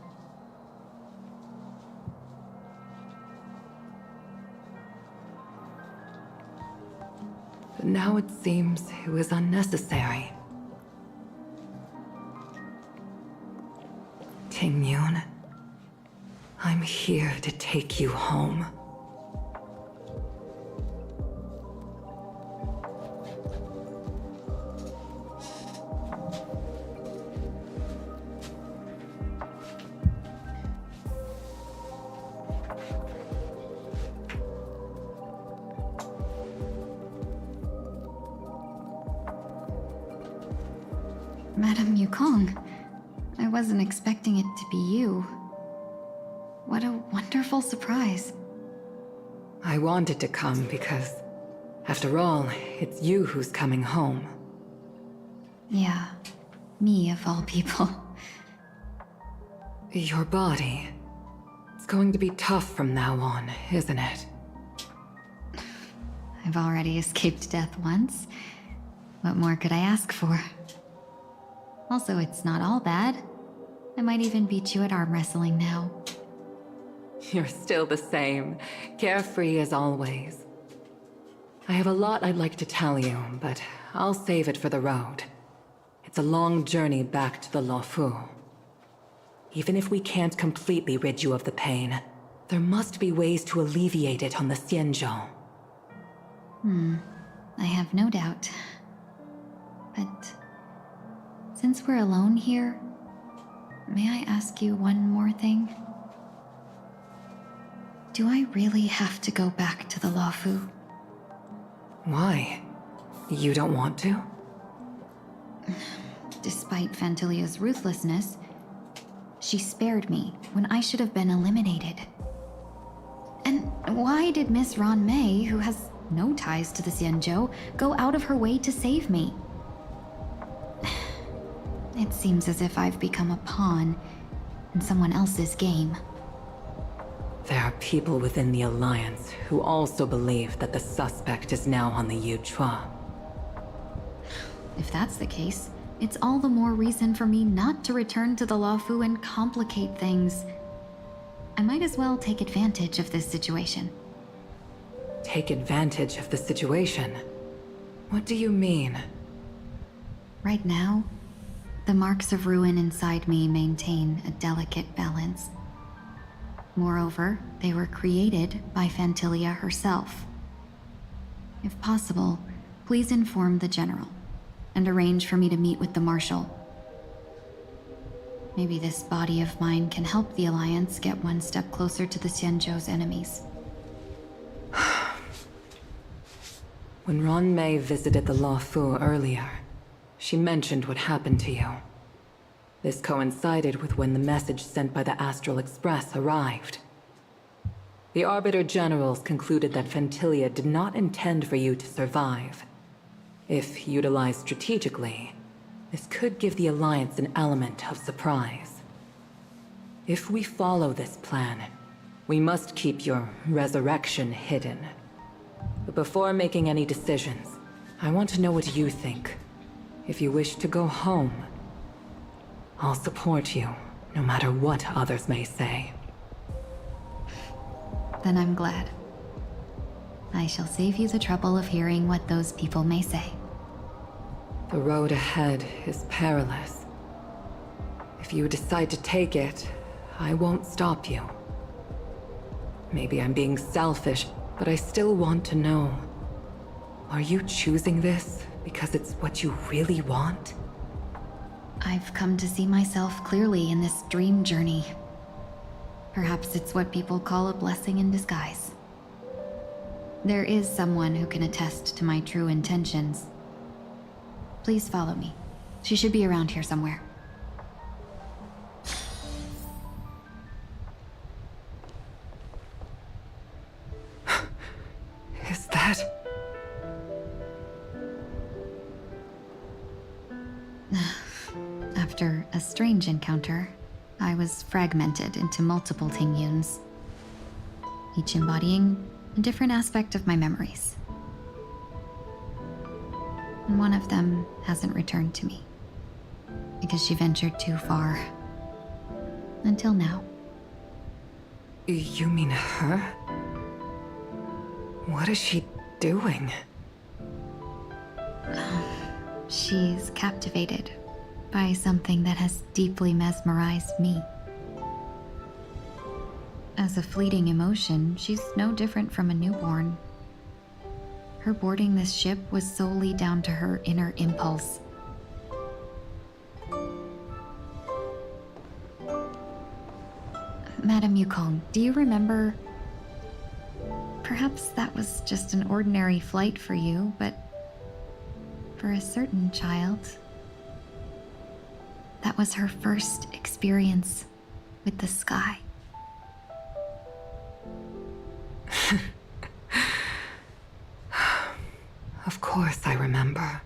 But now it seems it was unnecessary. Tingyun, I'm here to take you home. Madame Yukong, I wasn't expecting it to be you. What a wonderful surprise. I wanted to come because, after all, it's you who's coming home. Yeah, me of all people. Your body. It's going to be tough from now on, isn't it? I've already escaped death once. What more could I ask for? Also, it's not all bad. I might even beat you at arm wrestling now. You're still the same, carefree as always. I have a lot I'd like to tell you, but I'll save it for the road. It's a long journey back to the Luofu. Even if we can't completely rid you of the pain, there must be ways to alleviate it on the Xianzhou. I have no doubt. But since we're alone here, may I ask you one more thing? Do I really have to go back to the Luofu? Why? You don't want to? Despite Fantilia's ruthlessness, she spared me when I should have been eliminated. And why did Miss Ron Mei, who has no ties to the Xianzhou, go out of her way to save me? It seems as if I've become a pawn in someone else's game. There are people within the Alliance who also believe that the suspect is now on the Yuchua. If that's the case, it's all the more reason for me not to return to the Luofu and complicate things. I might as well take advantage of this situation. Take advantage of the situation? What do you mean? Right now, the marks of ruin inside me maintain a delicate balance. Moreover, they were created by Fantilia herself. If possible, please inform the General and arrange for me to meet with the Marshal. Maybe this body of mine can help the Alliance get one step closer to the Xianzhou's enemies. When Ron Mei visited the Luofu earlier, she mentioned what happened to you. This coincided with when the message sent by the Astral Express arrived. The Arbiter Generals concluded that Fantilia did not intend for you to survive. If utilized strategically, this could give the Alliance an element of surprise. If we follow this plan, we must keep your resurrection hidden. But before making any decisions, I want to know what you think. If you wish to go home, I'll support you, no matter what others may say. Then I'm glad. I shall save you the trouble of hearing what those people may say. The road ahead is perilous. If you decide to take it, I won't stop you. Maybe I'm being selfish, but I still want to know. Are you choosing this because it's what you really want? I've come to see myself clearly in this dream journey. Perhaps it's what people call a blessing in disguise. There is someone who can attest to my true intentions. Please follow me. She should be around here somewhere. Is that... After a strange encounter, I was fragmented into multiple Tingyuns, each embodying a different aspect of my memories. And one of them hasn't returned to me, because she ventured too far. Until now. You mean her? What is she doing? She's captivated by something that has deeply mesmerized me. As a fleeting emotion, she's no different from a newborn. Her boarding this ship was solely down to her inner impulse. Madam Yukong, do you remember? Perhaps that was just an ordinary flight for you, but for a certain child, that was her first experience with the sky. Of course I remember.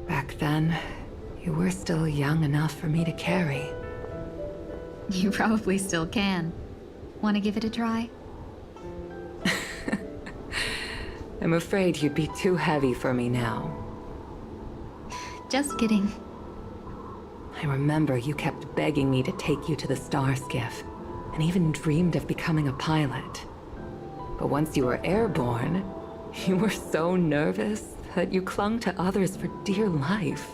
Back then, you were still young enough for me to carry. You probably still can. Want to give it a try? I'm afraid you'd be too heavy for me now. Just kidding. I remember you kept begging me to take you to the star skiff, and even dreamed of becoming a pilot. But once you were airborne, you were so nervous that you clung to others for dear life.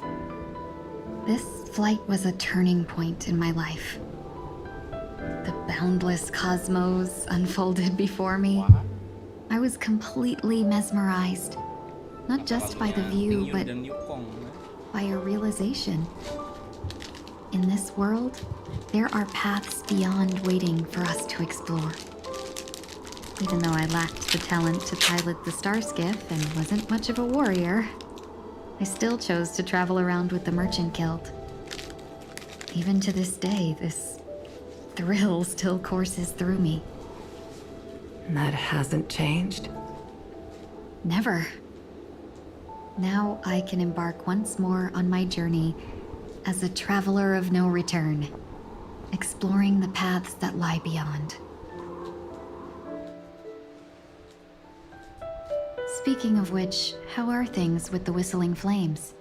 This flight was a turning point in my life. The boundless cosmos unfolded before me. I was completely mesmerized, not just by the view, but by a realization. In this world, there are paths beyond waiting for us to explore. Even though I lacked the talent to pilot the star skiff and wasn't much of a warrior, I still chose to travel around with the Merchant Guild. Even to this day, this thrill still courses through me. That hasn't changed? Never. Now I can embark once more on my journey as a traveler of no return, exploring the paths that lie beyond. Speaking of which, how are things with the Whistling Flames?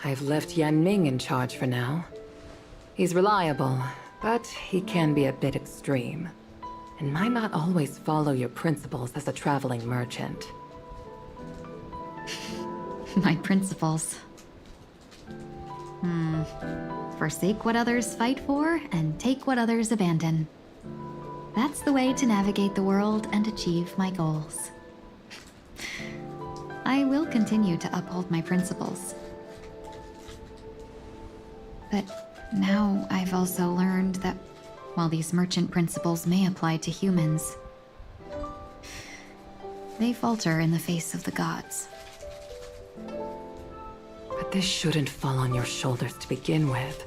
I've left Yan Ming in charge for now. He's reliable, but he can be a bit extreme, and might not always follow your principles as a traveling merchant. My principles. Forsake what others fight for, and take what others abandon. That's the way to navigate the world and achieve my goals. I will continue to uphold my principles. But now I've also learned that while these merchant principles may apply to humans, they falter in the face of the gods. But this shouldn't fall on your shoulders to begin with.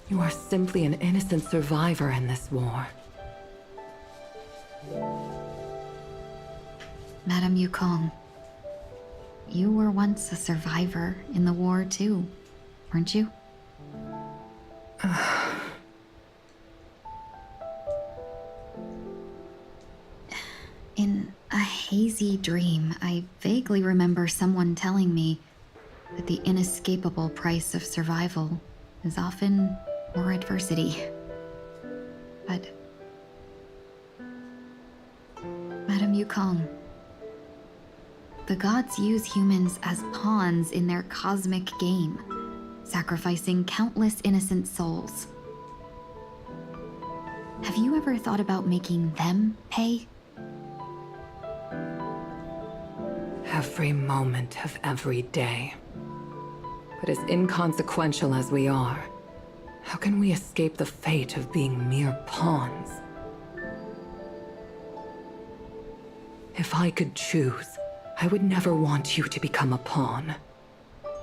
You are simply an innocent survivor in this war. Madam Yukong, you were once a survivor in the war too, weren't you? In a hazy dream, I vaguely remember someone telling me that the inescapable price of survival is often more adversity. But Madam Yukong, the gods use humans as pawns in their cosmic game, sacrificing countless innocent souls. Have you ever thought about making them pay? Every moment of every day. But as inconsequential as we are, how can we escape the fate of being mere pawns? If I could choose, I would never want you to become a pawn.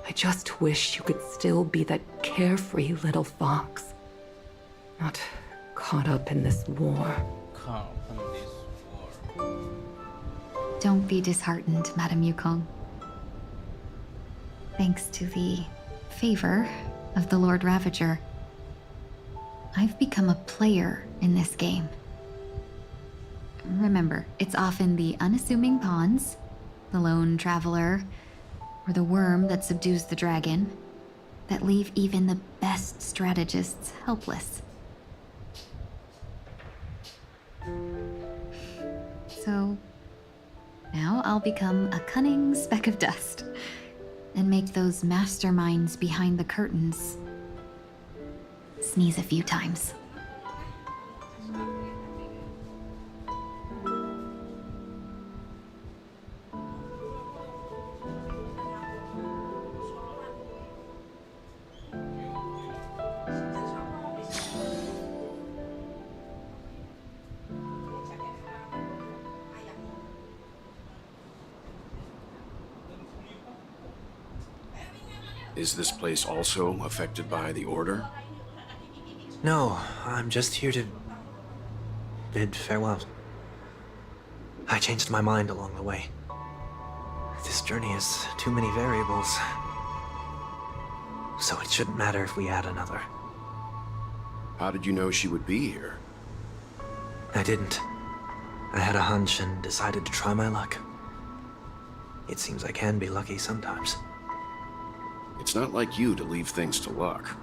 I just wish you could still be that carefree little fox. Not caught up in this war. Don't be disheartened, Madame Yukong. Thanks to the favor of the Lord Ravager, I've become a player in this game. Remember, it's often the unassuming pawns, the lone traveler, or the worm that subdues the dragon, that leave even the best strategists helpless. So, now I'll become a cunning speck of dust, and make those masterminds behind the curtains sneeze a few times. Is this place also affected by the Order? No, I'm just here to bid farewell. I changed my mind along the way. This journey has too many variables, so it shouldn't matter if we add another. How did you know she would be here? I didn't. I had a hunch and decided to try my luck. It seems I can be lucky sometimes. It's not like you to leave things to luck.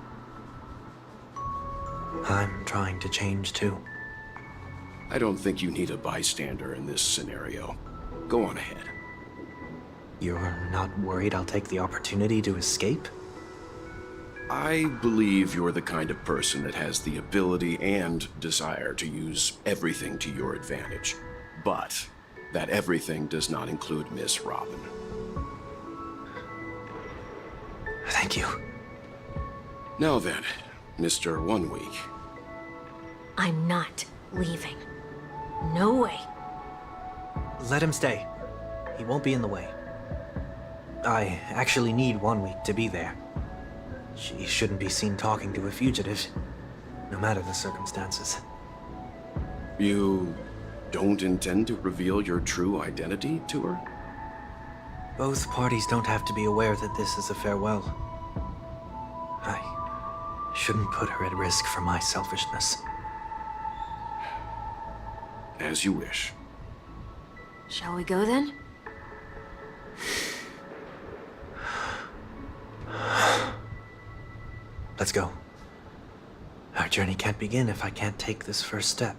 I'm trying to change too. I don't think you need a bystander in this scenario. Go on ahead. You're not worried I'll take the opportunity to escape? I believe you're the kind of person that has the ability and desire to use everything to your advantage. But that everything does not include Miss Robin. Thank you. Now then, Mr. 1 Week. I'm not leaving. No way. Let him stay. He won't be in the way. I actually need 1 week to be there. She shouldn't be seen talking to a fugitive, no matter the circumstances. You don't intend to reveal your true identity to her? Both parties don't have to be aware that this is a farewell. I shouldn't put her at risk for my selfishness. As you wish. Shall we go then? Let's go. Our journey can't begin if I can't take this first step.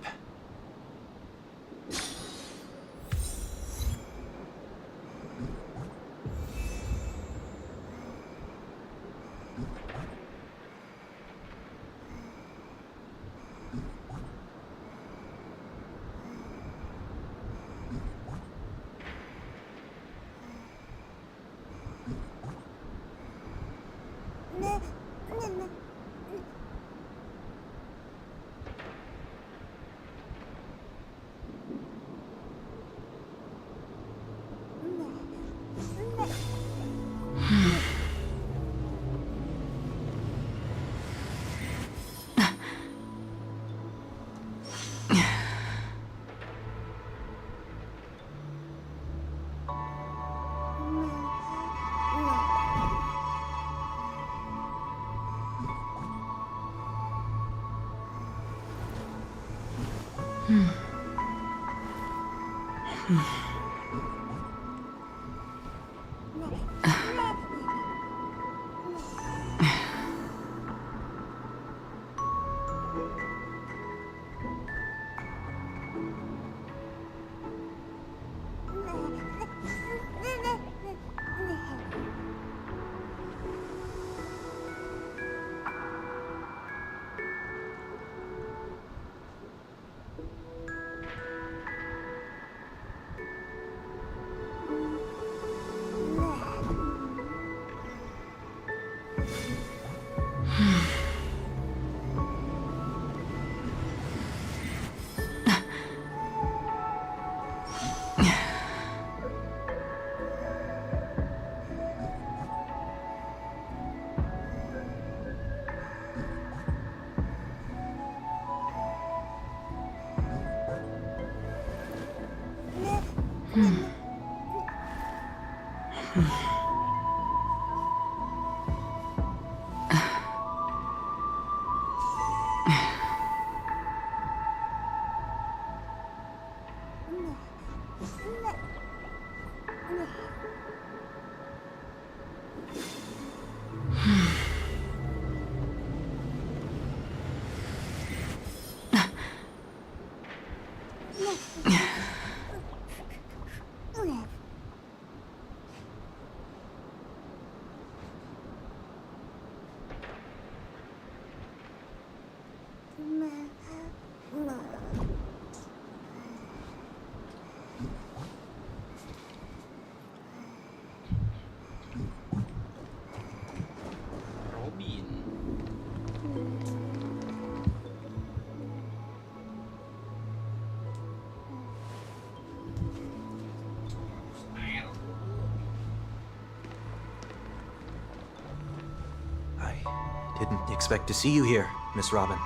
Didn't expect to see you here, Miss Robin.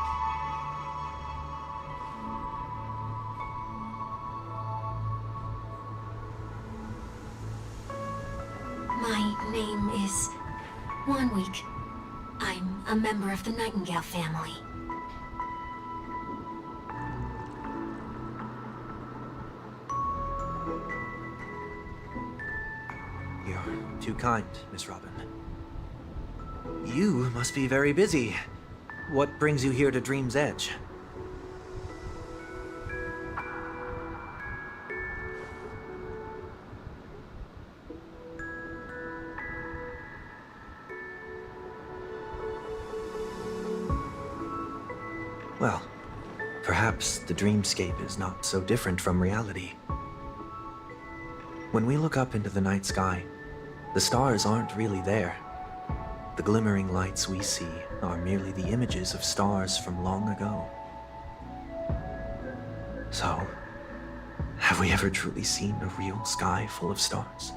My name is Wanweek. I'm a member of the Nightingale family. You're too kind, Miss Robin. You must be very busy. What brings you here to Dream's Edge? Well, perhaps the dreamscape is not so different from reality. When we look up into the night sky, the stars aren't really there. The glimmering lights we see are merely the images of stars from long ago. So, have we ever truly seen a real sky full of stars?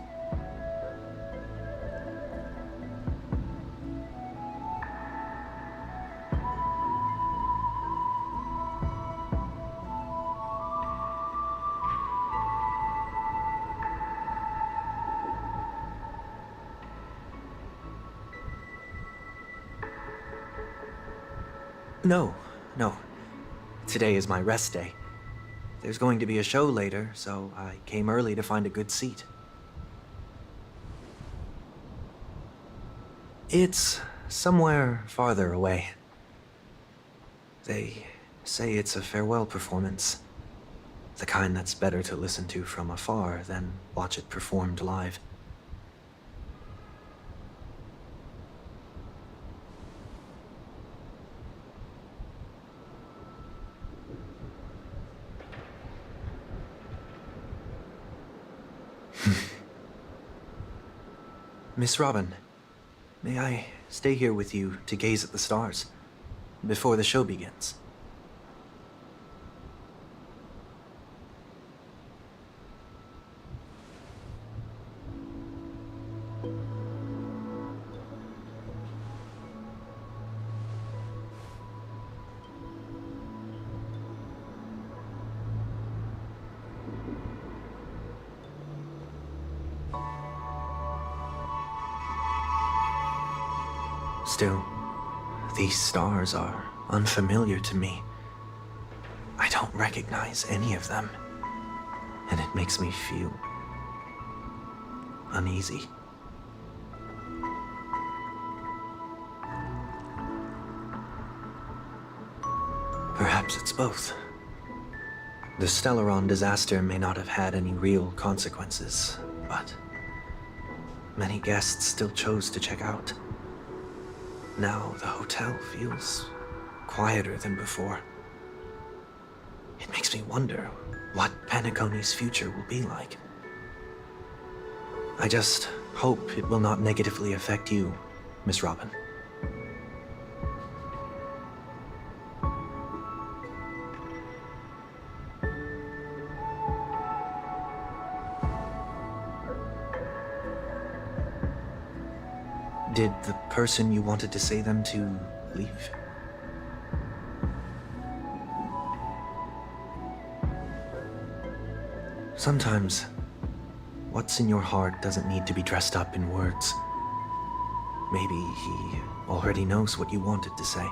No. Today is my rest day. There's going to be a show later, so I came early to find a good seat. It's somewhere farther away. They say it's a farewell performance. The kind that's better to listen to from afar than watch it performed live. Miss Robin, may I stay here with you to gaze at the stars before the show begins? Still, these stars are unfamiliar to me. I don't recognize any of them, and it makes me feel uneasy. Perhaps it's both. The Stellaron disaster may not have had any real consequences, but many guests still chose to check out. Now the hotel feels quieter than before. It makes me wonder what Penacony's future will be like. I just hope it will not negatively affect you, Miss Robin. Did the person you wanted to say them to leave? Sometimes What's in your heart doesn't need to be dressed up in words. Maybe he already knows what you wanted to say.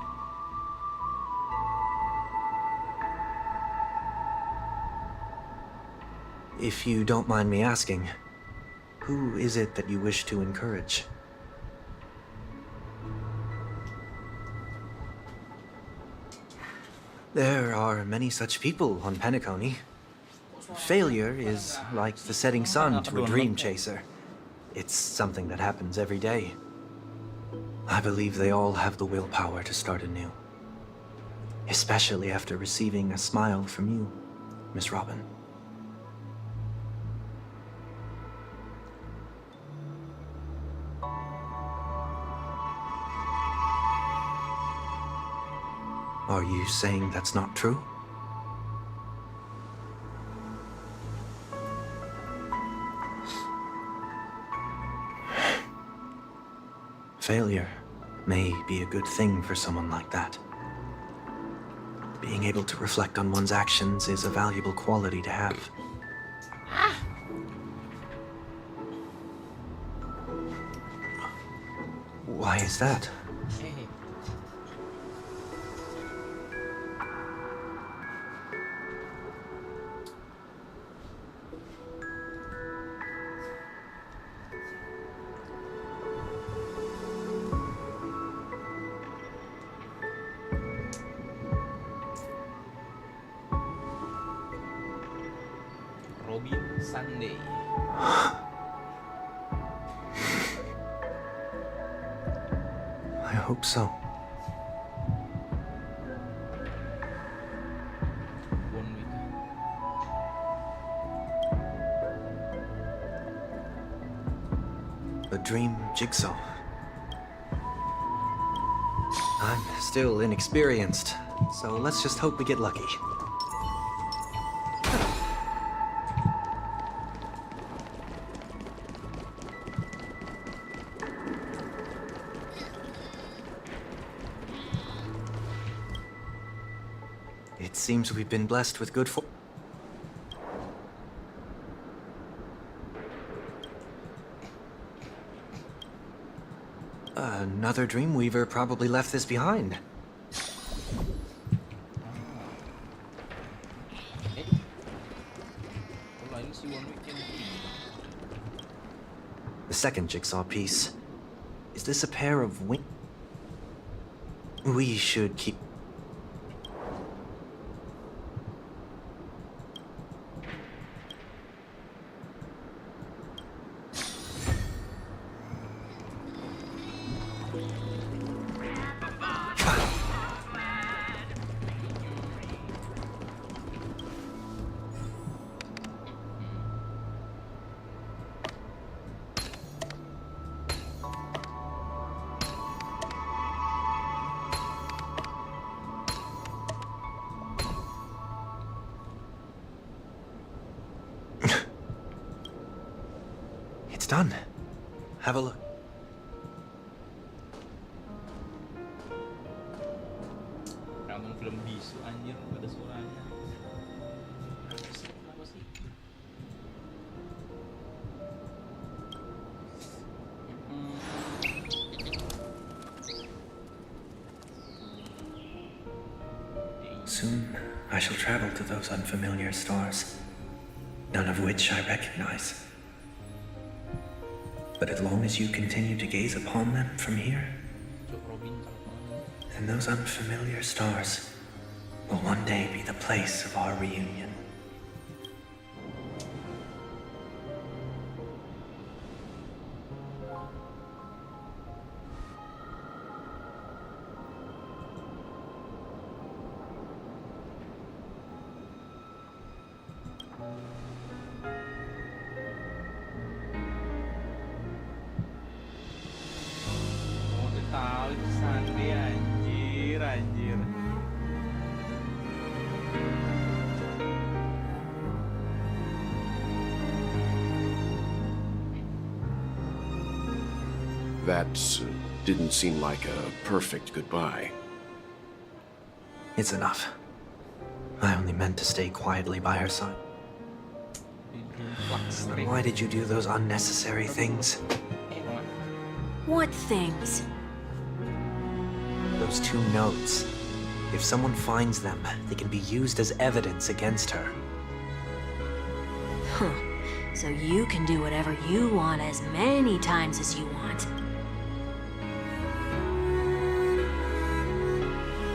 If you don't mind me asking, who is it that you wish to encourage? There are many such people on Penacony. Failure is like the setting sun to a dream chaser. It's something that happens every day. I believe they all have the willpower to start anew. Especially after receiving a smile from you, Miss Robin. Are you saying that's not true? Failure may be a good thing for someone like that. Being able to reflect on one's actions is a valuable quality to have. Why is that? Robin Sunday. I hope so. One week. A dream jigsaw. I'm still inexperienced, so let's just hope we get lucky. It seems we've been blessed with good fortune. Another Dreamweaver probably left this behind. The second jigsaw piece. Is this a pair of wings? We should keep... It's done. Have a look. Nonton film bisu anjir ada suaranya. Apa sih? Soon, I shall travel to those unfamiliar stars, none of which I recognize. But as long as you continue to gaze upon them from here, then those unfamiliar stars will one day be the place of our reunion. Tahu itu Sunday anjir. That didn't seem like a perfect goodbye. It's enough. I only meant to stay quietly by her side. Why did you do those unnecessary things? What things? Those 2 notes. If someone finds them, they can be used as evidence against her. Huh. So you can do whatever you want as many times as you want.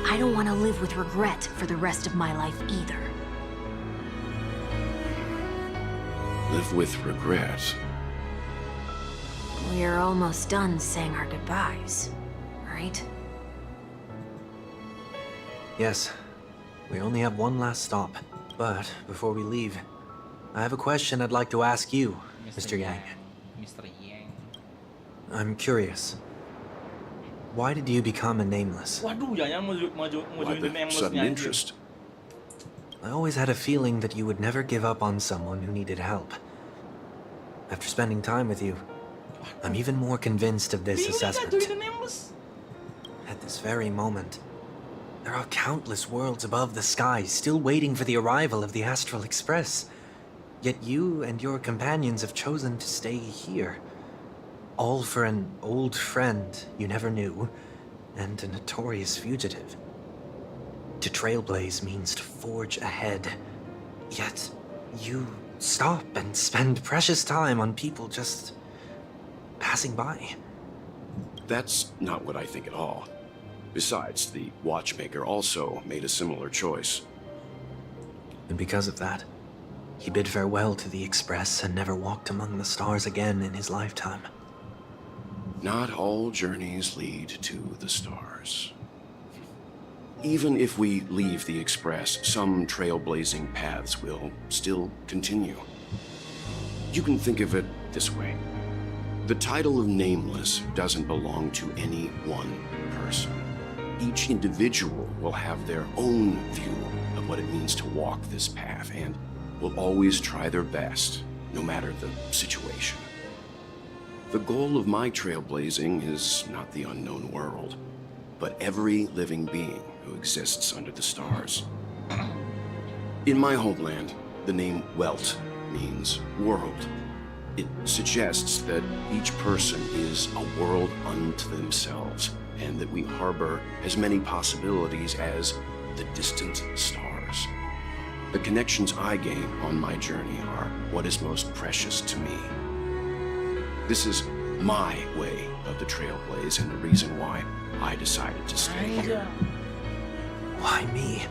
I don't want to live with regret for the rest of my life either. Live with regret? We're almost done saying our goodbyes, right? Yes. We only have one last stop. But before we leave, I have a question I'd like to ask you, Mr. Yang. Mr. Yang. I'm curious. Why did you become a nameless? Waduh, jangan Why join the nameless sudden nya, interest? I always had a feeling that you would never give up on someone who needed help. After spending time with you, I'm even more convinced of this assessment. At this very moment, there are countless worlds above the sky still waiting for the arrival of the Astral Express. Yet you and your companions have chosen to stay here. All for an old friend you never knew, and a notorious fugitive. To trailblaze means to forge ahead. Yet, you stop and spend precious time on people just passing by. That's not what I think at all. Besides, the watchmaker also made a similar choice. And because of that, he bid farewell to the Express and never walked among the stars again in his lifetime. Not all journeys lead to the stars. Even if we leave the Express, some trailblazing paths will still continue. You can think of it this way. The title of Nameless doesn't belong to any one person. Each individual will have their own view of what it means to walk this path and will always try their best, no matter the situation. The goal of my trailblazing is not the unknown world, but every living being who exists under the stars. In my homeland, the name Welt means world. It suggests that each person is a world unto themselves, and that we harbor as many possibilities as the distant stars. The connections I gain on my journey are what is most precious to me. This is my way of the trailblaze and the reason why I decided to stay here. Why me?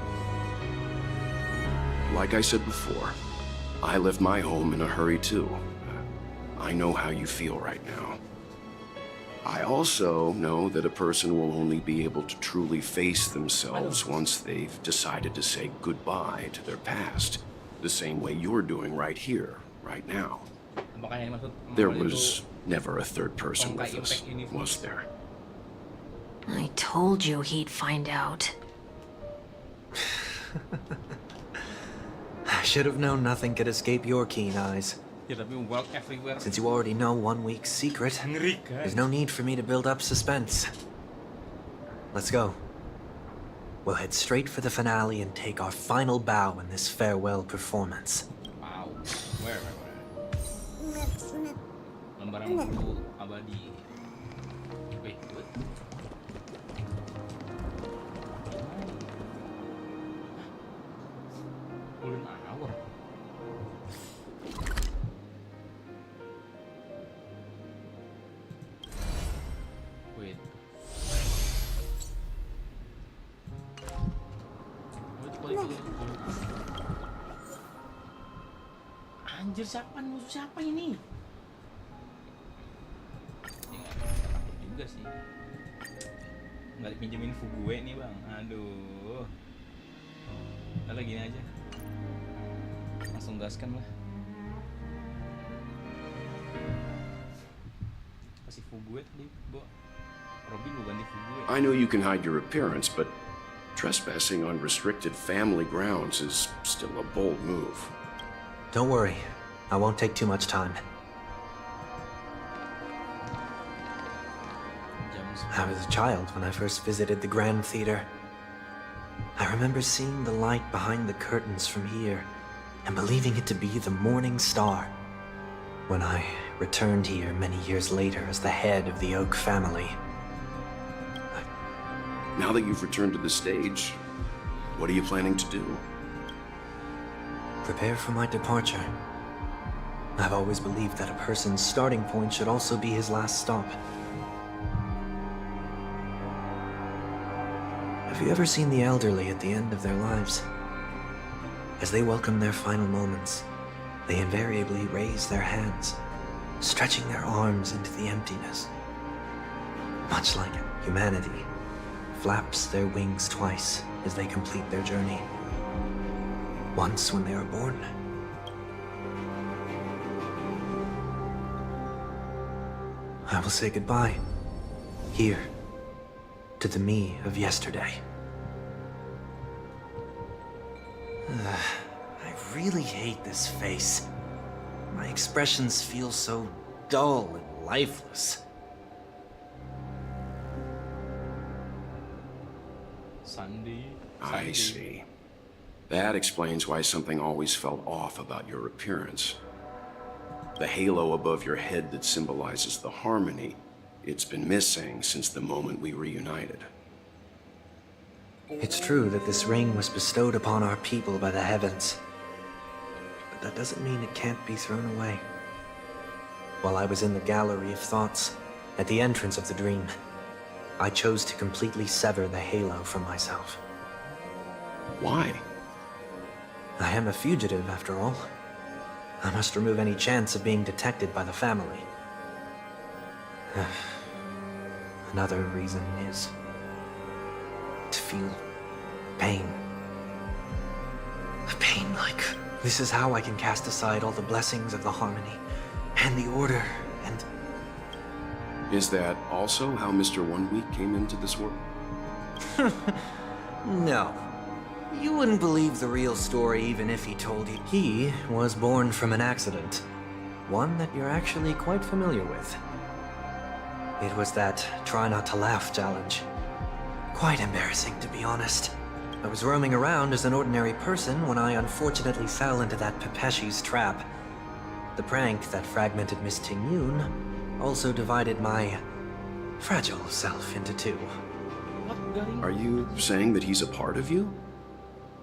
Like I said before, I left my home in a hurry too. I know how you feel right now. I also know that a person will only be able to truly face themselves once they've decided to say goodbye to their past, the same way you're doing right here, right now. There was never a third person with us, was there? I told you he'd find out. I should have known nothing could escape your keen eyes. Since you already know 1 week's secret, there's no need for me to build up suspense. Let's go. We'll head straight for the finale and take our final bow in this farewell performance. Wow. Where? Lembaran buku abadi. Wait, what? Golden hour. Wait. Anjir, musuh siapa ini? Juga sih. Nggak dipinjemin gue nih bang. Aduh. Udah gini aja. Langsung gaskan lah. Kasih gue tadi, Bo. Robin lu ganti gue. I know you can hide your appearance, but trespassing on restricted family grounds is still a bold move. Don't worry. I won't take too much time. I was a child when I first visited the Grand Theater. I remember seeing the light behind the curtains from here, and believing it to be the morning star. When I returned here many years later as the head of the Oak family. Now that you've returned to the stage, what are you planning to do? Prepare for my departure. I've always believed that a person's starting point should also be his last stop. Have you ever seen the elderly at the end of their lives? As they welcome their final moments, they invariably raise their hands, stretching their arms into the emptiness. Much like humanity flaps their wings twice as they complete their journey. Once when they are born, I will say goodbye, here, to the me of yesterday. I really hate this face. My expressions feel so dull and lifeless. I see. That explains why something always felt off about your appearance. The halo above your head that symbolizes the harmony, it's been missing since the moment we reunited. It's true that this ring was bestowed upon our people by the heavens, but that doesn't mean it can't be thrown away. While I was in the gallery of thoughts, at the entrance of the dream, I chose to completely sever the halo from myself. Why? I am a fugitive, after all. I must remove any chance of being detected by the family. Another reason is to feel pain. A pain like this is how I can cast aside all the blessings of the harmony and the order and... Is that also how Mr. 1 Week came into this world? No. You wouldn't believe the real story even if he told you. He was born from an accident. One that you're actually quite familiar with. It was that try not to laugh challenge. Quite embarrassing, to be honest. I was roaming around as an ordinary person when I unfortunately fell into that Pepeshi's trap. The prank that fragmented Miss Ting-Yoon also divided my fragile self into two. Are you saying that he's a part of you?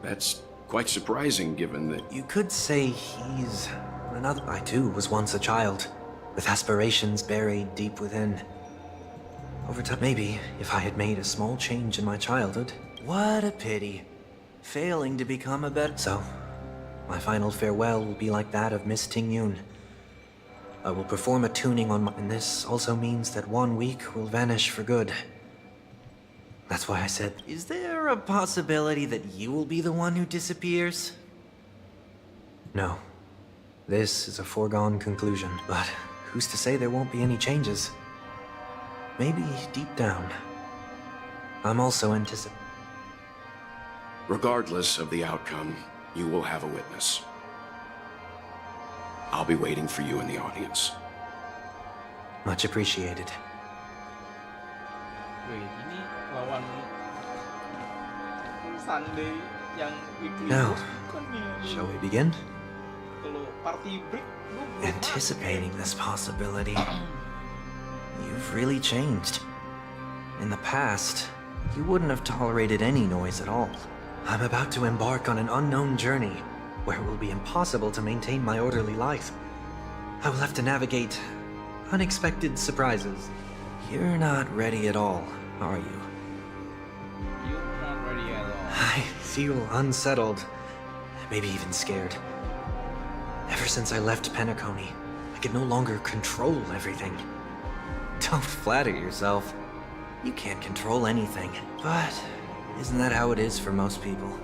That's quite surprising given that... You could say he's another... I too was once a child, with aspirations buried deep within. Over time, maybe if I had made a small change in my childhood. What a pity. Failing to become a better... So, my final farewell will be like that of Miss Ting-Yoon. I will perform a tuning on my... And this also means that 1 week will vanish for good. That's why I said, is there a possibility that you will be the one who disappears? No. This is a foregone conclusion, but who's to say there won't be any changes? Maybe deep down, I'm also anticipating. Regardless of the outcome, you will have a witness. I'll be waiting for you in the audience. Much appreciated. Lawan Sunday yang weekly Now, bukan nih. shall we begin? Kalau party break, Anticipating this possibility, you've really changed. In the past, you wouldn't have tolerated any noise at all. I'm about to embark on an unknown journey where it will be impossible to maintain my orderly life. I will have to navigate unexpected surprises. You're not ready at all, are you? I feel unsettled, maybe even scared. Ever since I left Penacony, I could no longer control everything. Don't flatter yourself. You can't control anything. But isn't that how it is for most people?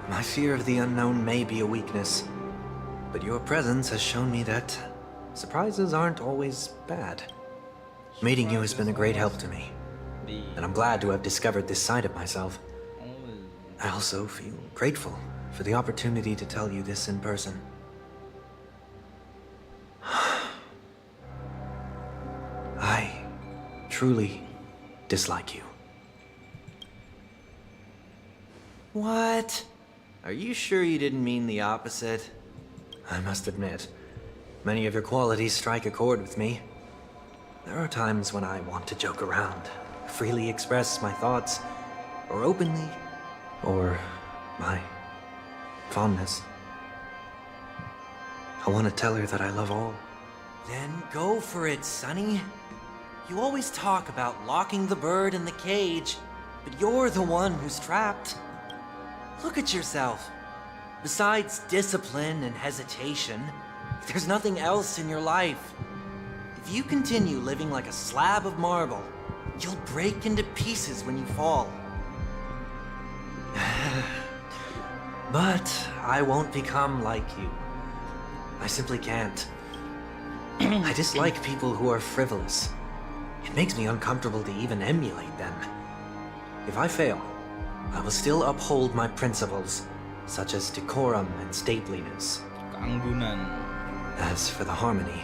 My fear of the unknown may be a weakness, but your presence has shown me that surprises aren't always bad. Meeting you has been a great help to me, and I'm glad to have discovered this side of myself. I also feel grateful for the opportunity to tell you this in person. I truly dislike you. What? Are you sure you didn't mean the opposite? I must admit, many of your qualities strike a chord with me. There are times when I want to joke around, freely express my thoughts, or openly, or my fondness. I want to tell her that I love all. Then go for it, Sonny. You always talk about locking the bird in the cage, but you're the one who's trapped. Look at yourself. Besides discipline and hesitation, there's nothing else in your life. If you continue living like a slab of marble, you'll break into pieces when you fall. But I won't become like you. I simply can't. I dislike people who are frivolous. It makes me uncomfortable to even emulate them. If I fail, I will still uphold my principles, such as decorum and stateliness. As for the harmony,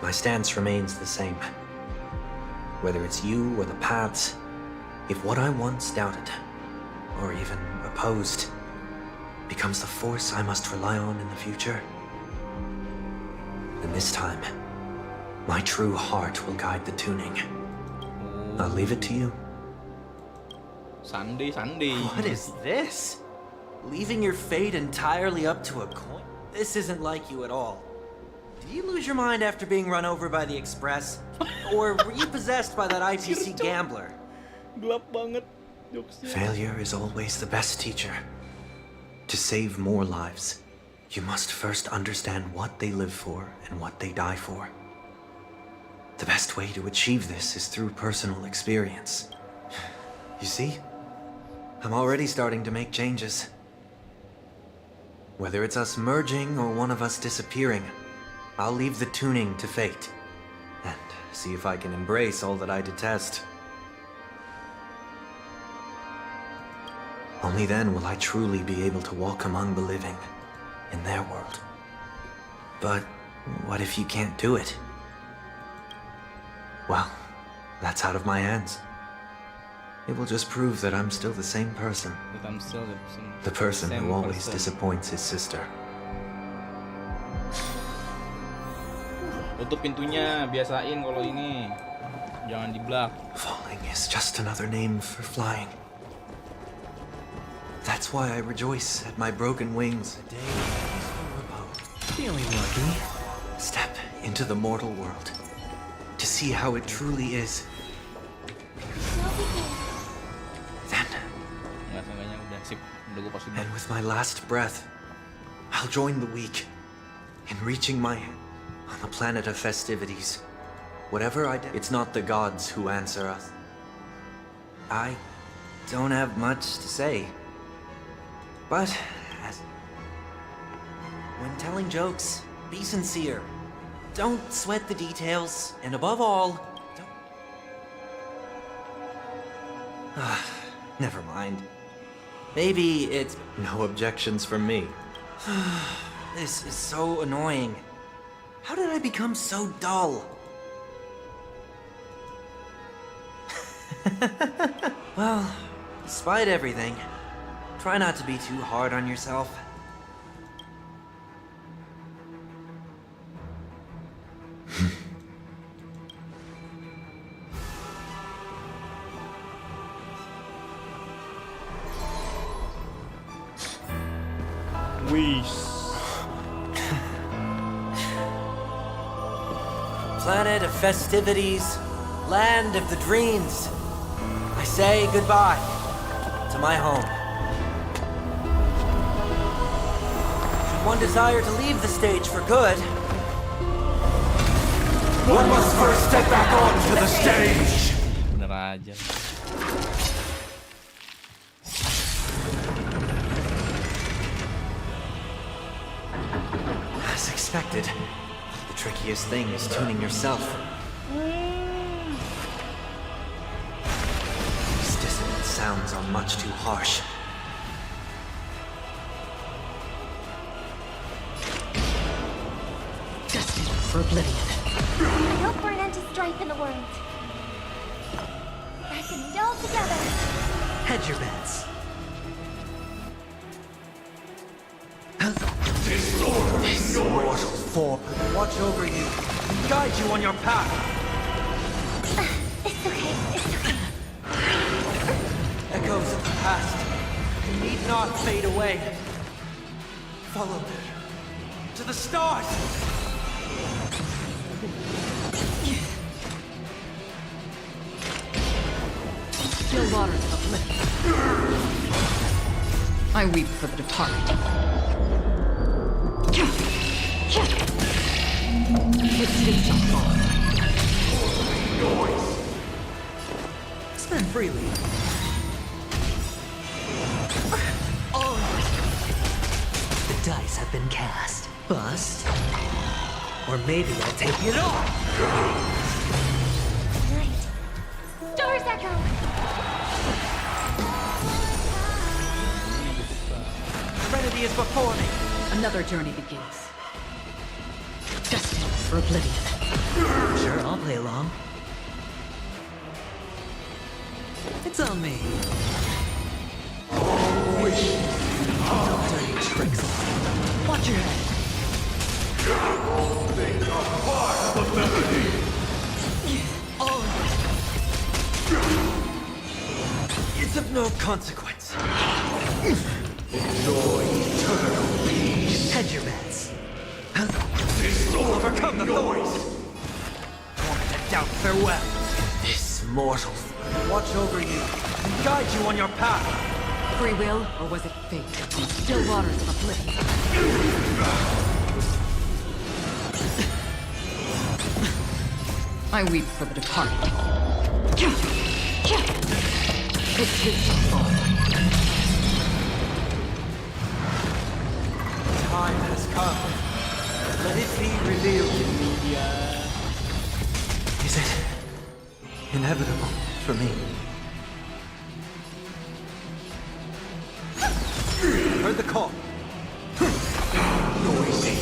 my stance remains the same. Whether it's you or the paths, if what I once doubted, or even opposed, becomes the force I must rely on in the future, then this time, my true heart will guide the tuning. I'll leave it to you. Sunday. What is this? Leaving your fate entirely up to a coin? This isn't like you at all. Did you lose your mind after being run over by the express? Or were you possessed by that IPC gambler? Gelap banget jokesnya. Failure is always the best teacher. To save more lives, you must first understand what they live for and what they die for. The best way to achieve this is through personal experience. You see? I'm already starting to make changes. Whether it's us merging or one of us disappearing, I'll leave the tuning to fate and see if I can embrace all that I detest. Only then will I truly be able to walk among the living in their world. But what if you can't do it? Well, that's out of my hands. It will just prove that I'm still the same person. That I'm still The person who always disappoints his sister. Tutup pintunya, biasain kalau ini. Jangan diblak. Falling is just another name for flying. That's why I rejoice at my broken wings. A day of peaceful repose. Feeling lucky. Step into the mortal world to see how it truly is. And with my last breath, I'll join the weak in reaching my end on the planet of festivities. Whatever I do, it's not the gods who answer us. I don't have much to say. But when telling jokes, be sincere. Don't sweat the details, and above all, don't... Never mind. Maybe it's no objections from me. This is so annoying. How did I become so dull? Well, despite everything, try not to be too hard on yourself. Planet of festivities, land of the dreams. I say goodbye to my home. Should one desire to leave the stage for good, one must first step back onto the stage. Bener aja. As expected, the trickiest thing is tuning yourself. These dissonant sounds are much too harsh. Destined for oblivion. I hope for an end to strife in the world. Fasten it all together. Hedge your bets. form, watch over you, and guide you on your path. It's okay, it's okay. Echoes of the past need not fade away. Follow me to the stars. Still waters of oblivion. I weep for the departed. His feet shall fall. Noise. Spend freely. Oh. The dice have been cast. Bust. Or maybe I'll take it off. Night. Stars echo. Serenity is before me. Another journey begins. Destined for oblivion. Sure, I'll play along. It's on me. Don't dirty tricks. Watch your head. Think of part of the melody. Oh. It's of no consequence. Enjoy eternal peace. Hedge your bets. Overcome the noise. Born to doubt farewell. This mortal. Watch over you and guide you on your path. Free will, or was it fate? Still waters of oblivion. I weep for the departed. His feet shall fall. Time has come. Let it be revealed. Is it inevitable for me? Heard the call. Noisy.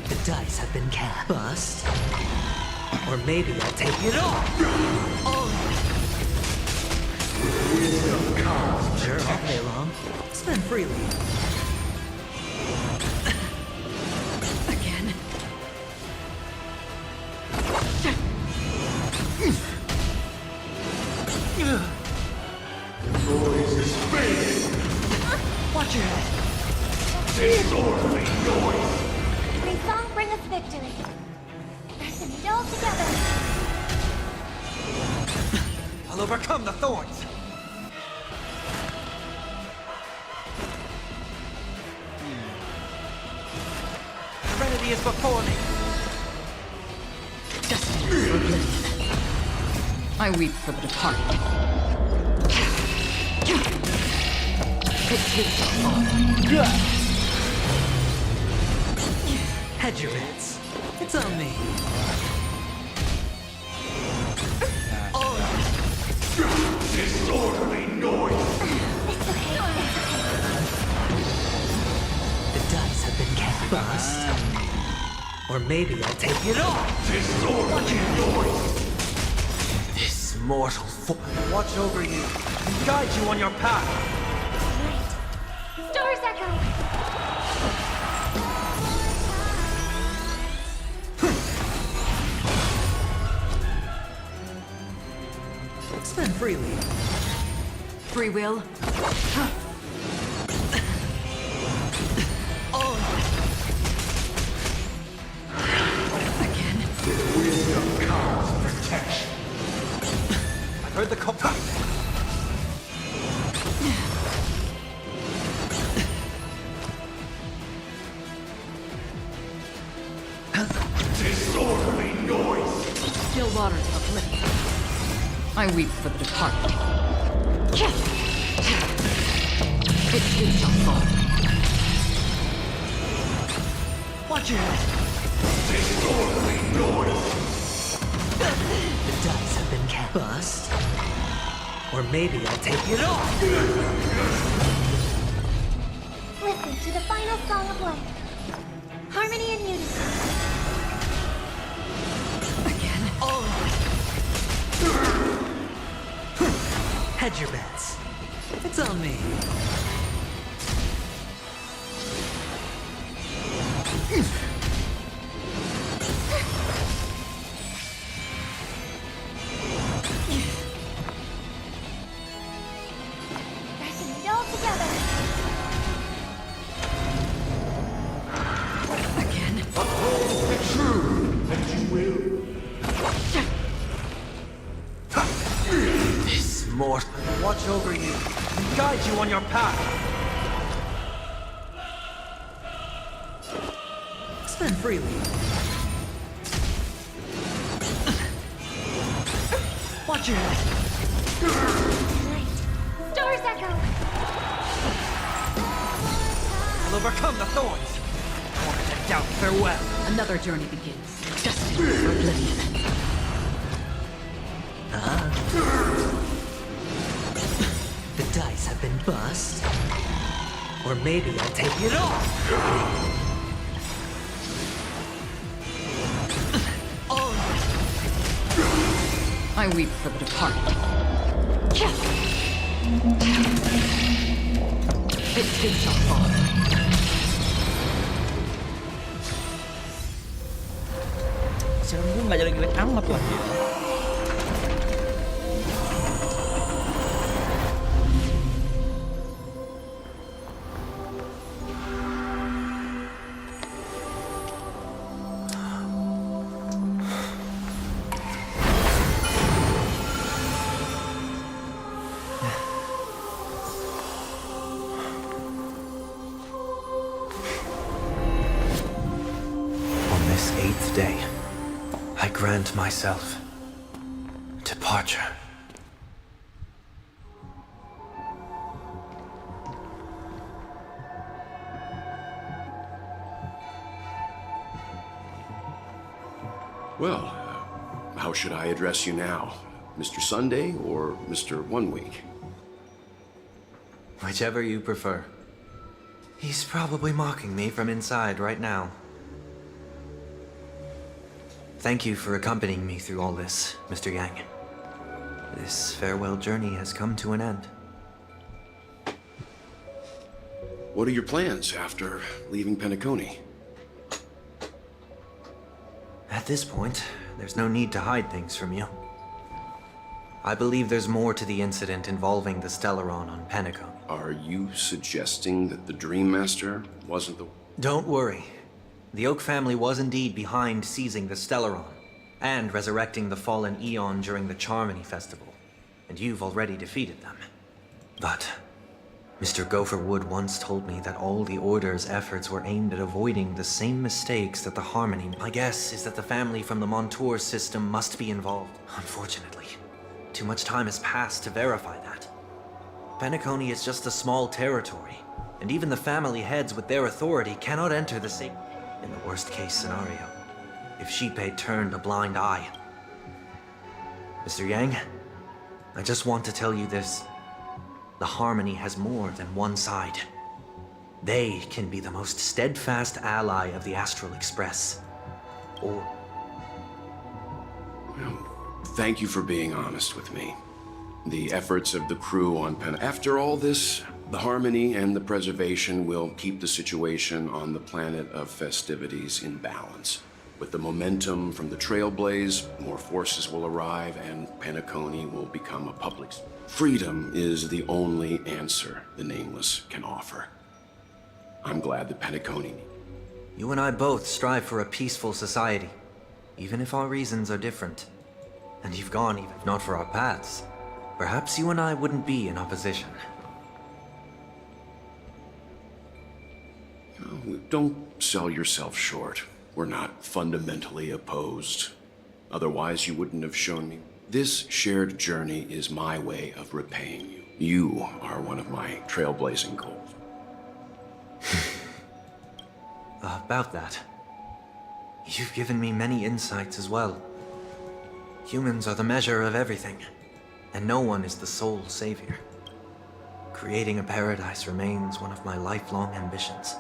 The dice have been cast. Bust. Or maybe I'll take it off. Oh. Sure, I'll play along. Spend freely. Again. Noise is fading. Watch your head. Disorderly noise. May song bring us victory. Let's meet all together. I'll overcome the thorns. Serenity is before me. Destined for oblivion. I weep for the departed. His feet shall fall. Hedge your bets. It's on me. Oh. Disorderly noise. The dice have been cast. Bust. Or maybe I'll take it off. Disorderly noise. This mortal Watch over you and guide you on your path. Stars echo. Spend freely. Free will. Oh. Again. Wisdom comes protection. I heard the call. Disorderly noise. Still waters of oblivion. I weep for the departed. His feet shall fall. Watch your head. Disorderly noise. The dice have been cast. Bust. Or maybe I'll take it off. Listen to the final song of life. Harmony and unity. Again. Oh. Hedge your bets. It's on me. Pressing it all together. True that you will. This mortal will watch over you and guide you on your path. Spend freely. Watch your head. Doors echo. I'll overcome the thorns. More than doubt, farewell. Another journey begins, destined for oblivion. The dice have been bust. Or maybe I'll take it off. I weep for the departed. It too shall fall. Sekarang gue nggak jelek-jelek amat lah. On this 8th day, I grant myself departure. Well, how should I address you now? Mr. Sunday or Mr. 1 Week? Whichever you prefer. He's probably mocking me from inside right now. Thank you for accompanying me through all this, Mr. Yang. This farewell journey has come to an end. What are your plans after leaving Penacony? At this point, there's no need to hide things from you. I believe there's more to the incident involving the Stellaron on Penacony. Are you suggesting that the Dream Master wasn't the... Don't worry. The Oak family was indeed behind seizing the Stellaron and resurrecting the fallen Eon during the Charmony Festival, and you've already defeated them. But Mr. Gopherwood once told me that all the Order's efforts were aimed at avoiding the same mistakes that the Harmony... My guess is that the family from the Montour system must be involved. Unfortunately, too much time has passed to verify that. Penacony is just a small territory, and even the family heads with their authority cannot enter the same... In the worst-case scenario, if Shipei turned a blind eye. Mr. Yang, I just want to tell you this. The Harmony has more than one side. They can be the most steadfast ally of the Astral Express. Or... Well, thank you for being honest with me. The efforts of the crew on After all this, the Harmony and the Preservation will keep the situation on the planet of festivities in balance. With the momentum from the Trailblaze, more forces will arrive and Penacony will become a public... Freedom is the only answer the Nameless can offer. I'm glad that Penacony... You and I both strive for a peaceful society, even if our reasons are different. And you've gone even if not for our paths. Perhaps you and I wouldn't be in opposition. Don't sell yourself short. We're not fundamentally opposed. Otherwise, you wouldn't have shown me. This shared journey is my way of repaying you. You are one of my trailblazing goals. About that, you've given me many insights as well. Humans are the measure of everything, and no one is the sole savior. Creating a paradise remains one of my lifelong ambitions.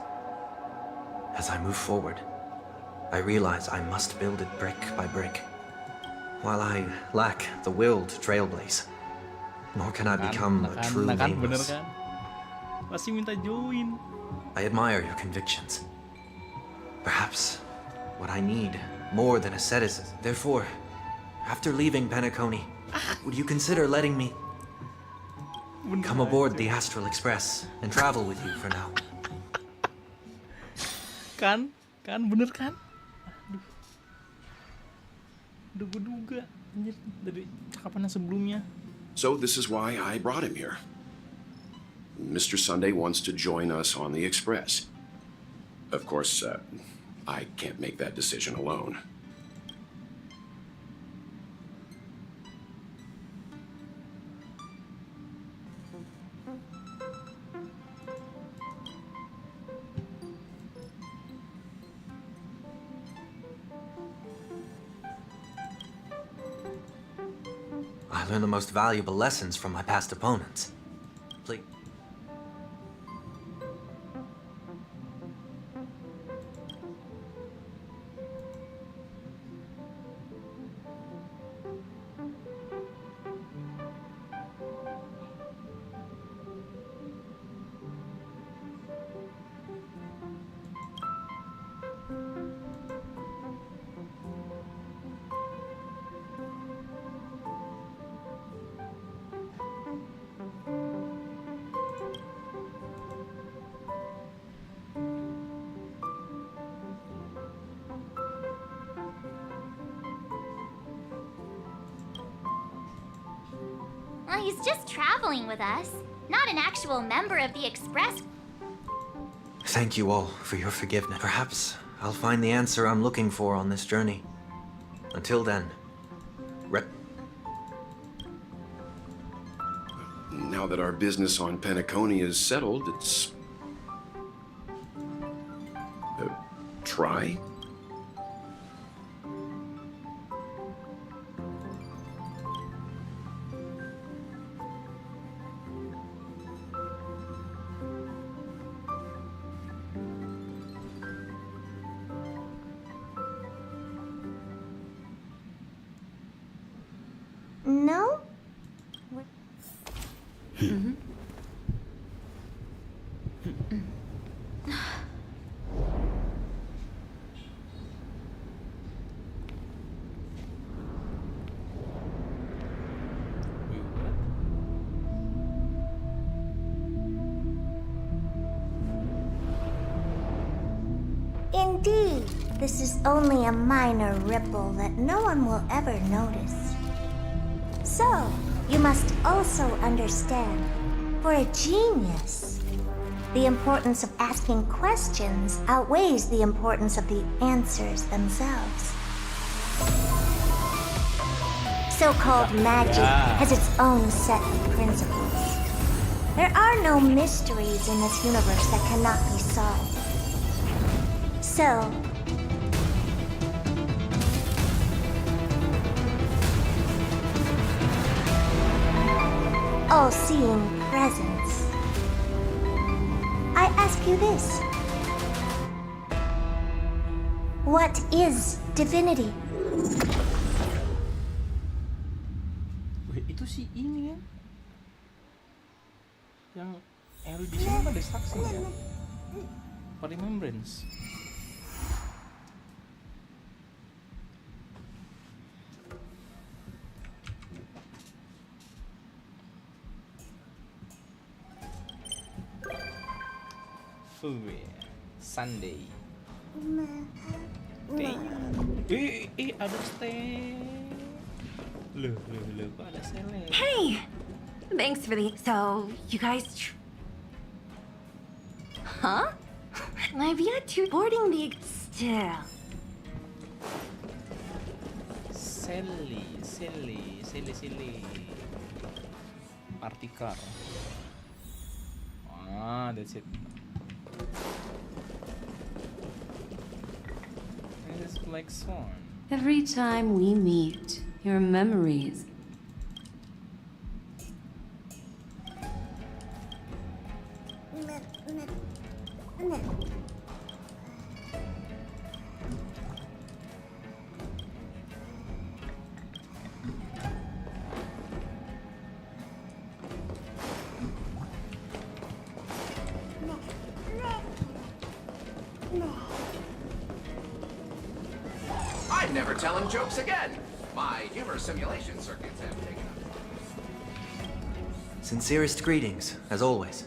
As I move forward, I realize I must build it brick by brick. While I lack the will to trailblaze, nor can I become a true nameless. Masih minta join. I admire your convictions. Perhaps what I need more than asceticism. Therefore, after leaving Penacony, would you consider letting me come aboard the Astral Express and travel with you for now? Kan bener kan? Aduh, gue duga anjir dari cakapan yang sebelumnya. So this is why I brought him here. Mr. Sunday wants to join us on the Express. Of course, I can't make that decision alone. I learned the most valuable lessons from my past opponents. Please. Well, he's just traveling with us, not an actual member of the Express. Thank you all for your forgiveness. Perhaps I'll find the answer I'm looking for on this journey. Until then, Now that our business on Penacony is settled, it's... try? No? Indeed, this is only a minor ripple that no one will ever notice. So, you must also understand, for a genius, the importance of asking questions outweighs the importance of the answers themselves. So-called magic has its own set of principles. There are no mysteries in this universe that cannot be solved. So, all-seeing presence, I ask you this. What is divinity? Wih, itu si ini kan yang disini kan ada saksi ya, remembrance. Sunday. Ada stay. Loh, kok ada sele? Hey! Thanks for the... So, you guys... Huh? I've yet to boarding the... Still. Silly. Party car. Ah, that's it. It's Black Swan. Every time we meet, your memories. telling jokes again. My humor simulation circuits have taken up. Sincerest greetings, as always.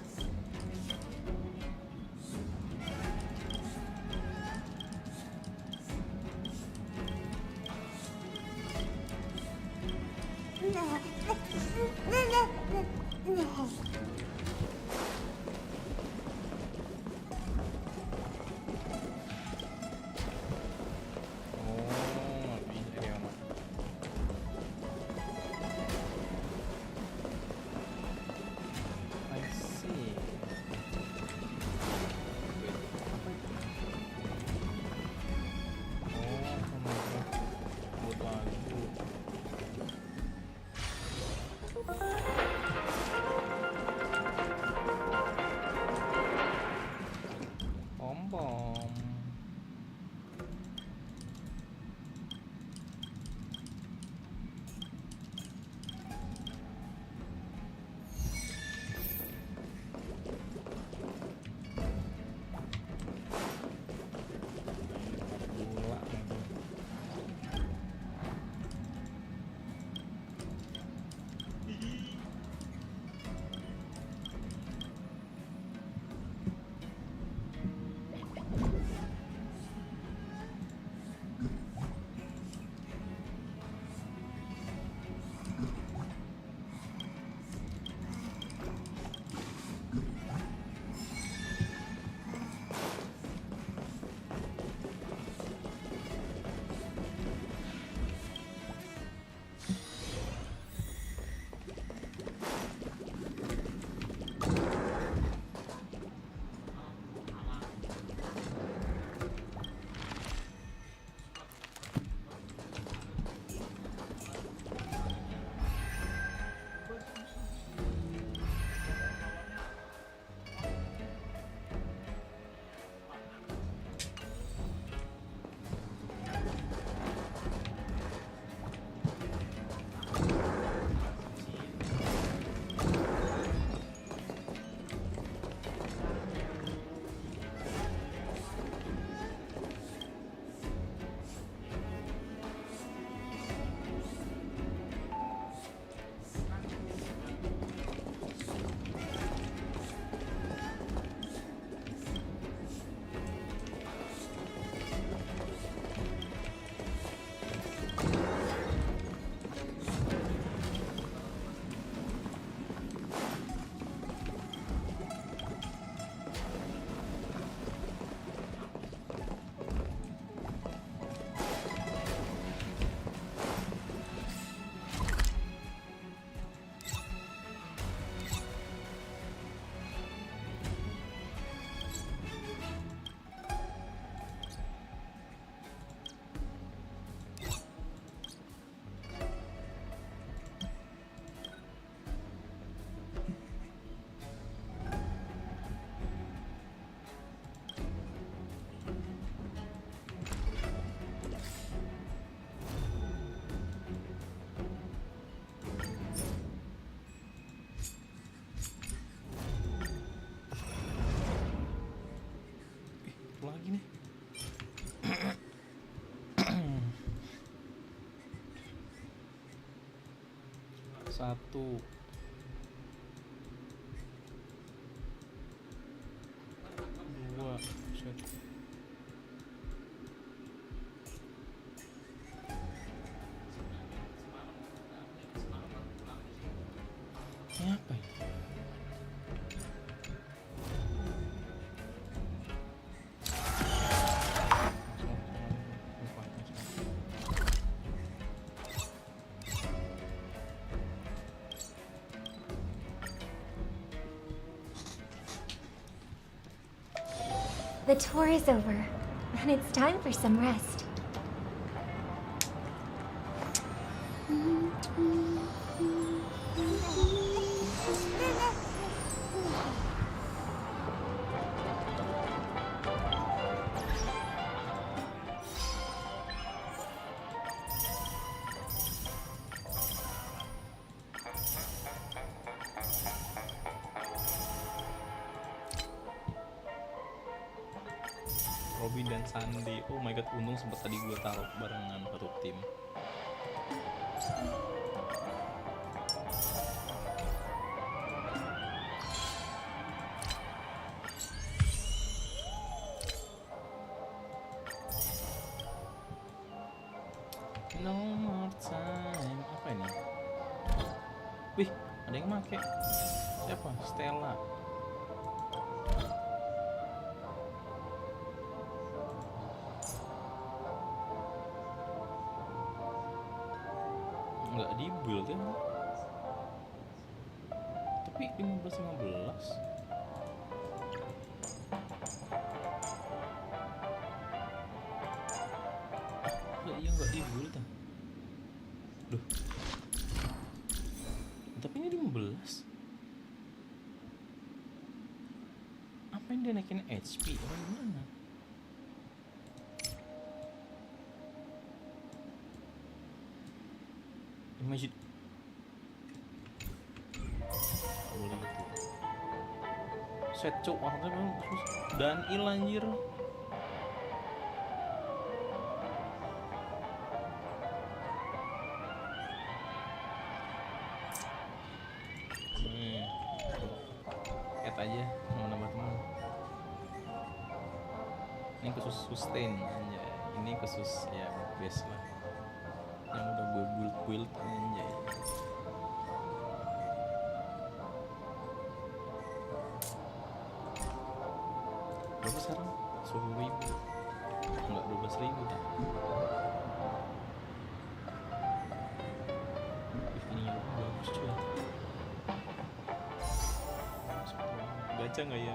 Lagi nih. Satu. Dua. Set. Ini apa ya? The tour is over, and it's time for some rest. Robin dan Makan sandi. Oh my god, untung sempet tadi gue taruh barengan satu tim. No more time. Apa ini? Wih, ada yang make. Siapa? Stella. Nggak di build ya. Tapi 15-15. Iya nggak di build ah. Duh. Tapi ini 15. Apa yang dia naikin HP? Apa gimana? Imagine. Boleh gitu. Set cok waktu bang. Dan anjir. Aja mau nambah teman. Ini khusus sustain aja. Ini khusus ya base lah. Yang udah gue build aja. Berapa sekarang? 10.000. Enggak 12.000 dah. Ini bagus cuy. Gacha nggak ya?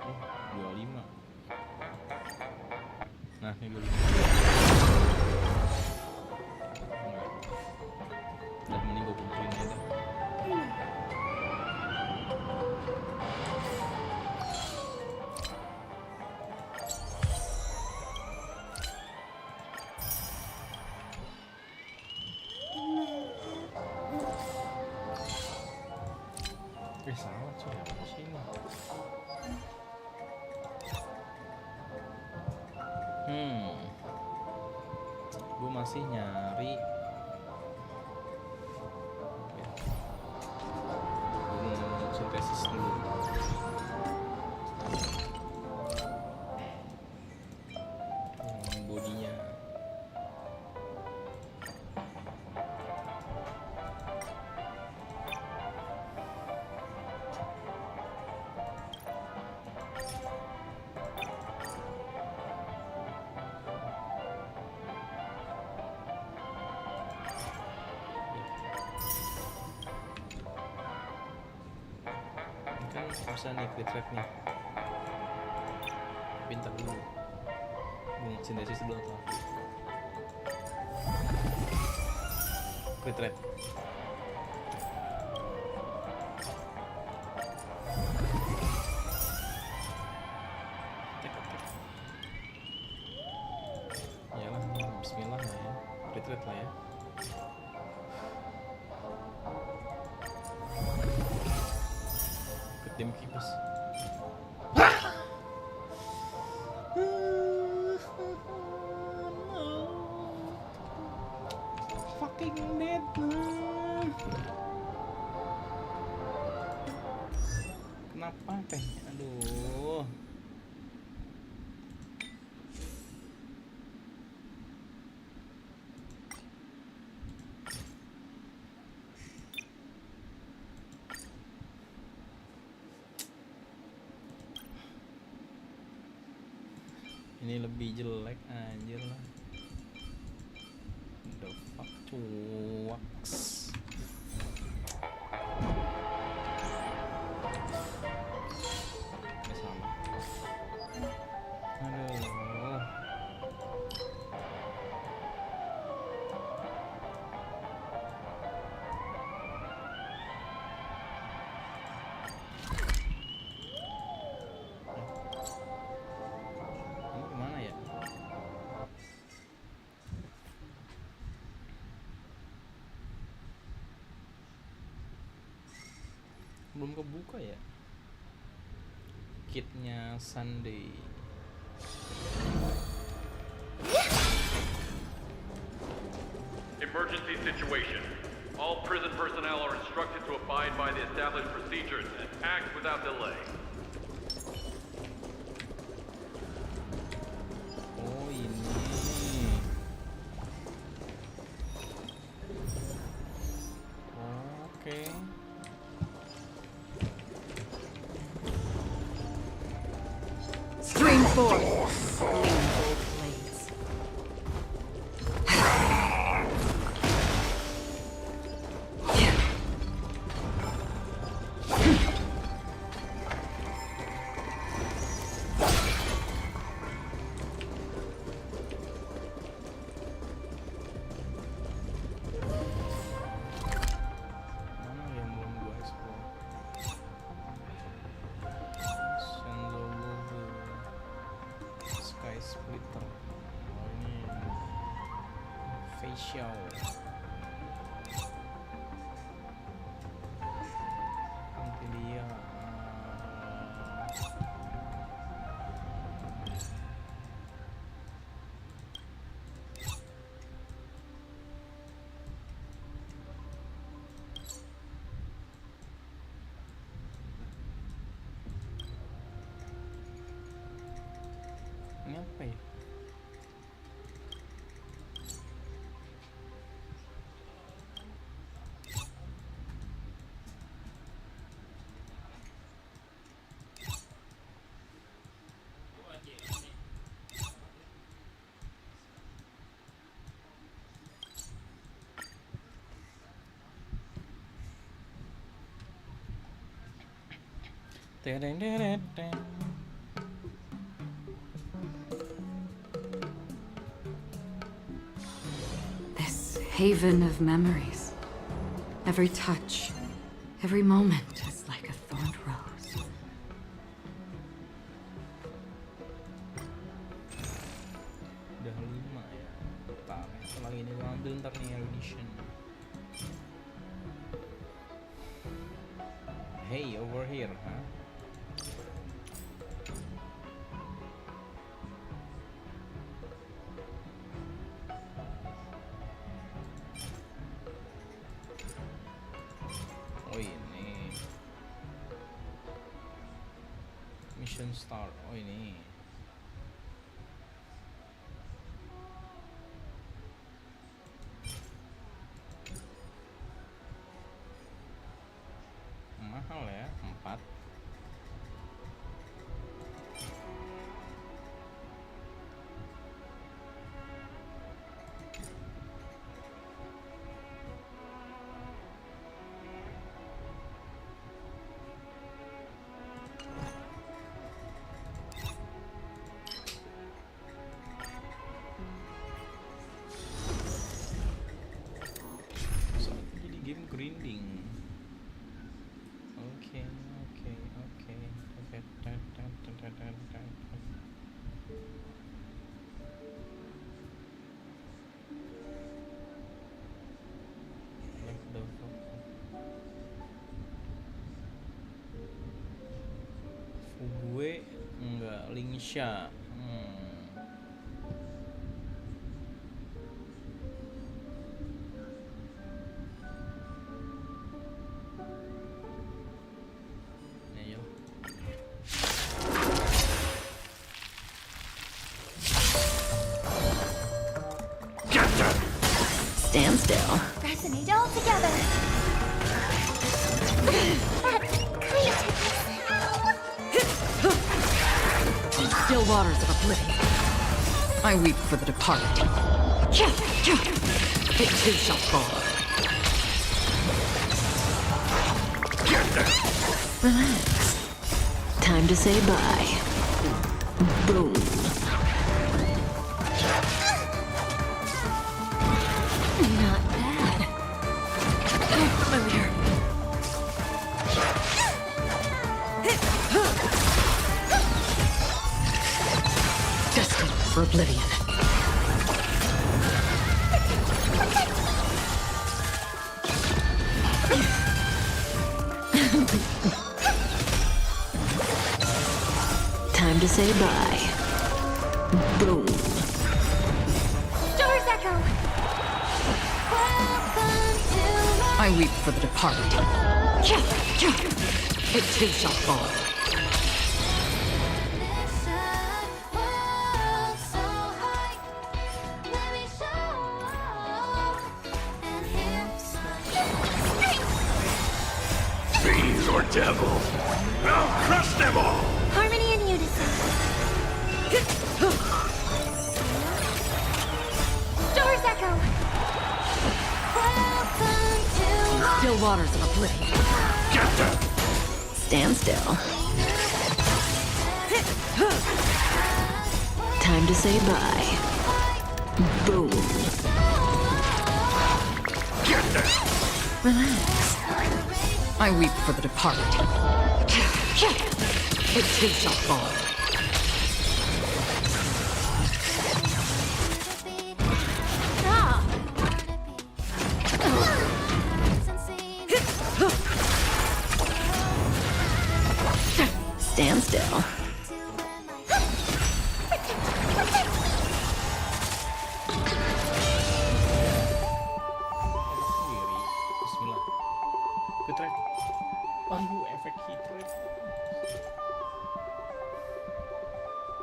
Oh, 25. Nah, ini 25. Dan mending gue kumpulin aja. Salah cuy, apa di sini? Gue masih nyari. Gue sintesis dulu. Bodinya. Kan bisa nih click nih. Pintar dulu. Gue sintesis dulu atau click Yalah, bismillah lah ya. Click lah ya. Tim kipas. Fucking dead. Kenapa teh? Aduh. Ini lebih jelek anjir lah. The fuck cuaks. Ini sama. Aduh. Ini kemana ya? Belum kebuka ya kitnya Sunday. Emergency situation. All prison personnel are instructed to abide by the established procedures and act without delay. Oh ini. Oke. Stream forth. Mana yang belum gua explore? Sky Splitter. Oh ini facial. Nanti dia ini apa ya? Tereng. This haven of memories. Every touch, every moment is like a thorned rose. Udah 5 ya. Bentar, setelah ini gua ambil ntar nih audition. Hey, over here, huh? Oh ini mission start. Oh ini mahal ya, 4. Jadi game grinding. Oke. Gue enggak Lingsha. Ayo. Stand still. Resonate all together. In still waters of oblivion, I weep for the departed. It too shall fall. Relax. Time to say bye. Boom. Not bad. Familiar. Destined for oblivion. say bye. Boom. Doors echo. I weep for the departed. It too shall fall. Fiends or devil, I'll crush them all! Harmony and unison. Doors echo. Still waters of oblivion. Get them! Stand still. Time to say bye. Boom. Get them! Relax. I weep for the departed. It too shall fall. Stand still. Bismillah. Good track. Aduh, efek hit rate.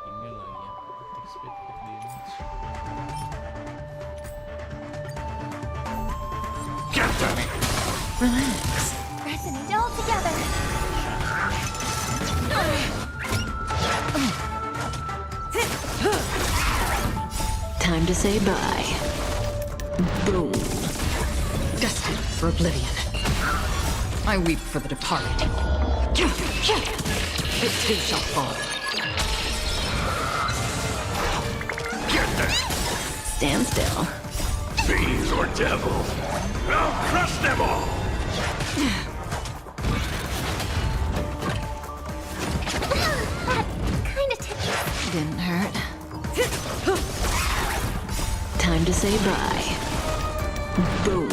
Ini lagi ya. Attack speed, hit damage. Get them! Relax. Resonate all together. Time to say bye. Boom. Destined for oblivion. I weep for the departed. It too shall fall. Get them! Stand still. Fiends or devil, I'll crush them all! Kinda ticklish. Didn't hurt. Time to say bye. Boom.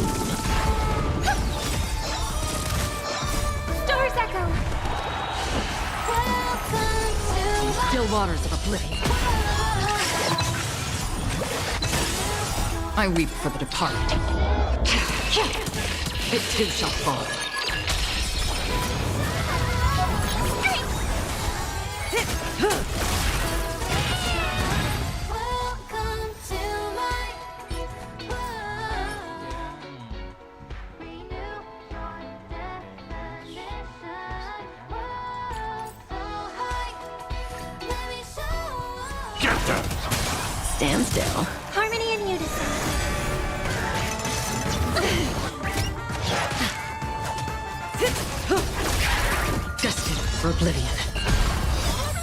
Doors echo. Still waters of oblivion. I weep for the departed. It too shall fall. Welcome to my world. Renew your definition. World so high. Let me show. Get them! Stand still. Harmony and unison. Destined for oblivion.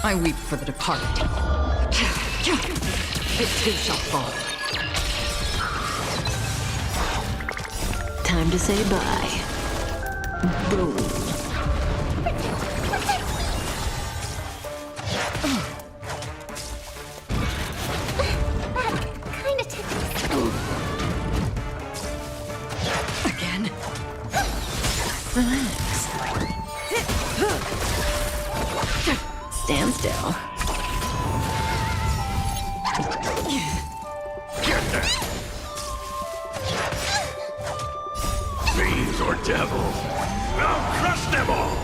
I weep for the departed. It too shall fall. Time to say bye. Boom. Kinda ticklish. Again. Relax. Stand still. Get them! Fiends or devil, I'll crush them all!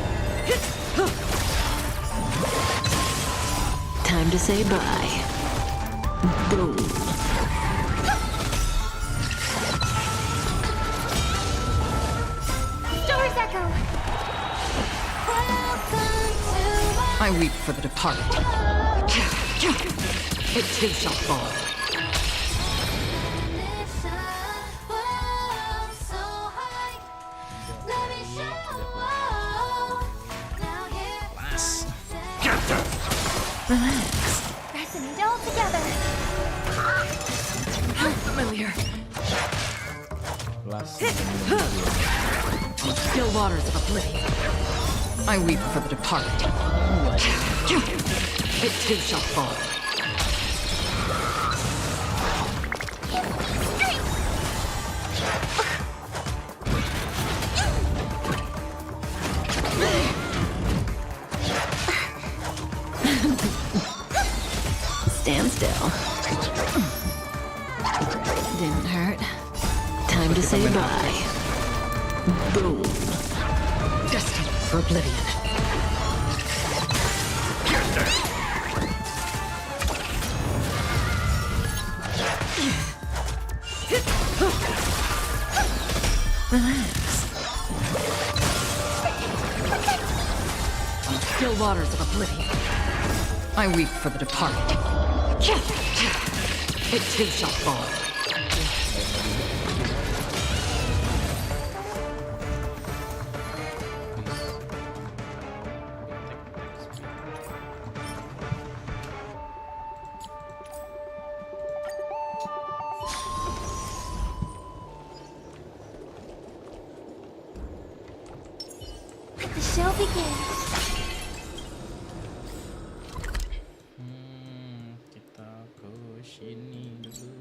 Time to say bye. Boom. Doors echo. Welcome to my I weep for the departed. It too shall fall. world so high. Let me show. Now here. Get them! Relax. Resonate all together. Familiar. Last. Still waters of oblivion. I weep for the departed. It too shall fall. Stand still. Didn't hurt. Time to say bye. Boom. Destined for oblivion. Relax. Still waters of oblivion. I weep for the departed. It too shall fall. Let the show begin. Kita ke sini dulu.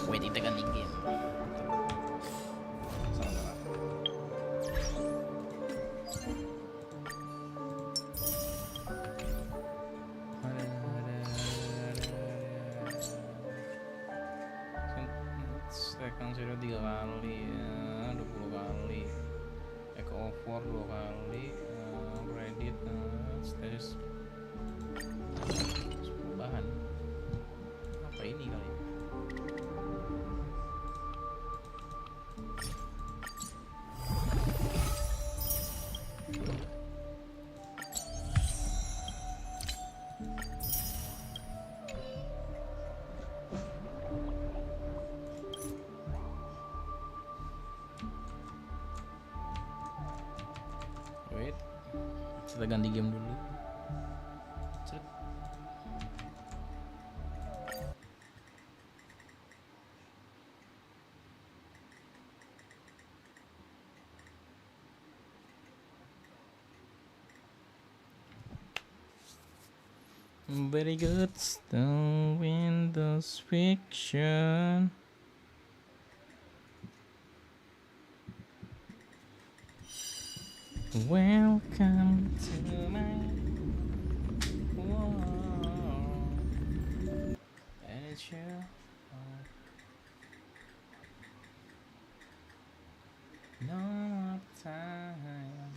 Waiting tekan game. Tekan sudah 3 kali ya, 20 kali. Echo over 2 kali. Credit status bahan. Apa ini kali? Wait, kita ganti game dulu. Cek. Very good, still Windows fiction. Welcome to my world. And it's your no more time.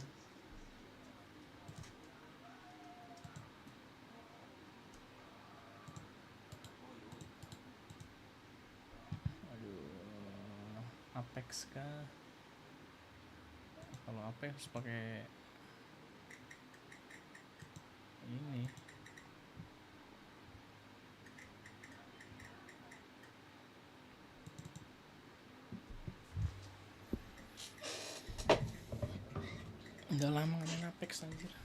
Aduh, Apex kah? Kalau Apex harus pakai ini. Udah lama gak main Apex anjir.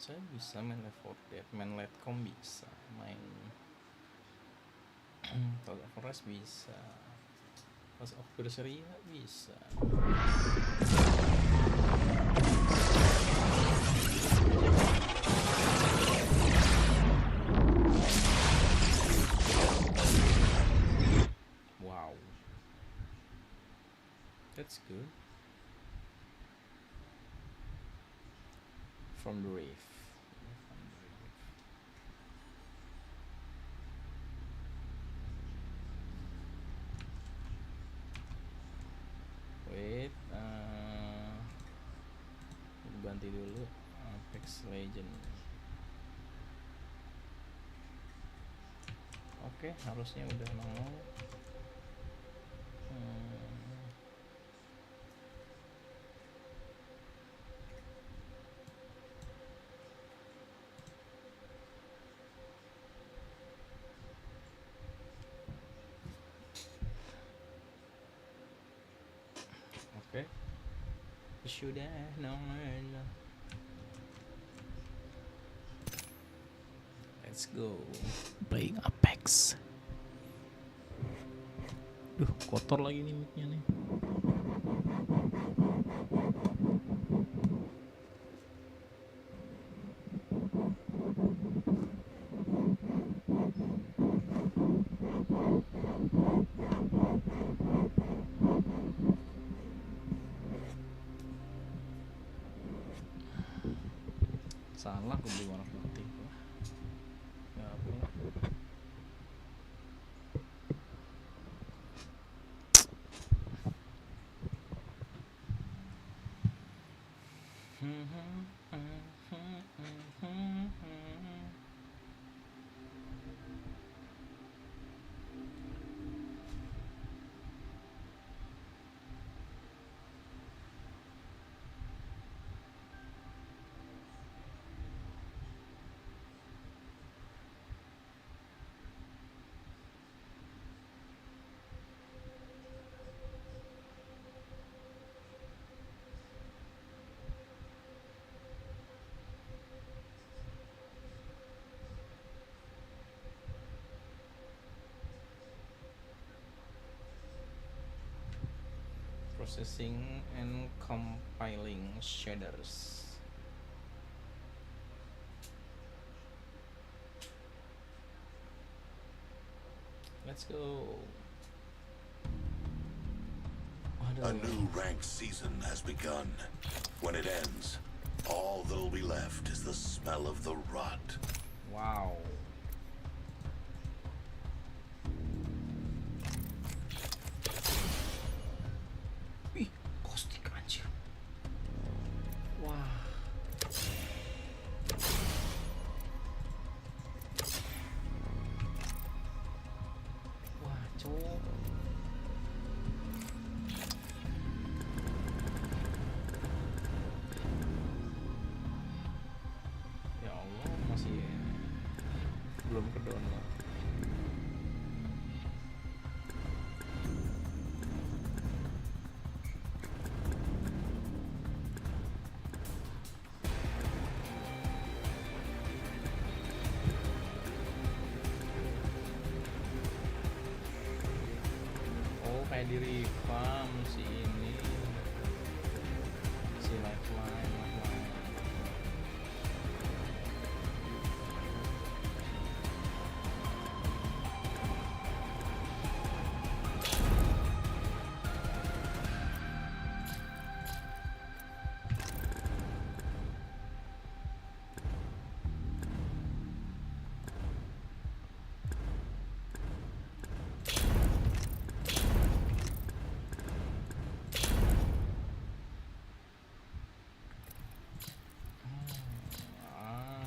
Saya bisa main Left 4 Dead, main Letcom bisa, main Total Forest bisa, Pas of Berseria bisa. Wow, that's good. From the reef. Wait, ganti dulu Apex Legend. Oke, harusnya udah nongol. Oke, sudah nongol. Let's go. Playing Apex. Duh, kotor lagi nih mic-nya nih. Salah gue beli warna putih. Ya ampun. Processing and compiling shaders. Let's go. A new ranked season has begun. When it ends, all that'll be left is the smell of the rot. Wow. Wih, kostik anjir. Wah. Wah, cowok. Ya Allah, masih belum ke download. Oh, kayak di Rifam si ini, si lifeline.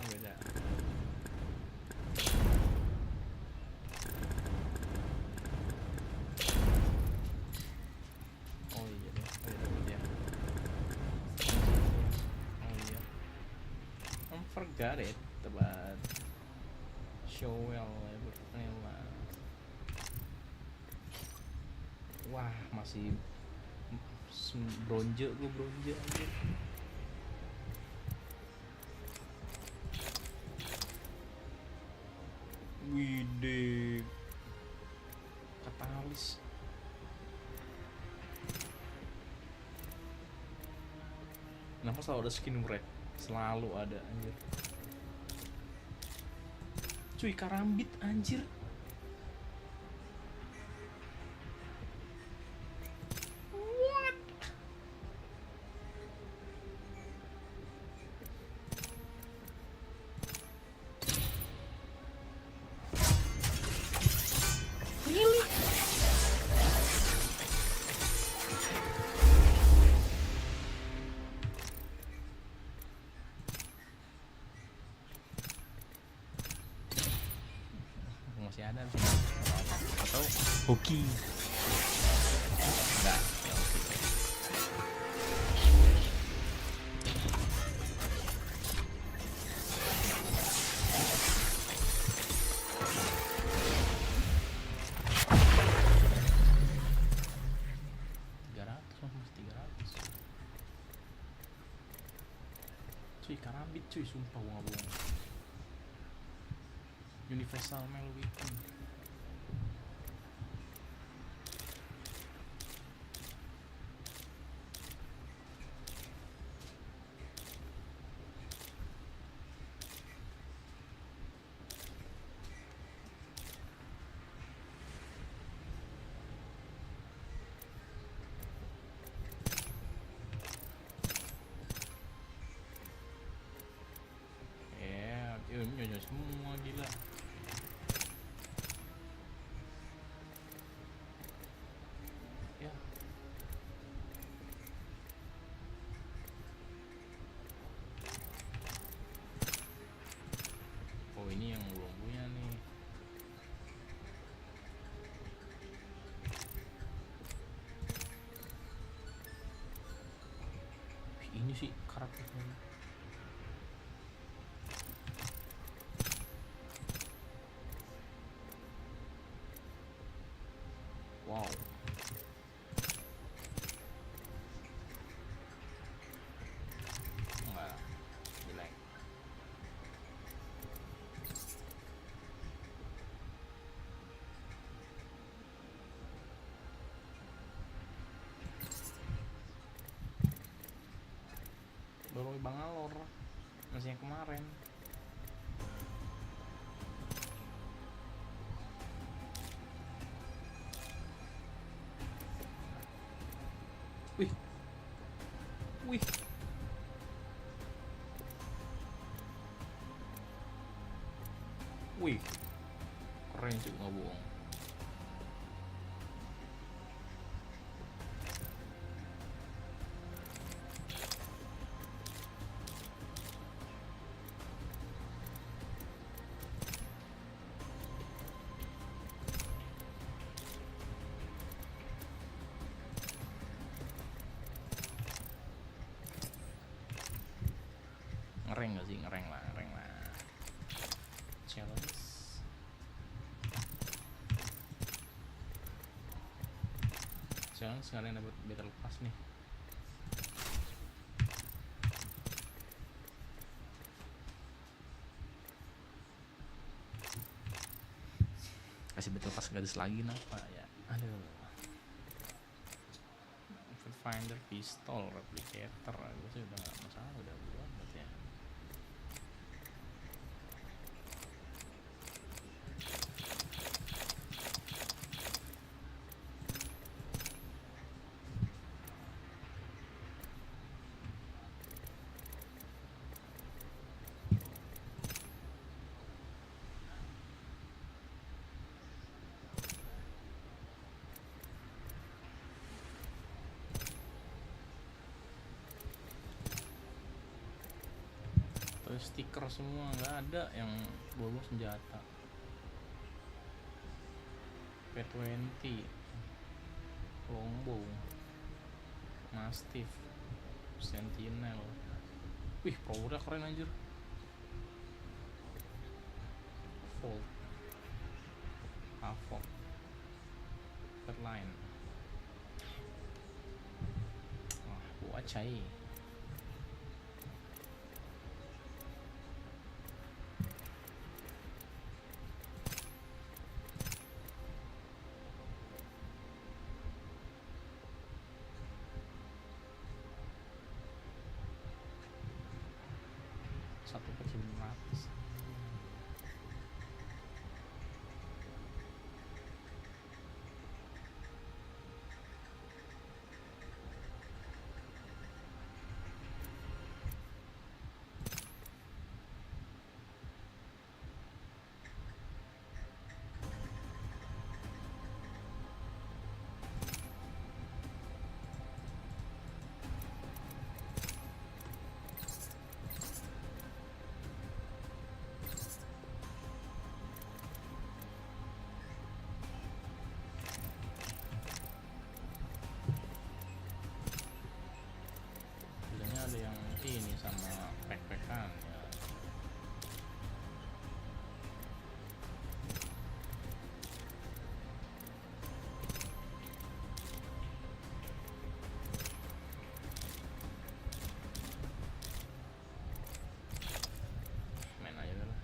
Beda. Oh iya deh, dapat ya. Oh iya. Forgot it, but show well berkenalkan. Wah, masih bronze, gue bronze anjir. Widih, katalis. Kenapa selalu ada skin red? Selalu ada anjir. Cuy, karambit anjir. What? Really? Masih ada atau hoki. Enggak. Cuy, karambit cuy, sumpah gua nggak bohong. Universal Mel Weapon. Nyonya semua gila. Ya. Oh ini yang belum punya nih. Ini sih karakternya. Wow. Enggak, jelek. Baru Bangalor, masih yang kemarin. Wih, wih, wih, keren sih nggak bohong. Ngereng gak sih? Ngereng lah. Challenge. Challenge sekalian dapat battle pass nih. Kasih battle pass gadis lagi napa ya? Aduh. Finder pistol replicator, gue sih udah gak masalah, udah banget ya. Stiker semua, nggak ada yang bawa senjata. P20 longbow, mastiff, sentinel. Wih, powernya keren anjir. Volt, Havoc, Line. Wah, buat cai. Satu per 900. ini sama pek-pekan ya. Main aja lah.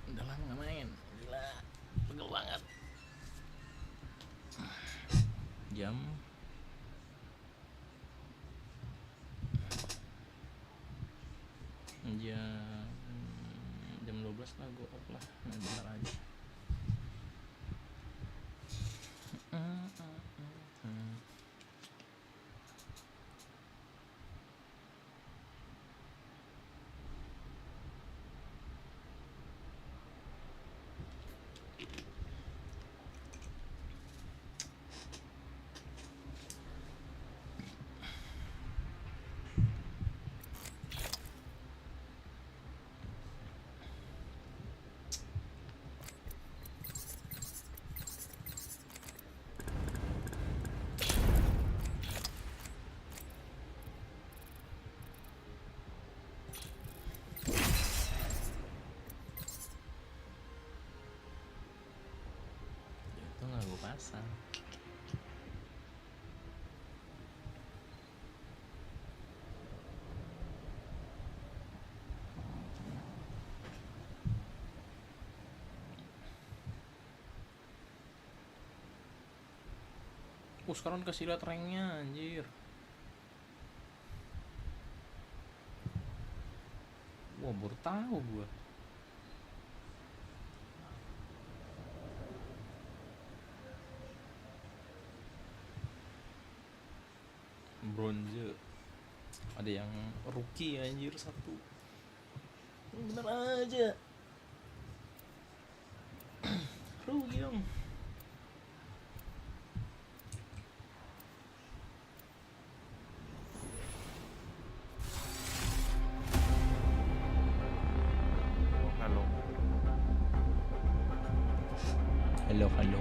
Udah lama nggak main, gila, pegel banget. Jam jam 12 lah gue off lah, main bentar aja. Nggak gue pasang. Sekarang kasih lihat ranknya anjir. Wah, baru tahu gua. Bronze. Ada yang rookie anjir satu. Bener aja. Rugi dong. Halo.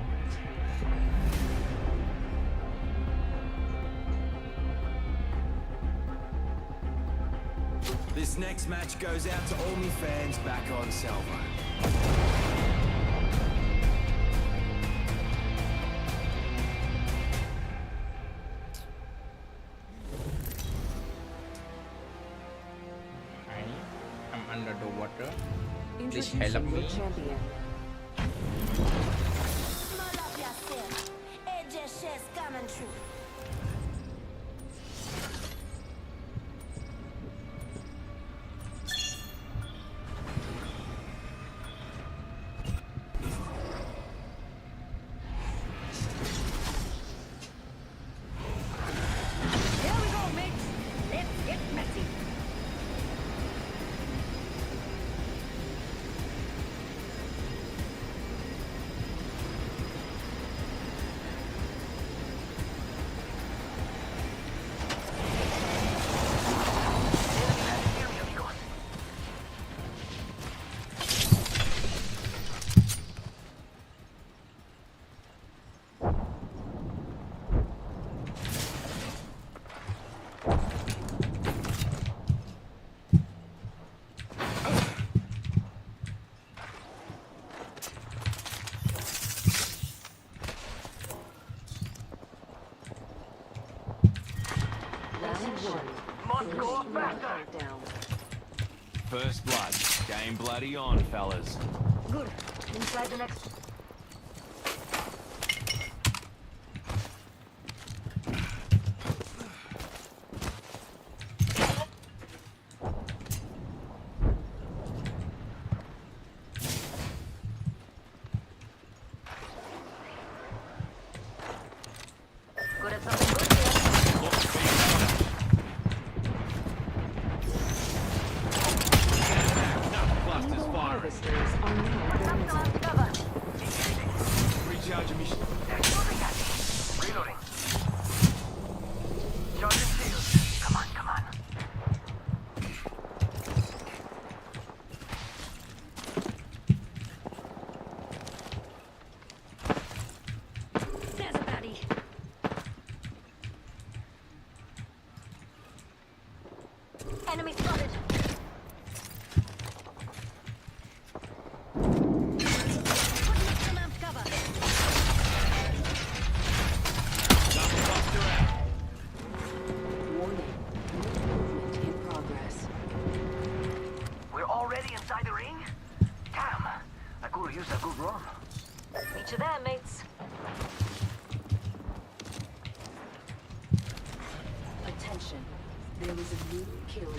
This next match goes out to all my fans back on Selamat. I'm under the water. Please help me. First blood. Game bloody on, fellas. Good. Inside the next. Clusters firing. Enemy spotted. We're already inside the ring? Damn, I could use a good run. Meet you there, mates. Attention. There is a new kill.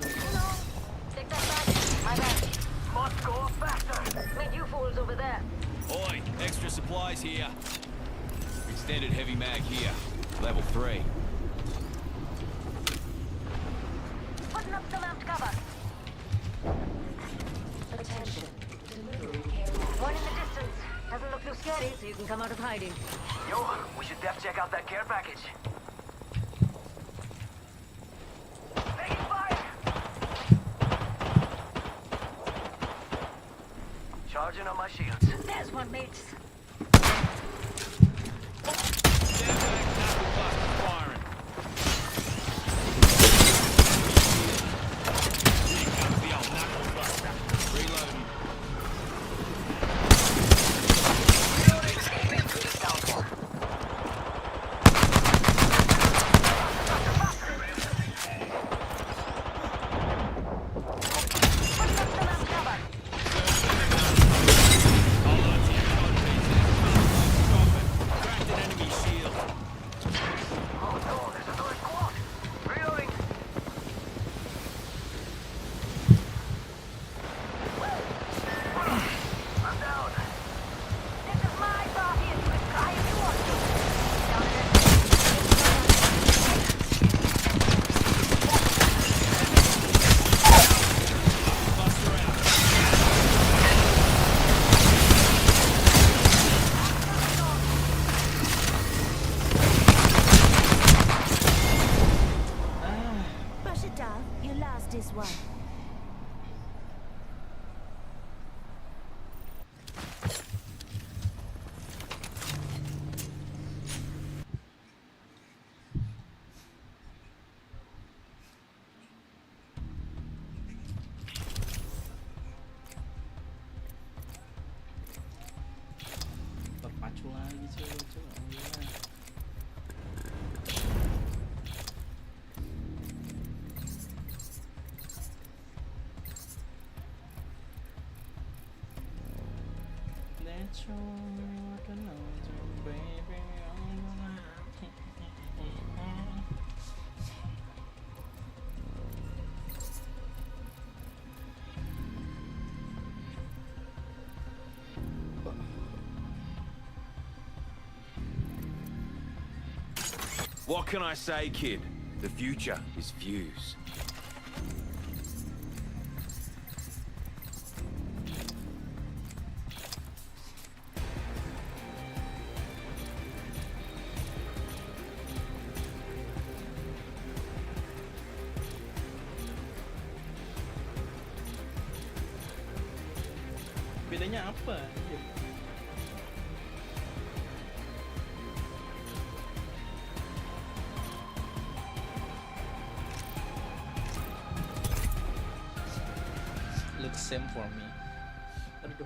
Take that back. My bad. Must go faster. Meet you fools over there. Oi, extra supplies here. Extended heavy mag here. Level 3. Putting up some amped cover. Attention. One in the distance. Doesn't look too scary, so you can come out of hiding. Yo, we should def check out that care package. Taking fire! Charging on my shields. There's one, mates. Firing. Reloading. this one. Terpacu lagi cewek-cewek. Show me what I know, baby. What can I say, kid? The future is views. Bedanya apa? Looks same for me. Aduh.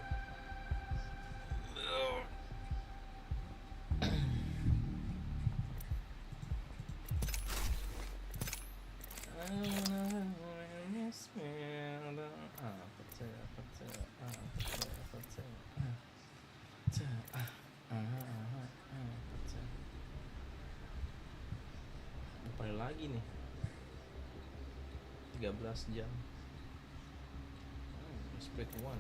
Apa lagi nih? 13 jam. Split one.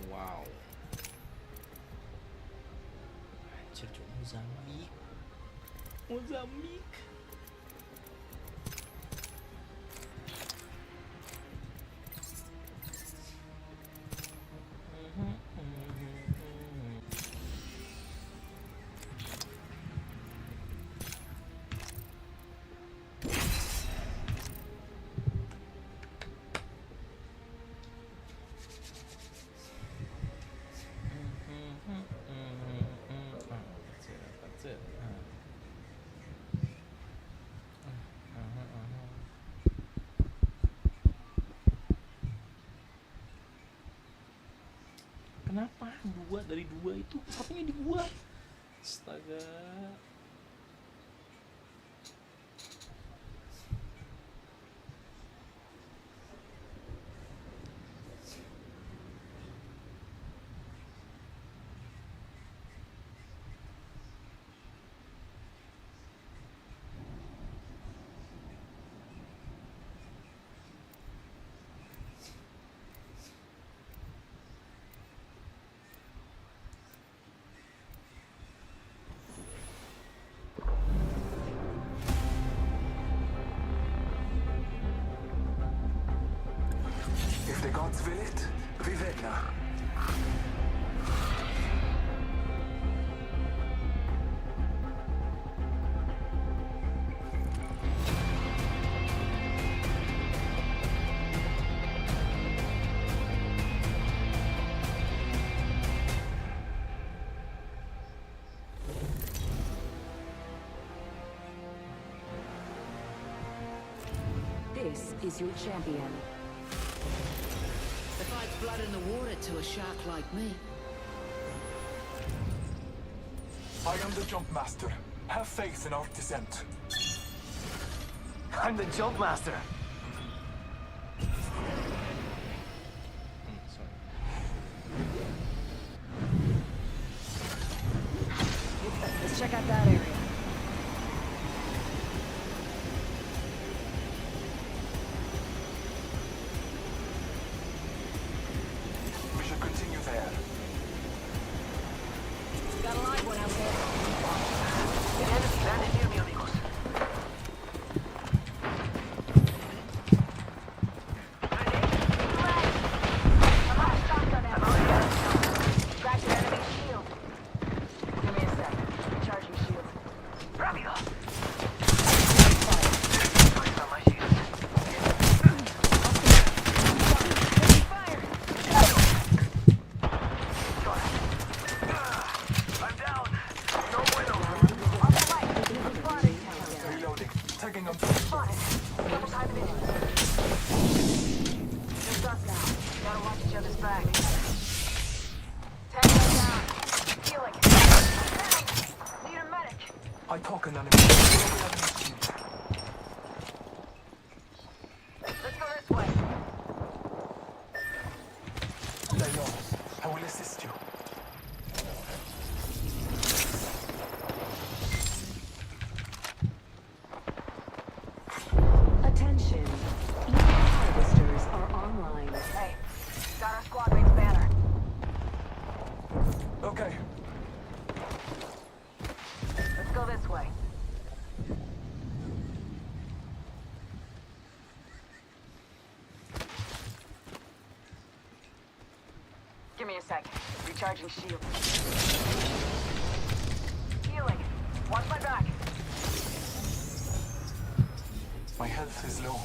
Wow. Anjir, Mozambik. Mozambik. itu sapunya di gua. Astaga. If the gods will it, vivenna. This is your champion. If I'd blood in the water to a shark like me. I am the jump master. Have faith in our descent. I'm the jump master. Let's check out that area. We should continue there. Got a live one out there. The enemy landed near me, amigos. I talk an enemy. Let's go this way. They're yours. I will assist you. Attention. Evil harvesters are online. Hey, got our squad mate's banner. Okay. Let's go this way. Give me a sec. Recharging shield. Healing. Watch my back. My health is low.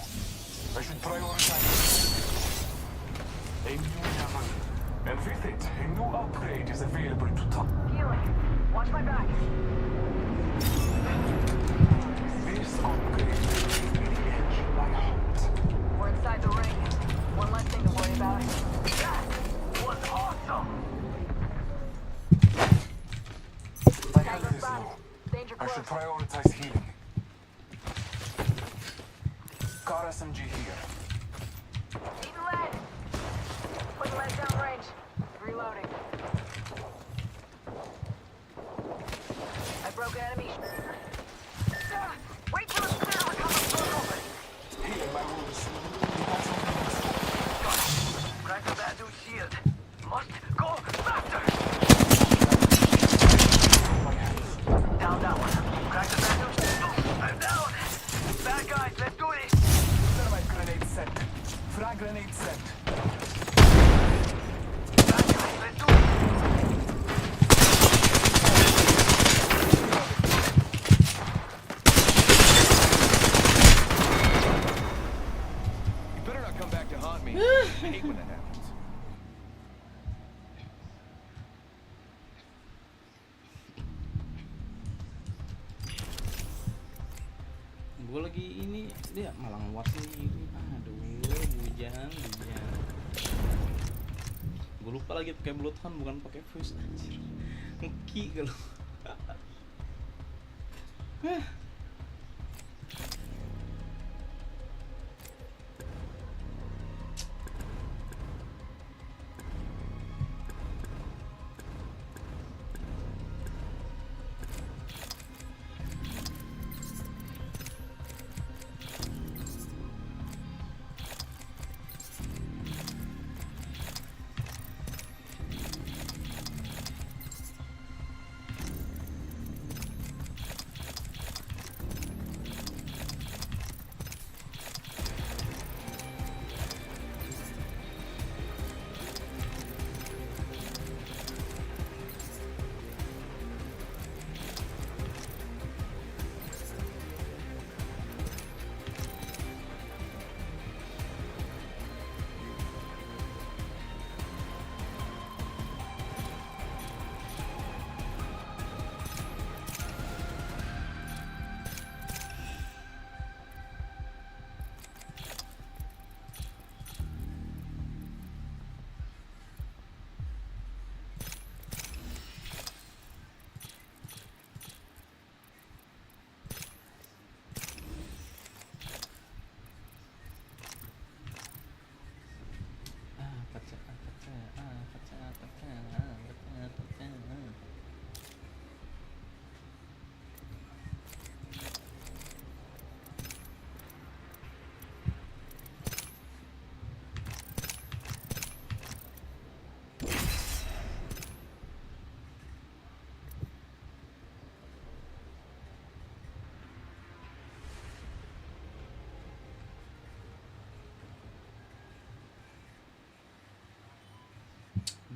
I should prioritize. A new nyaman. And with it, a new upgrade is available to top. Healing. Watch my back. This upgrade will be the edge of my heart. We're inside the ring. One less thing to worry about. That was awesome! My health is low. Danger I close. should prioritize healing. Car SMG here. Need lead. Put lead down range. Reloading. I broke enemy. Wait till it's clear to recover broke open. Healing my wounds. Crack the bad dude's shield. Must go faster. Down that one. Crack the bad dude's shield. I'm down. Bad guys, let's do this. Thermite grenade set. Frag grenade set. Bad guys, let's do this. You better not come back to haunt me. I hate when that happens. Gue lagi ini dia malah ngewas lagi. Aduh, hujan. Gue lupa lagi pakai bloodhound bukan pakai voice anjir. Ngeki kalau.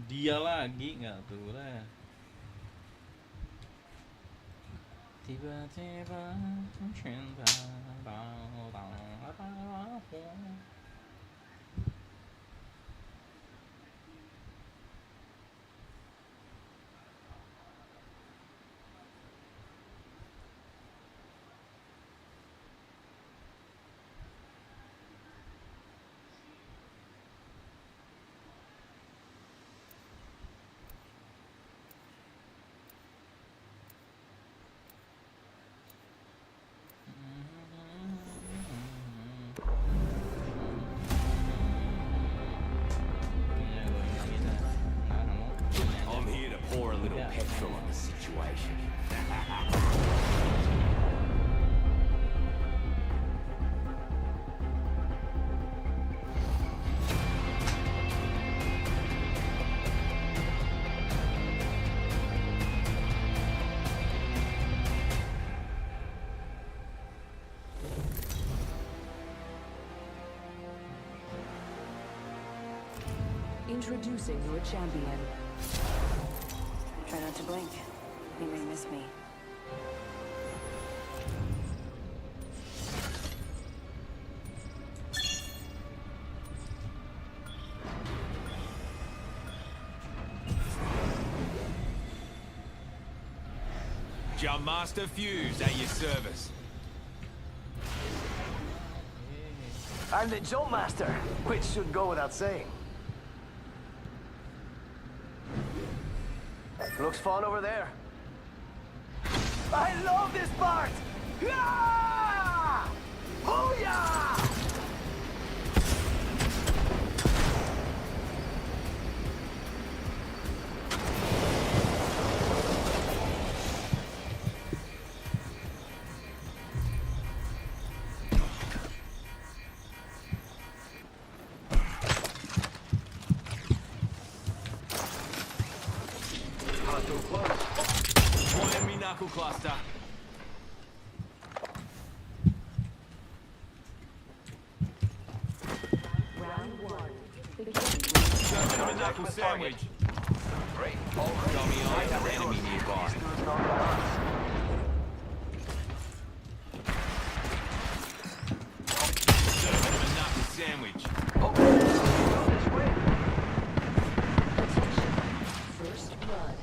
Dia lagi nggak tuh lah. Tiba-tiba cinta I'm here to pour a little petrol on the situation. Introducing your champion. Try not to blink. You may miss me. Jump Master Fuse at your service. I'm the Jump Master, which should go without saying. Looks fun over there. I love this part! Yeah! Oh yeah! Knuckle cluster. Round one. Serve a knuckle sandwich. Great. Dummy eyes are enemy nearby. Serve a knuckle sandwich. First blood.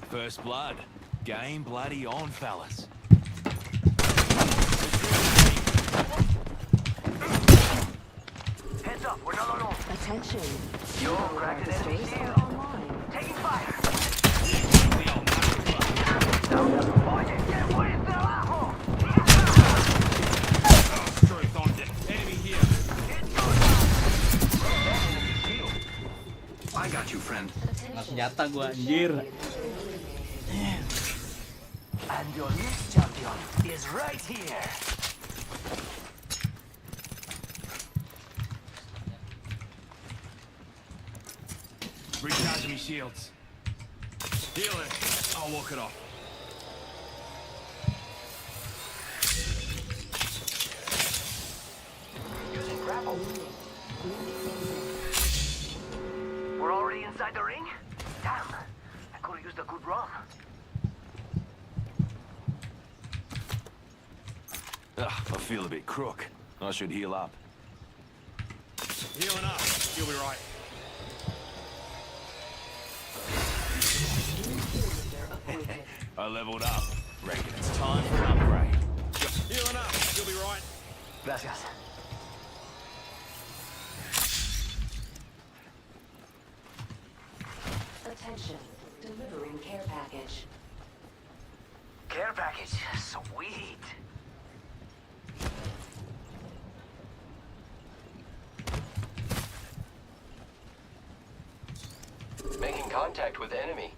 First blood. Game bloody on, fellas. Heads up, we're not alone. Attention. Yo, cracked Orchestras enemy are online. Taking fire. Angkat senjata gua anjir. And your next champion is right here. Recharging me shields. Heal it. I'll walk it off. Using grapple. We're already inside the ring? Damn. I could have used a good run. I feel a bit crook. I should heal up. Healing up. You'll be right. I leveled up. Reckon it's time for an upgrade. Healing up. You'll be right. Gracias. Attention, delivering care package. Care package. Sweet. Making contact with enemy.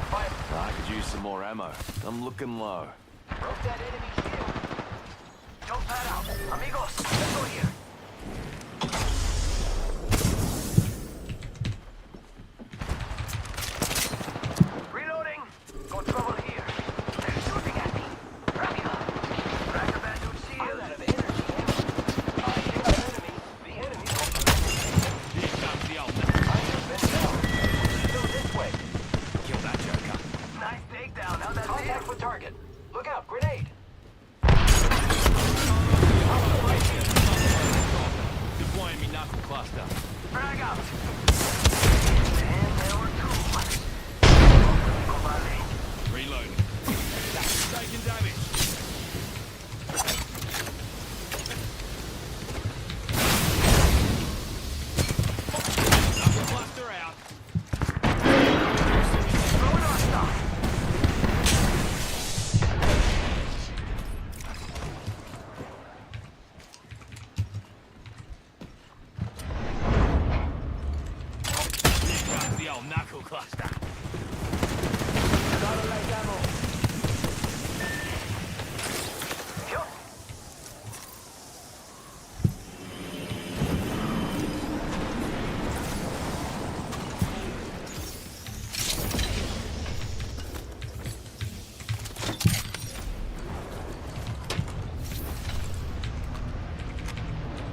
I could use some more ammo. I'm looking low. Broke that enemy shield. Don't pad out. Amigos, let's go here. Reloading. Got trouble here. They're shooting at me. Dracula. Crack a bad dude shield. I'm out of energy. I hit an enemy. The enemy. Here comes the old man. I have been down. Go this way. Kill that joker. Nice takedown. How'd that Contact feel? with target. Look out, grenade. Deploying me knuckle cluster. Frag out. And there were two. Combate. Reloading. Taking damage. Knuckle cluster out. Throwing our stuff. Here comes the old knuckle cluster. Gotta like ammo. Yo.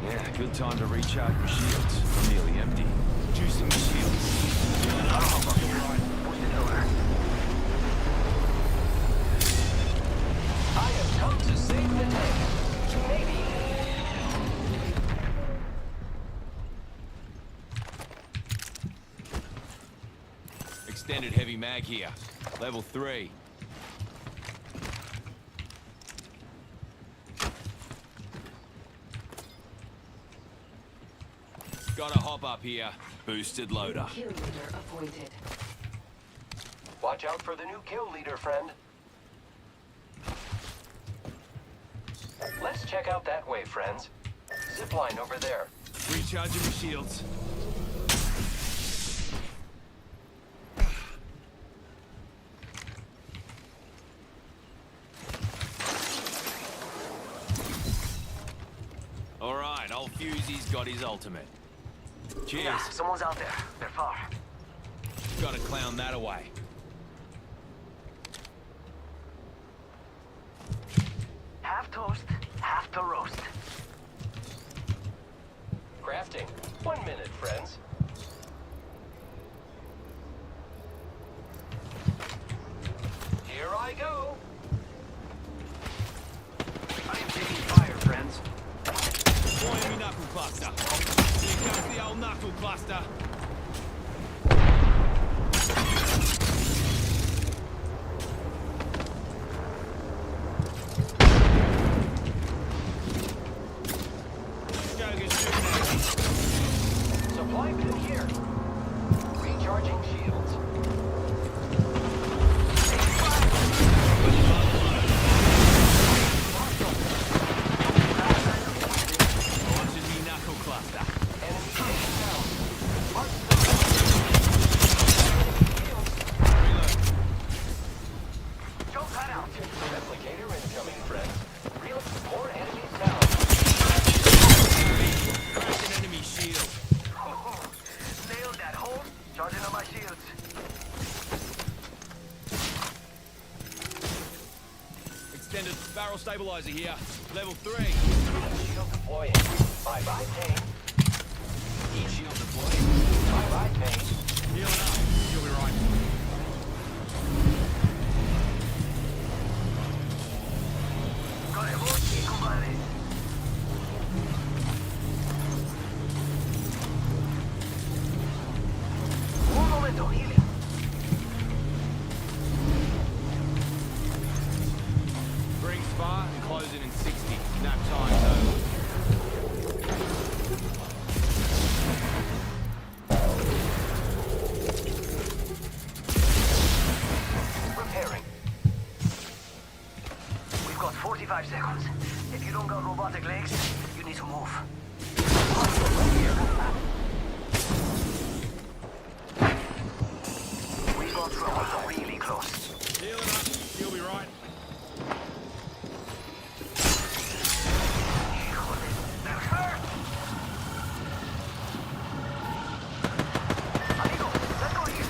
Yeah, good time to recharge my shields. I'm nearly empty. Juicing my shields. Healing up. You'll be right. Push it over. I have come to save the day. Maybe. Extended heavy mag here. Level 3. Gotta hop up here. Boosted loader. Kill leader appointed. Watch out for the new kill leader, friend. Let's check out that way, friends. Zipline over there. Recharging my shields. Alright, old Fusey's got his ultimate. Cheers. Yeah, someone's out there. They're far. Gotta clown that away. Half toast, half to roast. Crafting. 1 minute, friends. Here I go. I am taking fire, friends. Deploying me knuckle cluster. Here comes the old knuckle cluster. Gotta get shooting at me. Supply bin here. Recharging shields. Launching me knuckle cluster. Enemy taken down. Mark extended barrel stabilizer here. Level 3. Shield deploying. Bye-bye, pain. Heat shield deploying. Bye-bye, pain. Healing up. You'll be right. Un momento, healing. Bring spa and close it in 60. Nap time, though. Repairing. We've got 45 seconds. If you don't got robotic legs, you need to move. We've got trouble really close. Healing up. You'll be right. That hurt! Amigo, let's go here.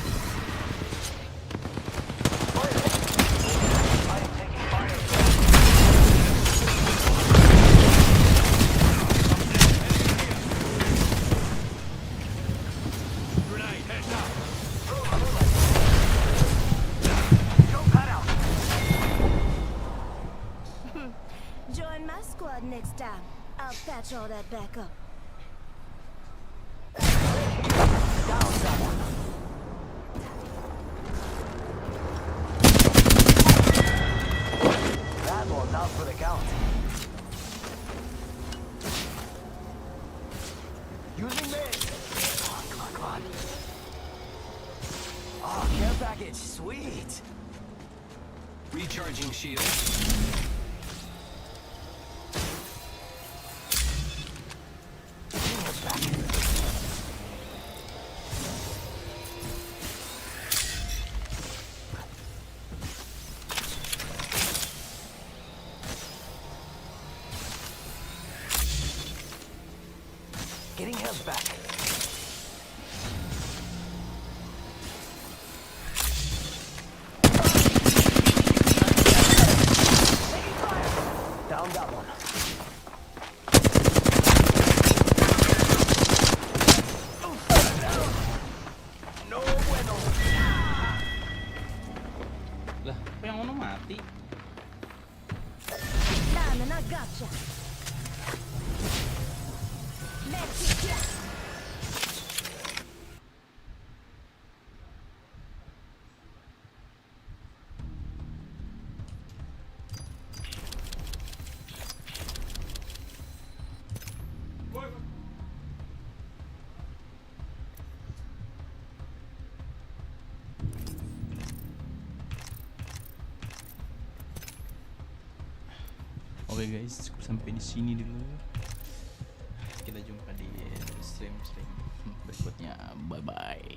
I am taking fire. Grenade, heads up. Jump that out. Join my squad next time. I'll patch all that back up. Down someone. That one's out for the count. Using mid. Come on, come on. Oh, care package, sweet. Recharging shield. Getting health back. Down that one. No bueno. Lah, apa yang ono mati? Lama, I gotcha. Let's get. Oke guys, cukup sampai di sini dulu. Kita jumpa di stream berikutnya. Bye bye.